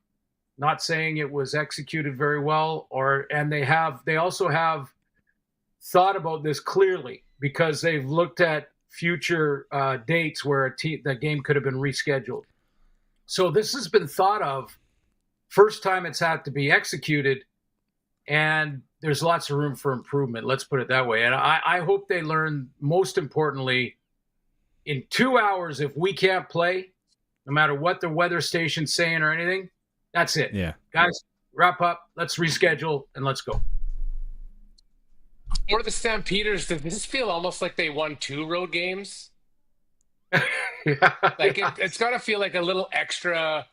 Not saying it was executed very well, and they also have thought about this clearly, because they've looked at future dates where the game could have been rescheduled. So this has been thought of. First time it's had to be executed, and there's lots of room for improvement. Let's put it that way. And I hope they learn, most importantly, in 2 hours, if we can't play, no matter what the weather station's saying or anything, that's it. Yeah. Guys, wrap up. Let's reschedule and let's go. For the Stampeders, does this feel almost like they won 2 road games? Like it's got to feel like a little extra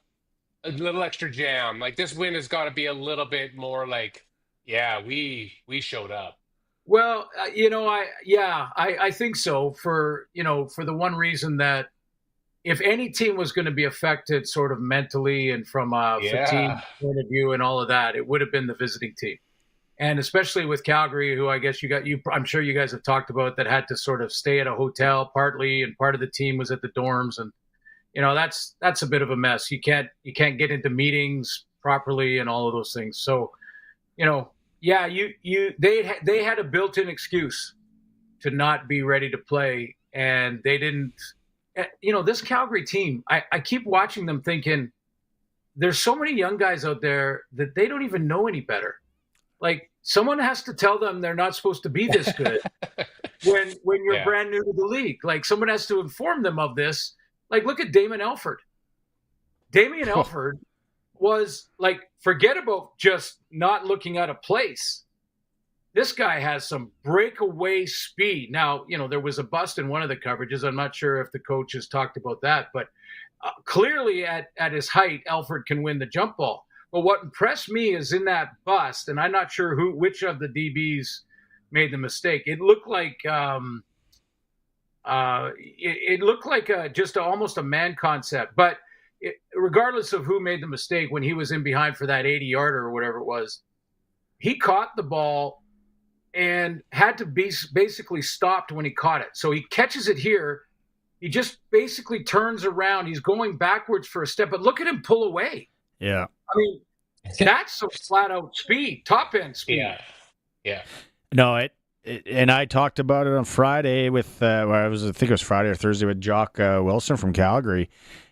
jam. Like this win has got to be a little bit more like, yeah, we showed up. Well, I think so, for the one reason that if any team was going to be affected sort of mentally and from a fatigue point of view and all of that, it would have been the visiting team. And especially with Calgary, who I guess I'm sure you guys have talked about, that had to sort of stay at a hotel partly, and part of the team was at the dorms. And, that's a bit of a mess. You can't get into meetings properly and all of those things. So, they had a built-in excuse to not be ready to play, and they didn't. This Calgary team, I keep watching them thinking, there's so many young guys out there that they don't even know any better. Like, someone has to tell them they're not supposed to be this good when you're brand new to the league. Like, someone has to inform them of this. Like, look at Damon Elford. Damien Elford was like, forget about just not looking at a place. This guy has some breakaway speed. Now, there was a bust in one of the coverages. I'm not sure if the coach has talked about that, but clearly at his height, Elford can win the jump ball. But what impressed me is in that bust, and I'm not sure which of the DBs made the mistake. It looked like almost a man concept. But regardless of who made the mistake, when he was in behind for that 80-yarder or whatever it was, he caught the ball and had to be basically stopped when he caught it. So he catches it here. He just basically turns around. He's going backwards for a step, but look at him pull away. Yeah. I mean, that's some flat-out speed, top-end speed. Yeah. No, and I talked about it on Friday with, I think it was Friday or Thursday, with Jock Wilson from Calgary,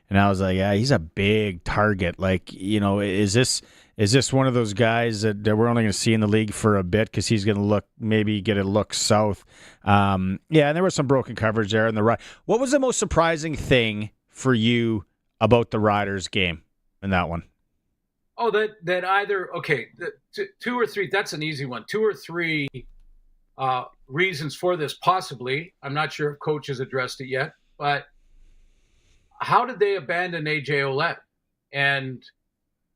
and I was like, yeah, he's a big target. Like, is this one of those guys that we're only going to see in the league for a bit because he's going to get a look south? And there was some broken coverage there in the right. What was the most surprising thing for you about the Riders game in that one? Oh, that either, two or three, that's an easy one. 2 or 3 reasons for this, possibly. I'm not sure if coach has addressed it yet, but how did they abandon A.J. Ouellette and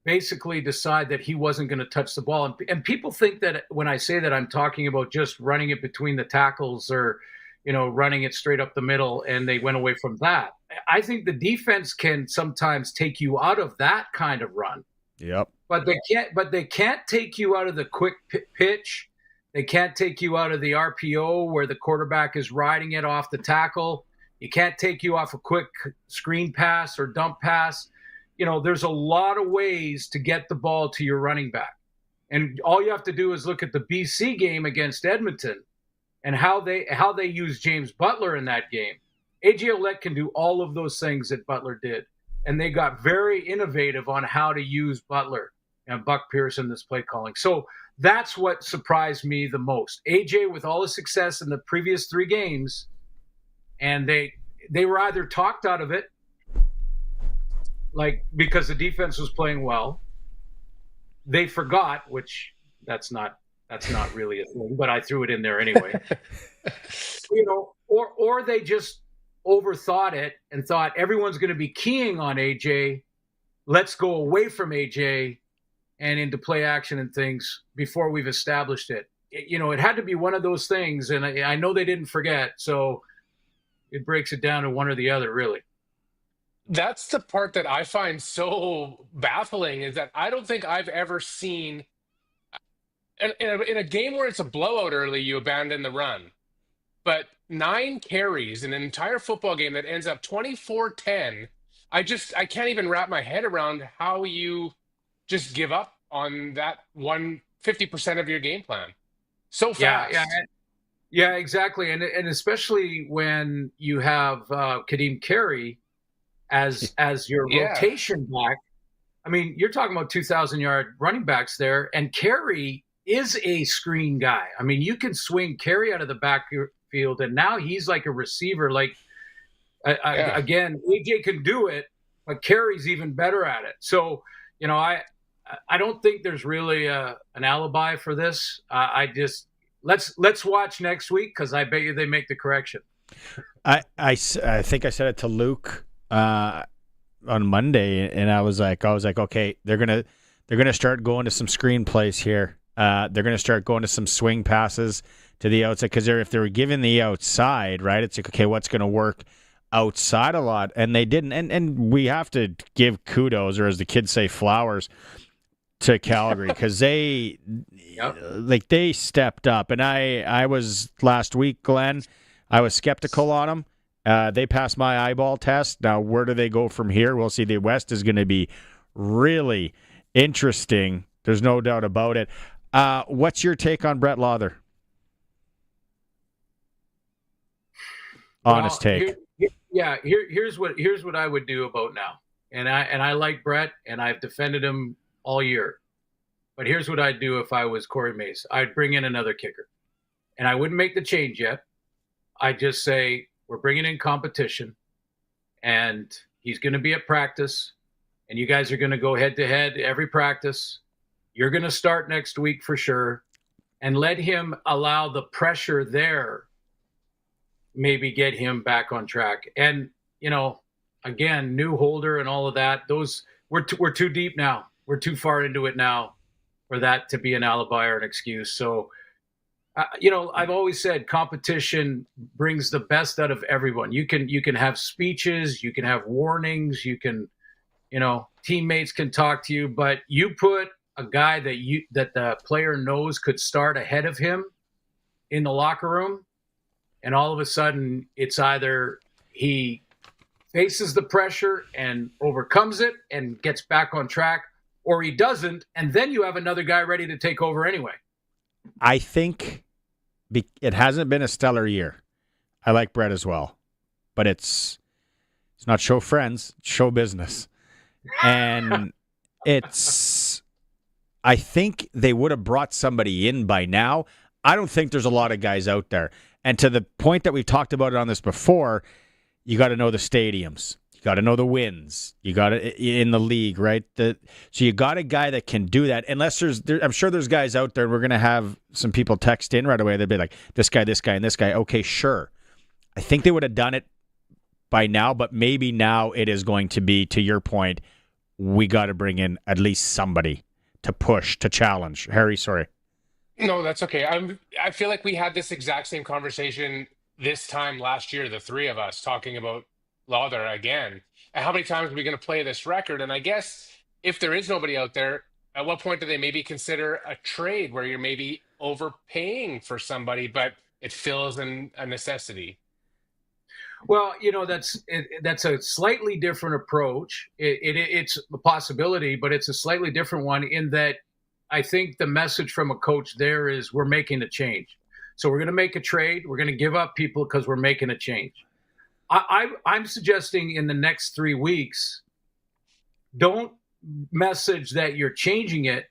basically decide that he wasn't going to touch the ball? And people think that when I say that, I'm talking about just running it between the tackles or, running it straight up the middle, and they went away from that. I think the defense can sometimes take you out of that kind of run. Yep. But they can't take you out of the quick pitch. They can't take you out of the RPO where the quarterback is riding it off the tackle. You can't take you off a quick screen pass or dump pass. There's a lot of ways to get the ball to your running back. And all you have to do is look at the BC game against Edmonton and how they used James Butler in that game. A.J. Ouellette can do all of those things that Butler did. And they got very innovative on how to use Butler. and Buck Pearson, this play calling. So that's what surprised me the most. AJ, with all the success in the previous 3 games, and they were either talked out of it, like because the defense was playing well. They forgot, which that's not really a thing, but I threw it in there anyway. Or they just overthought it and thought everyone's going to be keying on AJ. Let's go away from AJ and into play action and things before we've established it. It had to be one of those things, and I know they didn't forget, so it breaks it down to one or the other, really. That's the part that I find so baffling, is that I don't think I've ever seen in a game where it's a blowout early, you abandon the run. But 9 carries in an entire football game that ends up 24-10, I can't even wrap my head around how you just give up on that 50% of your game plan so fast. Yeah, exactly. And especially when you have Kadeem Carey as your rotation back. I mean, you're talking about 2,000-yard running backs there, and Carey is a screen guy. I mean, you can swing Carey out of the backfield, and now he's like a receiver. Again, AJ can do it, but Carey's even better at it. So, I don't think there's really an alibi for this. Let's watch next week, because I bet you they make the correction. I think I said it to Luke on Monday, and I was like, okay, they're gonna start going to some screenplays here. They're gonna start going to some swing passes to the outside, because if they were given the outside, right, it's like, okay, what's gonna work outside a lot, and they didn't. And we have to give kudos, or as the kids say, flowers, to Calgary, because they stepped up. And I was last week, Glenn, I was skeptical on them. They passed my eyeball test. Now, where do they go from here? We'll see. The West is going to be really interesting. There's no doubt about it. What's your take on Brett Lauther? Honest take. Here's what I would do about now. And I like Brett, and I've defended him all year. But here's what I'd do if I was Corey Mace. I'd bring in another kicker. And I wouldn't make the change yet. I'd just say, we're bringing in competition, and he's going to be at practice, and you guys are going to go head-to-head every practice. You're going to start next week for sure, and let him allow the pressure there, maybe get him back on track. And, again, new holder and all of that, we're too deep now. We're too far into it now for that to be an alibi or an excuse. So, I've always said competition brings the best out of everyone. You can have speeches, you can have warnings, you can, teammates can talk to you, but you put a guy that the player knows could start ahead of him in the locker room, and all of a sudden it's either he faces the pressure and overcomes it and gets back on track, or he doesn't, and then you have another guy ready to take over anyway. I think it hasn't been a stellar year. I like Brett as well, but it's not show friends, it's show business. And I think they would have brought somebody in by now. I don't think there's a lot of guys out there. And to the point that we've talked about it on this before, you got to know the stadiums. You got to know the wins. You got to in the league, right? So you got a guy that can do that. Unless I'm sure there's guys out there. We're going to have some people text in right away. They'll be like, this guy, and this guy. Okay, sure. I think they would have done it by now, but maybe now it is going to be, to your point, we got to bring in at least somebody to push, to challenge. Harry, sorry. No, that's okay. I feel like we had this exact same conversation this time last year, the three of us talking about Lauther again. And how many times are we going to play this record? And I guess if there is nobody out there, at what point do they maybe consider a trade where you're maybe overpaying for somebody, but it fills in a necessity? Well, that's a slightly different approach. It's a possibility, but it's a slightly different one in that I think the message from a coach there is we're making a change. So we're going to make a trade. We're going to give up people because we're making a change. I'm suggesting in the next 3 weeks, don't message that you're changing it.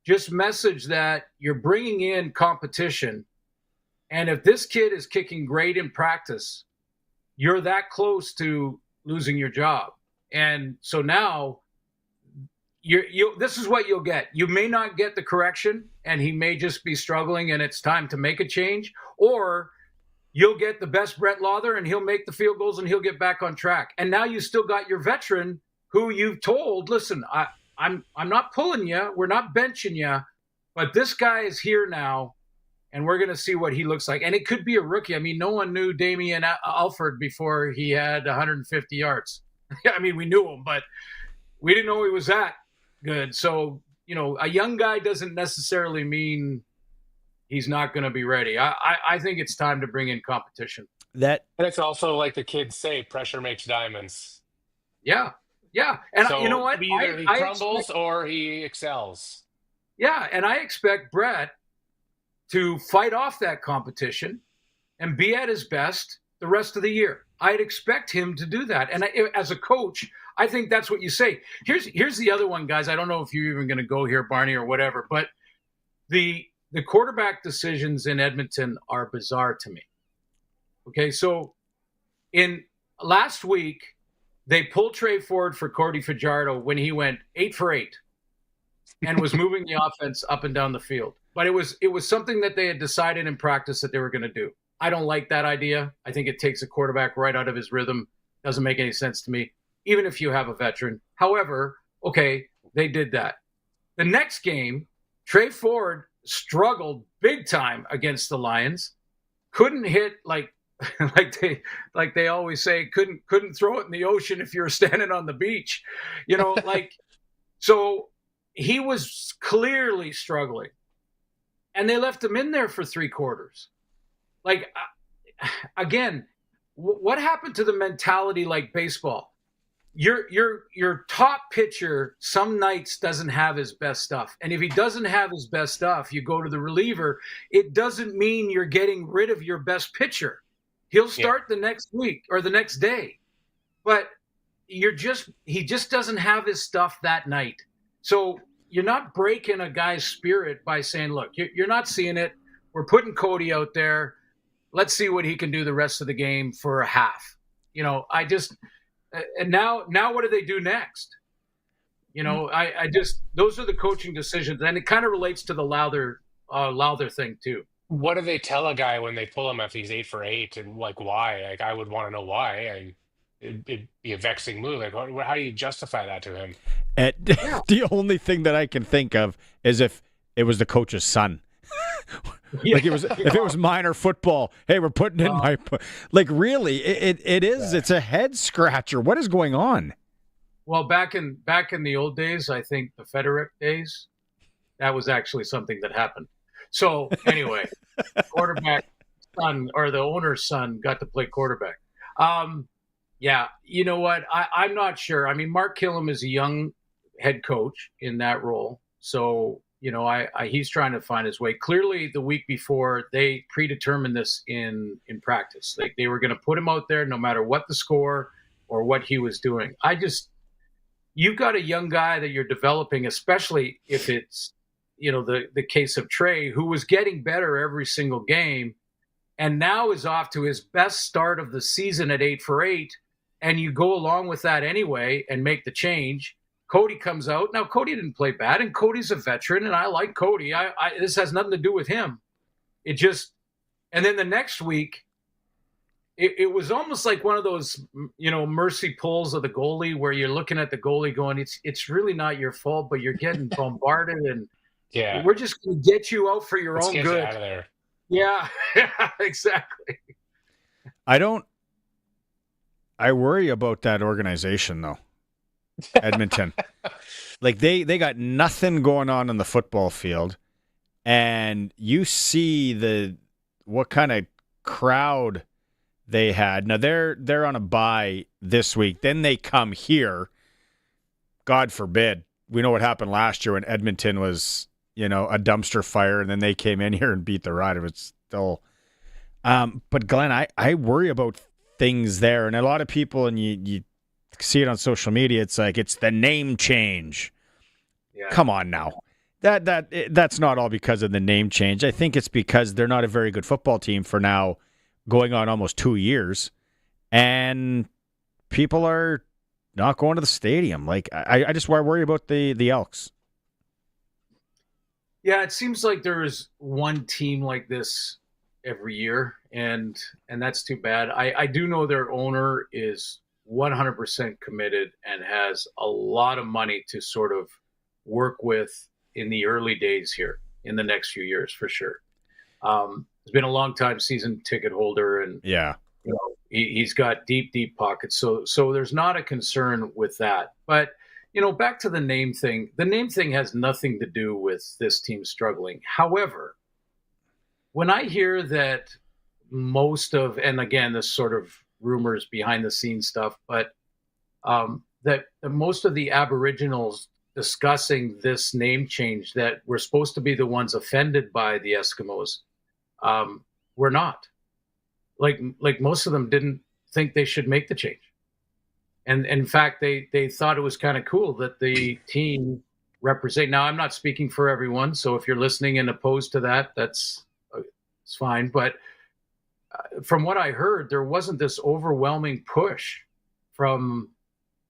Just message that you're bringing in competition. And if this kid is kicking great in practice, you're that close to losing your job. And so now this is what you'll get. You may not get the correction, and he may just be struggling and it's time to make a change, or you'll get the best Brett Lawther and he'll make the field goals and he'll get back on track. And now you still got your veteran who you've told, listen, I'm not pulling you. We're not benching you, but this guy is here now, and we're going to see what he looks like. And it could be a rookie. I mean, no one knew Damian Alford before he had 150 yards. I mean, we knew him, but we didn't know he was that good. So, a young guy doesn't necessarily mean he's not going to be ready. I think it's time to bring in competition. And it's also like the kids say, pressure makes diamonds. Yeah. Yeah. And so you know what? Either he crumbles or he excels. Yeah. And I expect Brett to fight off that competition and be at his best the rest of the year. I'd expect him to do that. And as a coach, I think that's what you say. Here's the other one, guys. I don't know if you're even going to go here, Barney, or whatever, but the quarterback decisions in Edmonton are bizarre to me. Okay, so in last week, they pulled Trey Ford for Cody Fajardo when he went 8 for 8 and was moving the offense up and down the field. But it was something that they had decided in practice that they were going to do. I don't like that idea. I think it takes a quarterback right out of his rhythm. Doesn't make any sense to me, even if you have a veteran. However, okay, they did that. The next game, Trey Ford struggled big time against the Lions. Couldn't hit like they always say, couldn't throw it in the ocean if you were standing on the beach. So he was clearly struggling. And they left him in there for 3 quarters. Again, what happened to the mentality like baseball? Your top pitcher some nights doesn't have his best stuff. And if he doesn't have his best stuff, you go to the reliever. It doesn't mean you're getting rid of your best pitcher. He'll start the next week or the next day. But he just doesn't have his stuff that night. So you're not breaking a guy's spirit by saying, look, you're not seeing it. We're putting Cody out there. Let's see what he can do the rest of the game for a half. And now what do they do next? Those are the coaching decisions. And it kind of relates to the Lowther thing too. What do they tell a guy when they pull him if he's 8 for 8 and why? I would want to know why. It'd be a vexing move. How do you justify that to him? The only thing that I can think of is if it was the coach's son. If it was minor football, hey, we're putting in my really it is it's a head scratcher. What is going on? Well, back in the old days, I think the Federic days, that was actually something that happened. So anyway, quarterback son or the owner's son got to play quarterback. Yeah, you know what? I'm not sure. I mean, Mark Killam is a young head coach in that role, so he's trying to find his way. Clearly, the week before, they predetermined this in practice. They were going to put him out there no matter what the score or what he was doing. You've got a young guy that you're developing, especially if it's, the case of Trey, who was getting better every single game and now is off to his best start of the season at 8 for 8. And you go along with that anyway and make the change. Cody comes out. Now, Cody didn't play bad, and Cody's a veteran, and I like Cody. This has nothing to do with him. And then the next week, it was almost like one of those, mercy pulls of the goalie where you're looking at the goalie going, it's really not your fault, but you're getting bombarded, and we're just going to get you out for your own good. Out of there. Yeah, exactly. I worry about that organization, though. Edmonton. They got nothing going on in the football field, and you see what kind of crowd they had. Now they're on a bye this week. Then they come here. God forbid. We know what happened last year when Edmonton was, a dumpster fire, and then they came in here and beat the Riders. It's still but Glenn, I worry about things there, and a lot of people, and you see it on social media, it's like it's the name change. Come on now. That's not all because of the name change. I think it's because they're not a very good football team for now, going on almost 2 years, and people are not going to the stadium. Like, I just worry about the Elks. Yeah, it seems like there's one team like this every year, and that's too bad. I do know their owner is 100% committed and has a lot of money to sort of work with in the early days here in the next few years, for sure. He's been a long time season ticket holder, and he's got deep pockets. So there's not a concern with that. But back to the name thing. The name thing has nothing to do with this team struggling. However, when I hear that and again, this sort of rumors behind the scenes stuff, but that most of the Aboriginals discussing this name change that were supposed to be the ones offended by the Eskimos, were not. Like most of them didn't think they should make the change. And in fact, they thought it was kind of cool that the team represent. Now, I'm not speaking for everyone, so if you're listening and opposed to that, it's fine. But from what I heard, there wasn't this overwhelming push from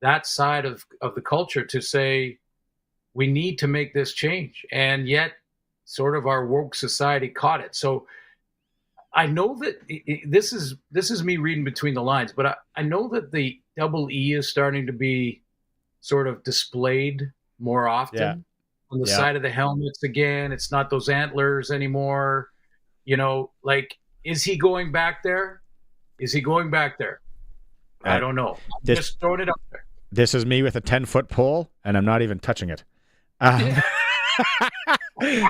that side of the culture to say, we need to make this change. And yet sort of our woke society caught it. So I know that this is me reading between the lines, but I know that the double E is starting to be sort of displayed more often on the side of the helmets again. It's not those antlers anymore. Is he going back there? I don't know. Just throwing it up there. This is me with a 10-foot pole, and I'm not even touching it.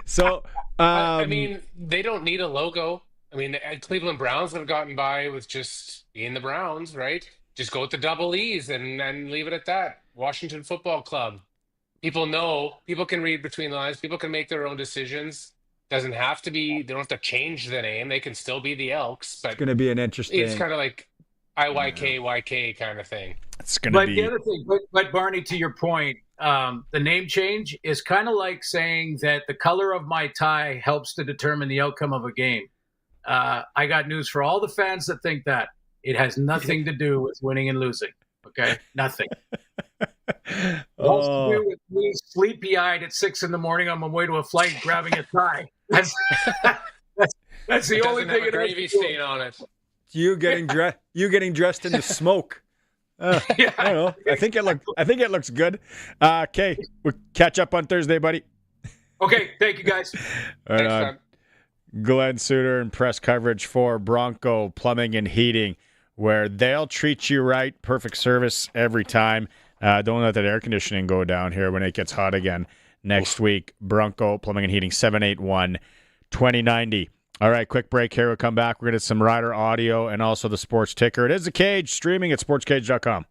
So, I mean, they don't need a logo. I mean, the Cleveland Browns have gotten by with just being the Browns, right? Just go with the double E's and leave it at that. Washington Football Club. People know. People can read between the lines. People can make their own decisions. Doesn't have to be. They don't have to change the name. They can still be the Elks. But it's going to be an interesting. It's kind of like IYK kind of thing. It's going to be. But the other thing, but Barney, to your point, the name change is kind of like saying that the color of my tie helps to determine the outcome of a game. I got news for all the fans that think that. It has nothing to do with winning and losing. Okay? Nothing. It has to do with me sleepy-eyed at 6 a.m. on my way to a flight grabbing a tie. That's the only thing. It gravy stain on it. You getting dressed in the smoke. I don't know. I think it looks good. Okay, we'll catch up on Thursday, buddy. Okay, thank you guys. Right. Thanks, man. Glenn Suter and press coverage for Bronco Plumbing and Heating, where they'll treat you right. Perfect service every time. Don't let that air conditioning go down here when it gets hot again next week. Bronco Plumbing and Heating, 781-2090. All right, quick break here. We'll come back. We're going to get some Rider audio and also the Sports Ticker. It is The Cage, streaming at sportscage.com.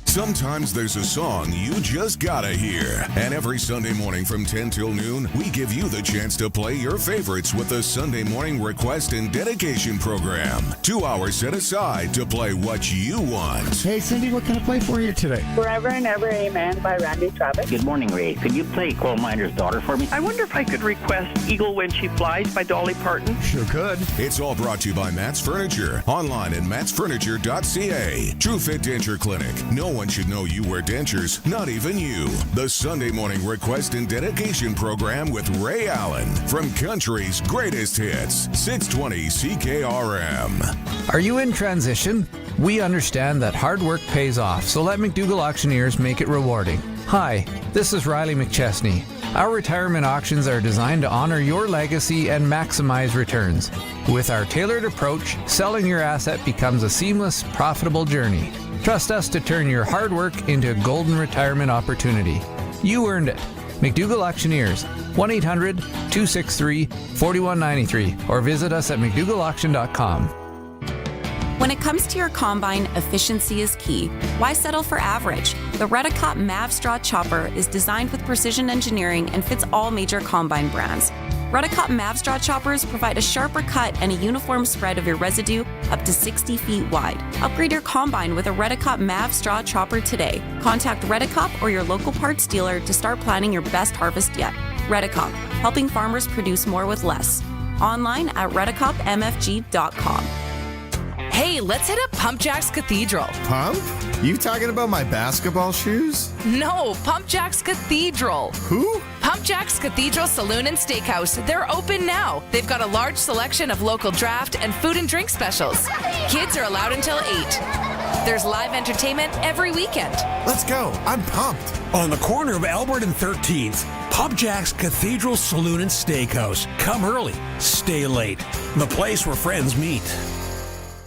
Sometimes there's a song you just gotta hear. And every Sunday morning from 10 till noon, we give you the chance to play your favorites with the Sunday Morning Request and Dedication Program. 2 hours set aside to play what you want. Hey, Cindy, what can I play for you today? Forever and Ever Amen by Randy Travis. Good morning, Ray. Could you play Coal Miner's Daughter for me? I wonder if I could request Eagle When She Flies by Dolly Parton. Sure could. It's all brought to you by Matt's Furniture. Online at mattsfurniture.ca. True Fit Denture Clinic. No one should know you wear dentures, not even you. The Sunday Morning Request and Dedication Program with Ray Allen from Country's Greatest Hits, 620 CKRM. Are you in transition? We understand that hard work pays off, so let McDougall Auctioneers make it rewarding. Hi, this is Riley McChesney. Our retirement auctions are designed to honor your legacy and maximize returns. With our tailored approach, selling your asset becomes a seamless, profitable journey. Trust us to turn your hard work into a golden retirement opportunity. You earned it. McDougall Auctioneers, 1-800-263-4193, or visit us at McDougallAuction.com. When it comes to your combine, efficiency is key. Why settle for average? The Redicott Mav Straw Chopper is designed with precision engineering and fits all major combine brands. Redicop Mav Straw choppers provide a sharper cut and a uniform spread of your residue up to 60 feet wide. Upgrade your combine with a Redicop Mav Straw chopper today. Contact Redicop or your local parts dealer to start planning your best harvest yet. Redicop, helping farmers produce more with less. Online at redicopmfg.com. Hey, let's hit up Pump Jack's Cathedral. Pump? You talking about my basketball shoes? No, Pump Jack's Cathedral. Who? Pump Jack's Cathedral Saloon and Steakhouse. They're open now. They've got a large selection of local draft and food and drink specials. Kids are allowed until 8. There's live entertainment every weekend. Let's go. I'm pumped. On the corner of Albert and 13th, Pump Jack's Cathedral Saloon and Steakhouse. Come early, stay late. The place where friends meet.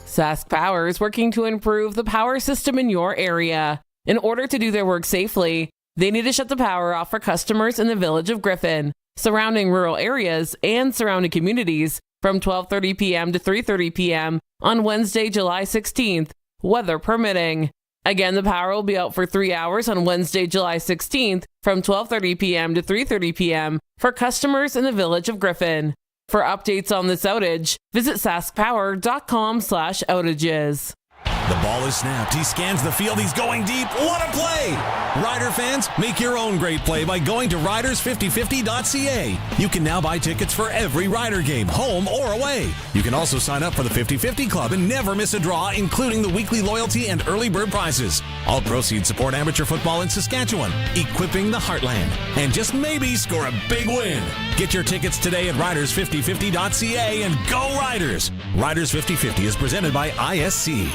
Sask Power is working to improve the power system in your area. In order to do their work safely, they need to shut the power off for customers in the village of Griffin, surrounding rural areas, and surrounding communities from 12:30 p.m. to 3:30 p.m. on Wednesday, July 16th, weather permitting. Again, the power will be out for 3 hours on Wednesday, July 16th from 12:30 p.m. to 3:30 p.m. for customers in the village of Griffin. For updates on this outage, visit saskpower.com/outages. The ball is snapped. He scans the field. He's going deep. What a play! Rider fans, make your own great play by going to riders5050.ca. You can now buy tickets for every Rider game, home or away. You can also sign up for the 50-50 Club and never miss a draw, including the weekly loyalty and early bird prizes. All proceeds support amateur football in Saskatchewan, equipping the heartland, and just maybe score a big win. Get your tickets today at riders5050.ca and go Riders! Riders 50-50 is presented by ISC.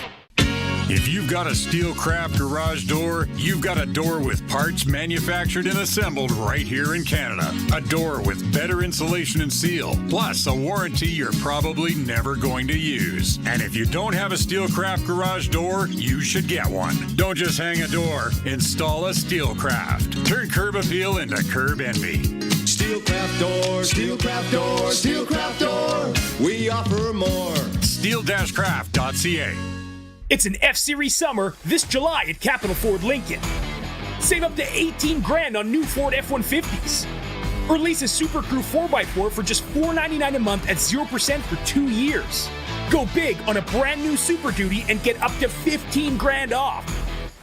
If you've got a Steelcraft garage door, you've got a door with parts manufactured and assembled right here in Canada. A door with better insulation and seal, plus a warranty you're probably never going to use. And if you don't have a Steelcraft garage door, you should get one. Don't just hang a door, install a Steelcraft. Turn curb appeal into curb envy. Steelcraft door, Steelcraft door, Steelcraft door. We offer more. Steel-craft.ca. It's an F-Series summer this July at Capital Ford Lincoln. Save up to $18,000 on new Ford F-150s. Or lease a Super Crew 4x4 for just $499 a month at 0% for 2 years. Go big on a brand new Super Duty and get up to $15,000 off.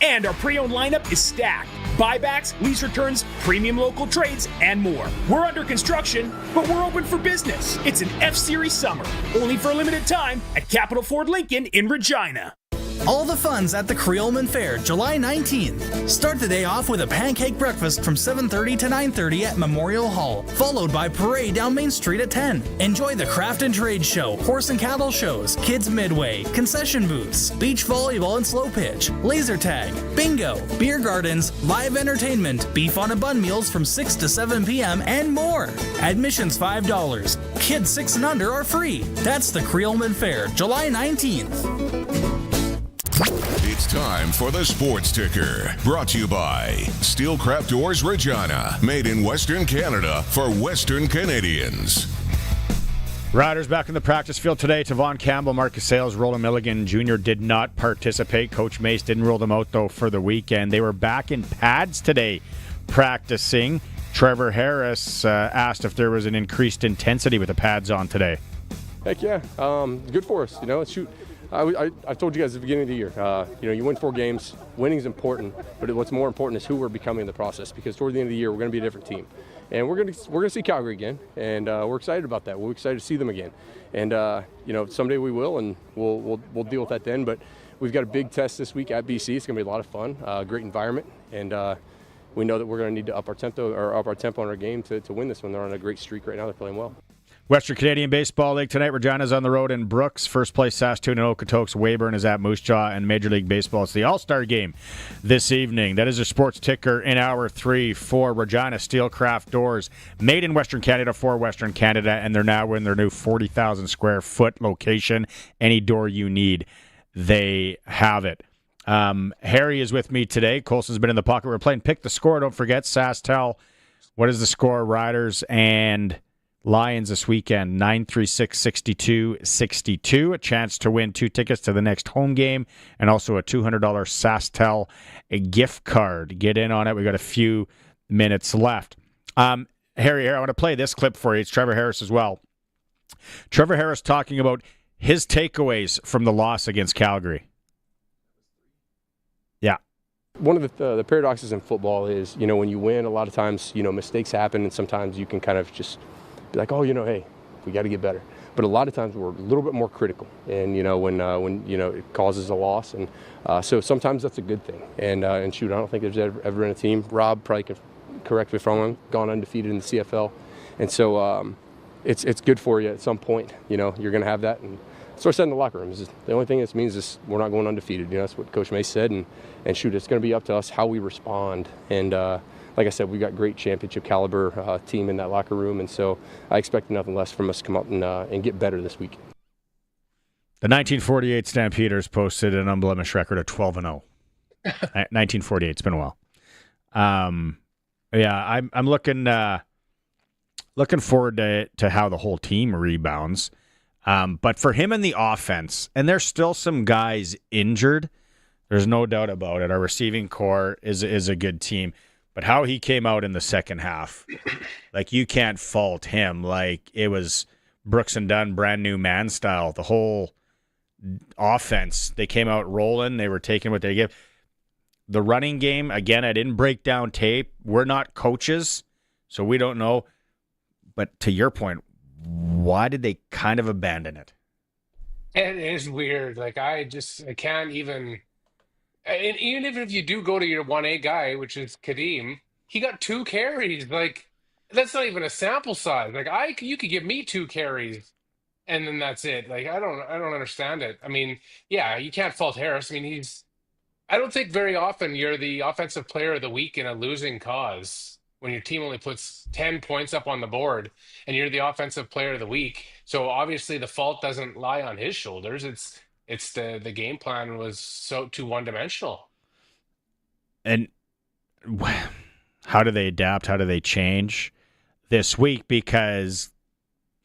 And our pre-owned lineup is stacked. Buybacks, lease returns, premium local trades, and more. We're under construction, but we're open for business. It's an F-Series summer, only for a limited time at Capital Ford Lincoln in Regina. All the fun's at the Creelman Fair, July 19th. Start the day off with a pancake breakfast from 7:30 to 9:30 at Memorial Hall, followed by parade down Main Street at 10. Enjoy the craft and trade show, horse and cattle shows, kids midway, concession booths, beach volleyball and slow pitch, laser tag, bingo, beer gardens, live entertainment, beef on a bun meals from 6 to 7 p.m. and more. Admission's $5. Kids 6 and under are free. That's the Creelman Fair, July 19th. It's time for the Sports Ticker, brought to you by Steelcraft Doors Regina, made in Western Canada for Western Canadians. Riders back in the practice field today. Tavon Campbell, Marcus Sales, Roland Milligan Jr. did not participate. Coach Mace didn't rule them out, though, for the weekend. They were back in pads today practicing. Trevor Harris asked if there was an increased intensity with the pads on today. Heck yeah. Good for us. Shoot. I told you guys at the beginning of the year, you win 4 games. Winning is important, but what's more important is who we're becoming in the process. Because toward the end of the year, we're going to be a different team, and we're going to see Calgary again, and we're excited about that. We're excited to see them again, and someday we will, and we'll deal with that then. But we've got a big test this week at BC. It's going to be a lot of fun, great environment, and we know that we're going to need to up our tempo on our game to win this one. They're on a great streak right now. They're playing well. Western Canadian Baseball League tonight. Regina's on the road in Brooks. First place Saskatoon and Okotoks. Weyburn is at Moose Jaw. And Major League Baseball, it's the All-Star game this evening. That is a Sports Ticker in Hour 3 for Regina Steelcraft Doors. Made in Western Canada for Western Canada, and they're now in their new 40,000 square foot location. Any door you need, they have it. Harry is with me today. Colson's been in the pocket. We're playing Pick the Score. Don't forget, SaskTel. What is the score? Riders and Lions this weekend, 936-62-62. A chance to win 2 tickets to the next home game and also a $200 SaskTel gift card. Get in on it. We got a few minutes left. Harry, here, I want to play this clip for you. It's Trevor Harris as well. Trevor Harris talking about his takeaways from the loss against Calgary. Yeah. One of the paradoxes in football is, when you win, a lot of times, mistakes happen, and sometimes you can kind of just be like, oh, hey, we got to get better. But a lot of times we're a little bit more critical, and when it causes a loss, and so sometimes that's a good thing. And shoot, I don't think there's ever been a team. Rob probably can correct me if I'm wrong, gone undefeated in the CFL, and so it's good for you at some point. You're going to have that, and that's what I said in the locker room. Is the only thing this means is we're not going undefeated. That's what Coach May said, and shoot, it's going to be up to us how we respond. And like I said, we've got great championship caliber team in that locker room, and so I expect nothing less from us to come out and get better this week. The 1948 Stampeders posted an unblemished record of 12-0. 1948. It's been a while. Yeah, I'm looking forward to how the whole team rebounds. But for him in the offense, and there's still some guys injured. There's no doubt about it. Our receiving core is a good team. But how he came out in the second half, like, you can't fault him. Like, it was Brooks and Dunn, brand new man style. The whole offense, they came out rolling. They were taking what they give. The running game, again, I didn't break down tape. We're not coaches, so we don't know. But to your point, why did they kind of abandon it? It is weird. Like, I can't even... And even if you do go to your 1A guy, which is Kadeem, he got 2 carries. Like, that's not even a sample size. Like, you could give me 2 carries, and then that's it. Like, I don't understand it. I mean, yeah, you can't fault Harris. I mean, I don't think very often you're the offensive player of the week in a losing cause when your team only puts 10 points up on the board and you're the offensive player of the week. So obviously the fault doesn't lie on his shoulders. It's the game plan was so too one-dimensional. And how do they adapt? How do they change this week? Because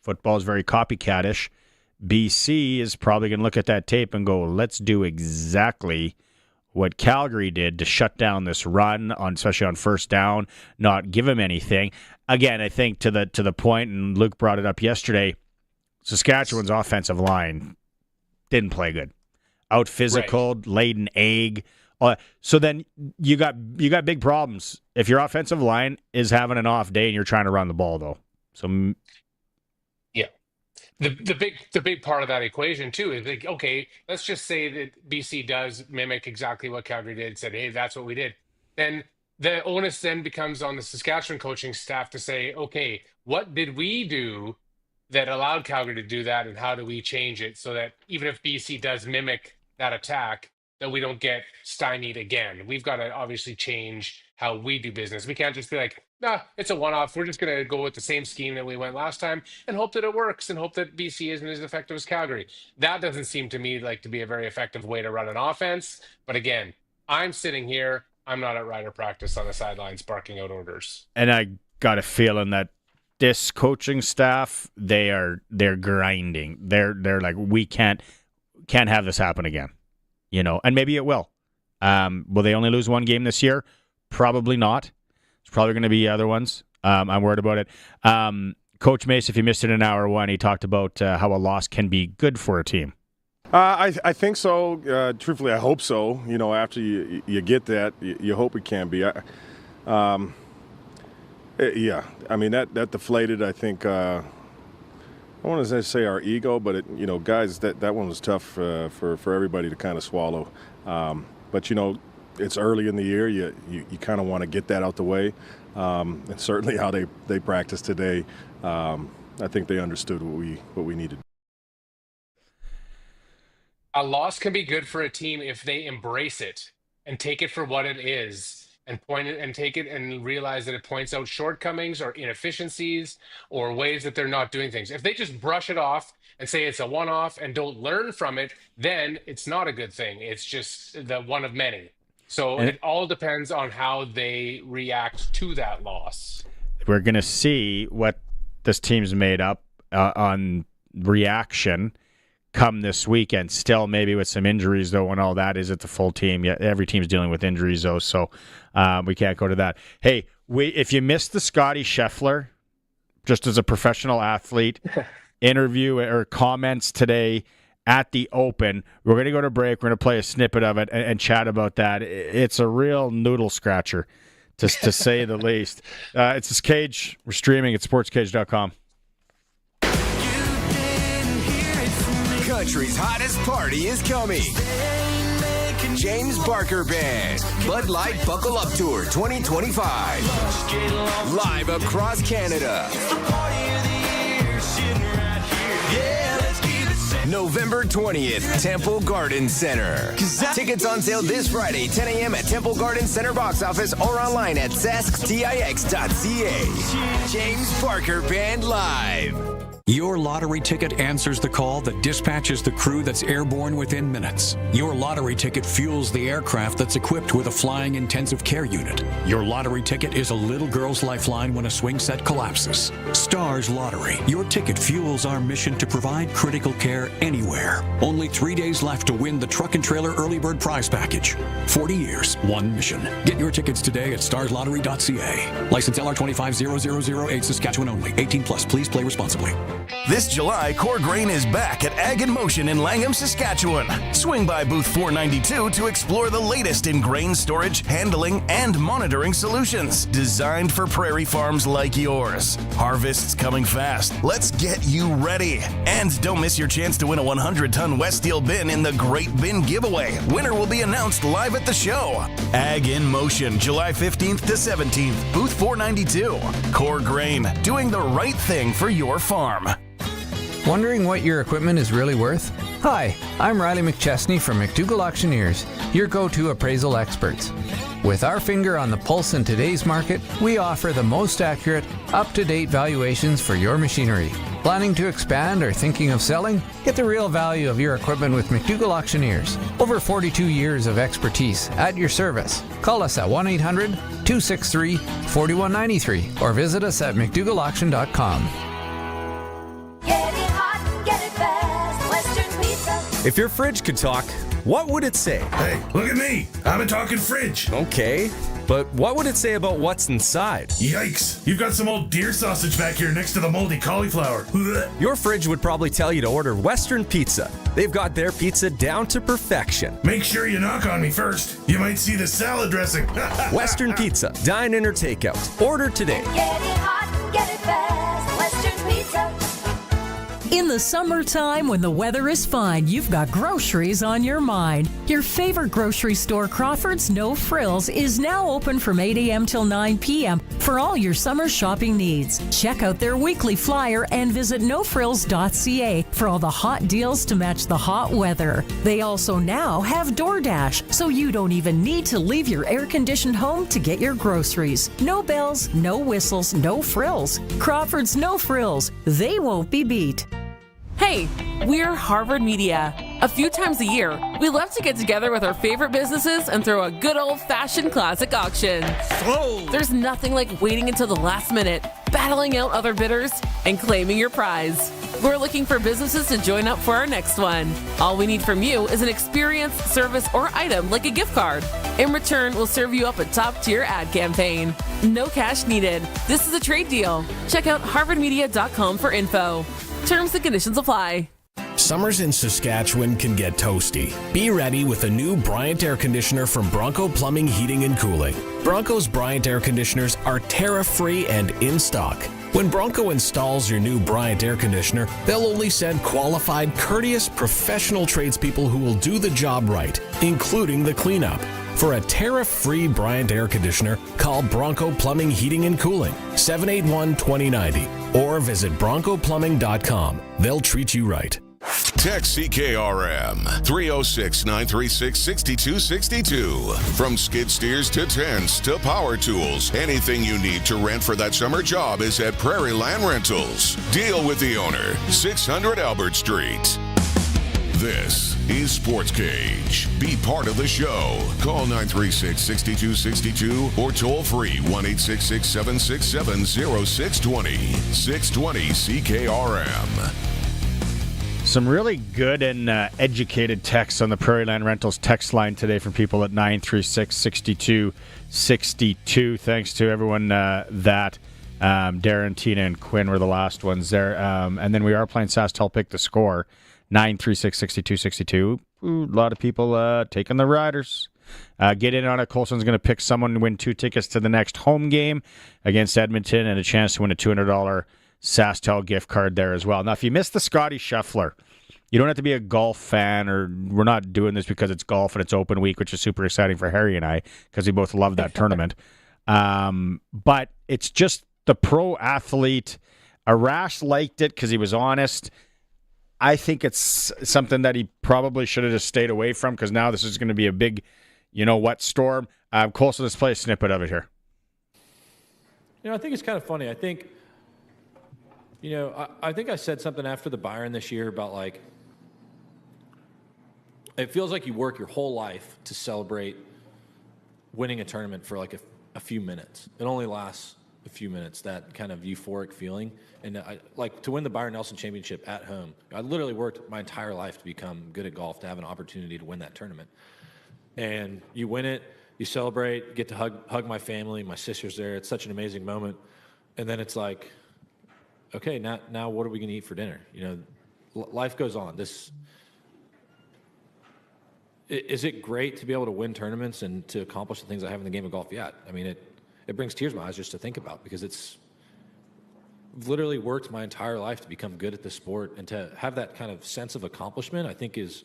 football is very copycatish. BC is probably going to look at that tape and go, let's do exactly what Calgary did to shut down this run, especially on first down, not give him anything. Again, I think to the point, and Luke brought it up yesterday, Saskatchewan's offensive line didn't play good. Out physicaled, right. Laid an egg. So then you got big problems if your offensive line is having an off day and you're trying to run the ball, though. So yeah, the big part of that equation too is like, okay, let's just say that BC does mimic exactly what Calgary did. Said, hey, that's what we did. Then the onus then becomes on the Saskatchewan coaching staff to say, okay, what did we do that allowed Calgary to do that, and how do we change it so that even if BC does mimic that attack, that we don't get stymied again? We've got to obviously change how we do business. We can't just be like, nah, it's a one-off. We're just going to go with the same scheme that we went last time and hope that it works and hope that BC isn't as effective as Calgary. That doesn't seem to me like to be a very effective way to run an offense. But again, I'm sitting here. I'm not at Rider practice on the sidelines barking out orders. And I got a feeling that this coaching staff, they're grinding. They're like, we can't have this happen again, and maybe it will. Will they only lose one game this year? Probably not. It's probably going to be other ones. I'm worried about it. Coach Mace, if you missed it in hour one, he talked about how a loss can be good for a team. I think so. Truthfully, I hope so. After you get that, you hope it can be. Yeah, I mean that deflated. I think I want to say our ego, but guys, that one was tough for everybody to kind of swallow. But it's early in the year. You kind of want to get that out the way, and certainly how they practiced today. I think they understood what we needed. A loss can be good for a team if they embrace it and take it for what it is. And point it and take it and realize that it points out shortcomings or inefficiencies or ways that they're not doing things. If they just brush it off and say it's a one-off and don't learn from it, then it's not a good thing. It's just the one of many. So it all depends on how they react to that loss. We're going to see what this team's made up on reaction come this weekend. Still, maybe with some injuries, though, and all that. Is it the full team? Yeah, every team's dealing with injuries, though, so we can't go to that. Hey, if you missed the Scotty Scheffler just as a professional athlete, interview or comments today at the Open. We're going to go to break. We're going to play a snippet of it and chat about that. It's a real noodle scratcher, to say the least. It's this Cage. We're streaming at sportscage.com. Country's hottest party is coming. James Barker Band, Bud Light Buckle Up Tour 2025. Live across Canada. November 20th, Temple Garden Center. Tickets on sale this Friday, 10 a.m. at Temple Garden Center box office or online at sasktix.ca. James Barker Band Live. Your lottery ticket answers the call that dispatches the crew that's airborne within minutes. Your lottery ticket fuels the aircraft that's equipped with a flying intensive care unit. Your lottery ticket is a little girl's lifeline when a swing set collapses. Stars Lottery. Your ticket fuels our mission to provide critical care anywhere. Only 3 days left to win the Truck and Trailer Early Bird Prize Package. 40 years, one mission. Get your tickets today at starslottery.ca. License LR25008, Saskatchewan only. 18 plus. Please play responsibly. This July, Core Grain is back at Ag in Motion in Langham, Saskatchewan. Swing by booth 492 to explore the latest in grain storage, handling, and monitoring solutions designed for prairie farms like yours. Harvest's coming fast. Let's get you ready. And don't miss your chance to win a 100-ton West Steel bin in the Great Bin Giveaway. Winner will be announced live at the show. Ag in Motion, July 15th to 17th, booth 492. Core Grain, doing the right thing for your farm. Wondering what your equipment is really worth? Hi, I'm Riley McChesney from McDougall Auctioneers, your go-to appraisal experts. With our finger on the pulse in today's market, we offer the most accurate, up-to-date valuations for your machinery. Planning to expand or thinking of selling? Get the real value of your equipment with McDougall Auctioneers. Over 42 years of expertise at your service. Call us at 1-800-263-4193 or visit us at mcdougallauction.com. If your fridge could talk, what would it say? Hey, look at me. I'm a talking fridge. Okay, but what would it say about what's inside? Yikes. You've got some old deer sausage back here next to the moldy cauliflower. Your fridge would probably tell you to order Western Pizza. They've got their pizza down to perfection. Make sure you knock on me first. You might see the salad dressing. Western Pizza. Dine in or takeout. Order today. Get it hot and get it fast. Western Pizza. In the summertime, when the weather is fine, you've got groceries on your mind. Your favorite grocery store, Crawford's No Frills, is now open from 8 a.m. till 9 p.m. for all your summer shopping needs. Check out their weekly flyer and visit nofrills.ca for all the hot deals to match the hot weather. They also now have DoorDash, so you don't even need to leave your air-conditioned home to get your groceries. No bells, no whistles, no frills. Crawford's No Frills. They won't be beat. Hey, we're Harvard Media. A few times a year, we love to get together with our favorite businesses and throw a good old-fashioned classic auction. There's nothing like waiting until the last minute, battling out other bidders, and claiming your prize. We're looking for businesses to join up for our next one. All we need from you is an experience, service, or item like a gift card. In return, we'll serve you up a top-tier ad campaign. No cash needed. This is a trade deal. Check out harvardmedia.com for info. Terms and conditions apply. Summers in Saskatchewan can get toasty. Be ready with a new Bryant air conditioner from Bronco Plumbing, Heating and Cooling. Bronco's Bryant air conditioners are tariff-free and in stock. When Bronco installs your new Bryant air conditioner, they'll only send qualified, courteous, professional tradespeople who will do the job right, including the cleanup. For a tariff-free Bryant air conditioner, call Bronco Plumbing, Heating and Cooling, 781-2090, or visit broncoplumbing.com. They'll treat you right. Text CKRM 306-936-6262. From skid steers to tents to power tools, anything you need to rent for that summer job is at Prairie Land Rentals. Deal with the owner, 600 Albert Street. This is Sportscage. Be part of the show. Call 936-6262 or toll free 1-866-767-0620. 620 CKRM. Some really good and educated texts on the Prairie Land Rentals text line today from people at 936-6262. Thanks to everyone that Darren, Tina, and Quinn were the last ones there. And then we are playing SaskTel Pick the Score, 936-6262. A lot of people taking the Riders. Get in on it. Colson's going to pick someone to win 2 tickets to the next home game against Edmonton and a chance to win a $200 SaskTel gift card there as well. Now, if you missed the Scotty Scheffler, you don't have to be a golf fan, or we're not doing this because it's golf and it's open week, which is super exciting for Harry and I because we both love that tournament. But it's just the pro athlete. Arash liked it because he was honest. I think it's something that he probably should have just stayed away from because now this is going to be a big, what storm. Colson, let's play a snippet of it here. I think it's kind of funny. I think, I think I said something after the Byron this year about it feels like you work your whole life to celebrate winning a tournament for a few minutes. It only lasts a few minutes, that kind of euphoric feeling. And to win the Byron Nelson Championship at home, I literally worked my entire life to become good at golf, to have an opportunity to win that tournament. And you win it, you celebrate, get to hug my family, my sister's there. It's such an amazing moment. And then it's like, okay, now what are we going to eat for dinner? Life goes on. Is it great to be able to win tournaments and to accomplish the things I have in the game of golf? Yeah. I mean, it brings tears to my eyes just to think about, because it's literally worked my entire life to become good at this sport, and to have that kind of sense of accomplishment, I think is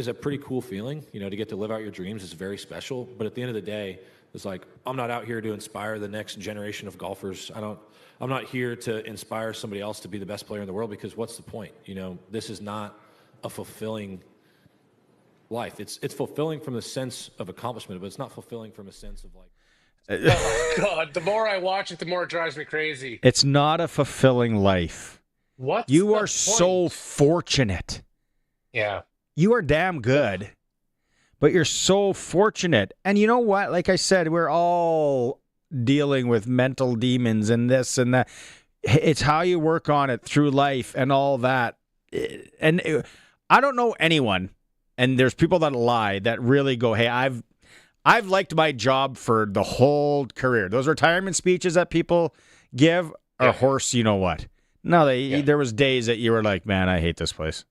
a pretty cool feeling. To get to live out your dreams is very special. But at the end of the day, it's like, I'm not out here to inspire the next generation of golfers. I'm not here to inspire somebody else to be the best player in the world, because what's the point? This is not a fulfilling life. It's fulfilling from the sense of accomplishment, but it's not fulfilling from a sense of oh God, the more I watch it, the more it drives me crazy. It's not a fulfilling life. What? You are so fortunate. Yeah. You are damn good, but you're so fortunate. And you know what? Like I said, we're all dealing with mental demons and this and that. It's how you work on it through life and all that. And I don't know anyone, and there's people that lie, that really go, hey, I've liked my job for the whole career. Those retirement speeches that people give are horse, you know what? No, there was days that you were like, man, I hate this place.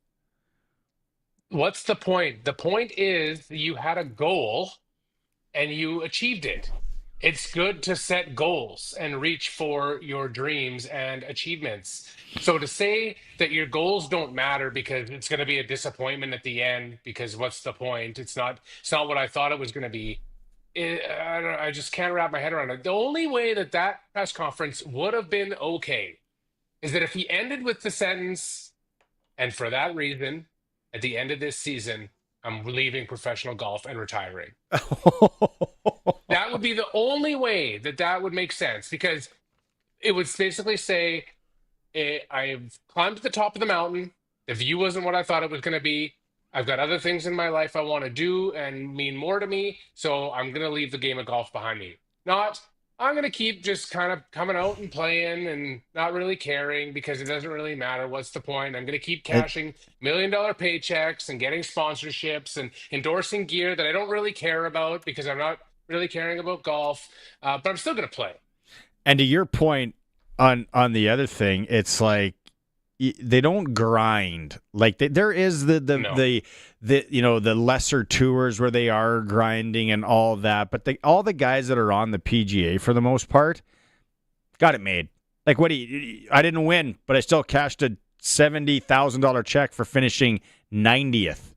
What's the point? The point is you had a goal and you achieved it. It's good to set goals and reach for your dreams and achievements. So to say that your goals don't matter because it's going to be a disappointment at the end, because what's the point? It's not what I thought it was going to be. I just can't wrap my head around it. The only way that press conference would have been okay is that if he ended with the sentence, and for that reason, at the end of this season, I'm leaving professional golf and retiring. That would be the only way that would make sense, because it would basically say, I've climbed to the top of the mountain. The view wasn't what I thought it was going to be. I've got other things in my life I want to do and mean more to me, so I'm going to leave the game of golf behind me. Not, I'm going to keep just kind of coming out and playing and not really caring because it doesn't really matter. What's the point? I'm going to keep cashing $1 million paychecks and getting sponsorships and endorsing gear that I don't really care about because I'm not really caring about golf, but I'm still going to play. And to your point on the other thing, it's like, they don't grind. Like there is the lesser tours where they are grinding and all that, but all the guys that are on the PGA for the most part got it made. Like I didn't win, but I still cashed a $70,000 check for finishing 90th.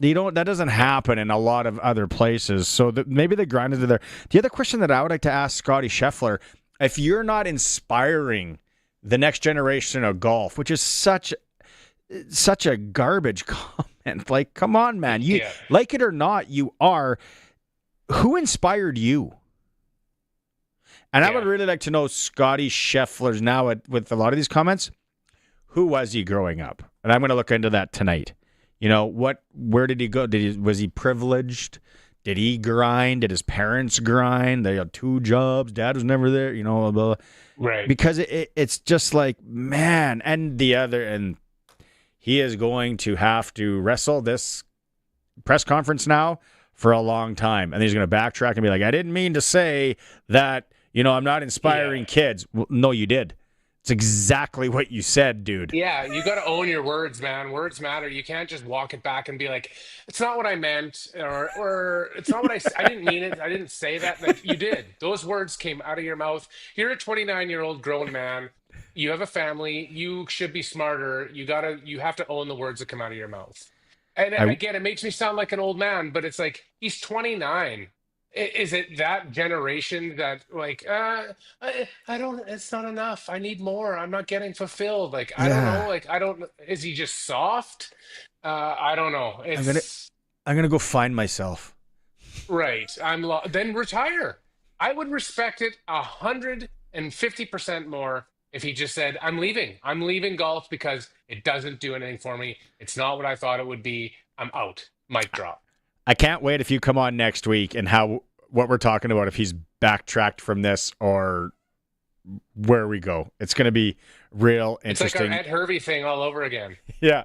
That doesn't happen in a lot of other places. So maybe the grind is there. The other question that I would like to ask Scotty Scheffler, if you're not inspiring the next generation of golf, which is such a garbage comment. Like, come on, man. You like it or not, you are. Who inspired you? And I would really like to know Scotty Scheffler's now with a lot of these comments. Who was he growing up? And I'm going to look into that tonight. Where did he go? Was he privileged? Did he grind? Did his parents grind? They had 2 jobs. Dad was never there. Blah, blah. Right. Because it's just like, man, and he is going to have to wrestle this press conference now for a long time. And he's going to backtrack and be like, I didn't mean to say that, I'm not inspiring kids. Well, no, you did. It's exactly what you said, dude. Yeah, you got to own your words, man. Words matter. You can't just walk it back and be like, "It's not what I meant," or "It's not what I didn't mean it. I didn't say that." Like, you did. Those words came out of your mouth. You're a 29-year-old grown man. You have a family. You should be smarter. You have to own the words that come out of your mouth. And again, it makes me sound like an old man, but it's like, he's 29. Is it that generation that like, I don't, it's not enough. I need more. I'm not getting fulfilled. Like, I don't know. Like, is he just soft? I don't know. I'm gonna go find myself. Right. Then retire. I would respect it 150% more if he just said, I'm leaving golf because it doesn't do anything for me. It's not what I thought it would be. I'm out. Mic drop. I can't wait if you come on next week and what we're talking about, if he's backtracked from this or where we go. It's going to be real interesting. It's like our Ed Hervey thing all over again. Yeah.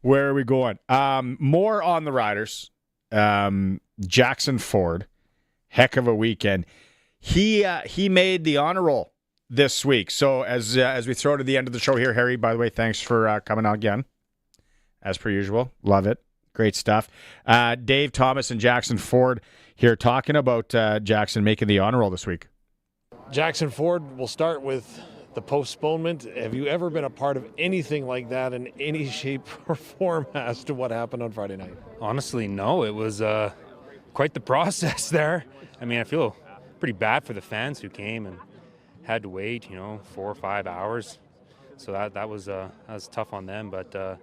Where are we going? More on the Riders. Jackson Ford, heck of a weekend. He made the honor roll this week. So as we throw to the end of the show here, Harry, by the way, thanks for coming on again. As per usual. Love it. Great stuff. Dave Thomas and Jackson Ford here talking about Jackson making the honor roll this week. Jackson Ford, we'll start with the postponement. Have you ever been a part of anything like that in any shape or form as to what happened on Friday night? Honestly, no. It was quite the process there. I mean, I feel pretty bad for the fans who came and had to wait, 4 or 5 hours. So that was tough on them. But,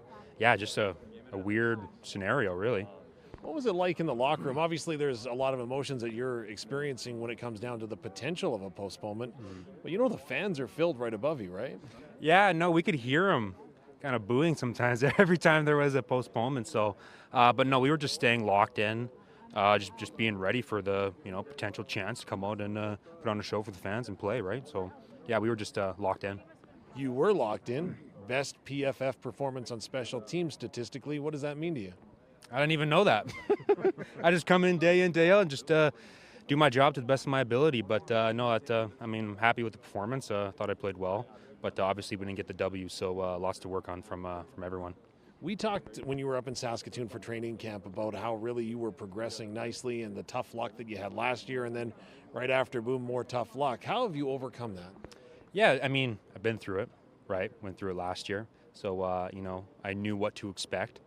just a weird scenario, really. What was it like in the locker room? Obviously, there's a lot of emotions that you're experiencing when it comes down to the potential of a postponement. But the fans are filled right above you, right? Yeah, no, we could hear them kind of booing sometimes every time there was a postponement. So, but no, we were just staying locked in, just being ready for the potential chance to come out and put on a show for the fans and play, right? So, yeah, we were just locked in. You were locked in. Best PFF performance on special teams statistically. What does that mean to you? I didn't even know that. I just come in, day out, and just do my job to the best of my ability. But I'm happy with the performance. Thought I played well, but obviously we didn't get the W, so lots to work on from everyone. We talked when you were up in Saskatoon for training camp about how really you were progressing nicely and the tough luck that you had last year, and then right after, boom, more tough luck. How have you overcome that? Yeah, I've been through it, right? Went through it last year, so I knew what to expect.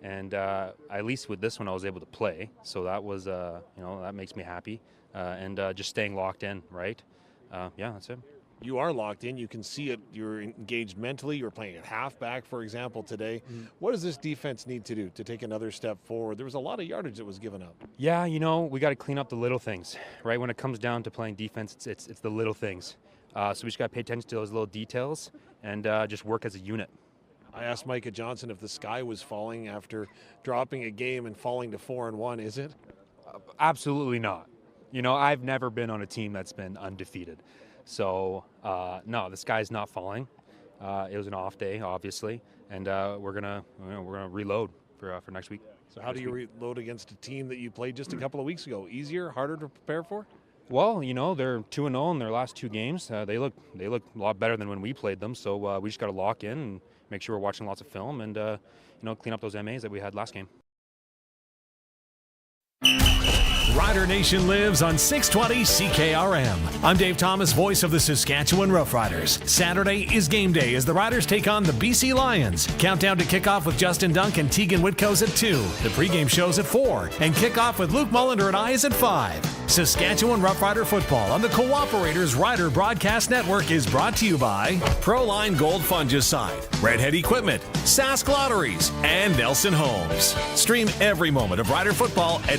And at least with this one, I was able to play. So that was, that makes me happy. And just staying locked in, right? That's it. You are locked in. You can see it. You're engaged mentally. You're playing at halfback, for example, today. What does this defense need to do to take another step forward? There was a lot of yardage that was given up. Yeah, we got to clean up the little things, right? When it comes down to playing defense, it's the little things. So we just got to pay attention to those little details and just work as a unit. I asked Micah Johnson if the sky was falling after dropping a game and falling to 4-1. Is it? Absolutely not. I've never been on a team that's been undefeated. So, no, the sky's not falling. It was an off day, obviously, and we're gonna reload for next week. So how do you reload against a team that you played just a couple of weeks ago? Easier, harder to prepare for? Well, they're 2-0 in their last two games. They look a lot better than when we played them. So we just got to lock in and make sure we're watching lots of film and clean up those MAs that we had last game. Rider Nation lives on 620 CKRM. I'm Dave Thomas, voice of the Saskatchewan Roughriders. Saturday is game day as the Riders take on the BC Lions. Countdown to kickoff with Justin Dunk and Tegan Whitkos at 2. The pregame show's at 4. And kickoff with Luke Mullender and I is at 5. Saskatchewan Roughrider football on the Cooperators Rider Broadcast Network is brought to you by Proline Gold Fungicide, Redhead Equipment, Sask Lotteries, and Nelson Homes. Stream every moment of Rider football at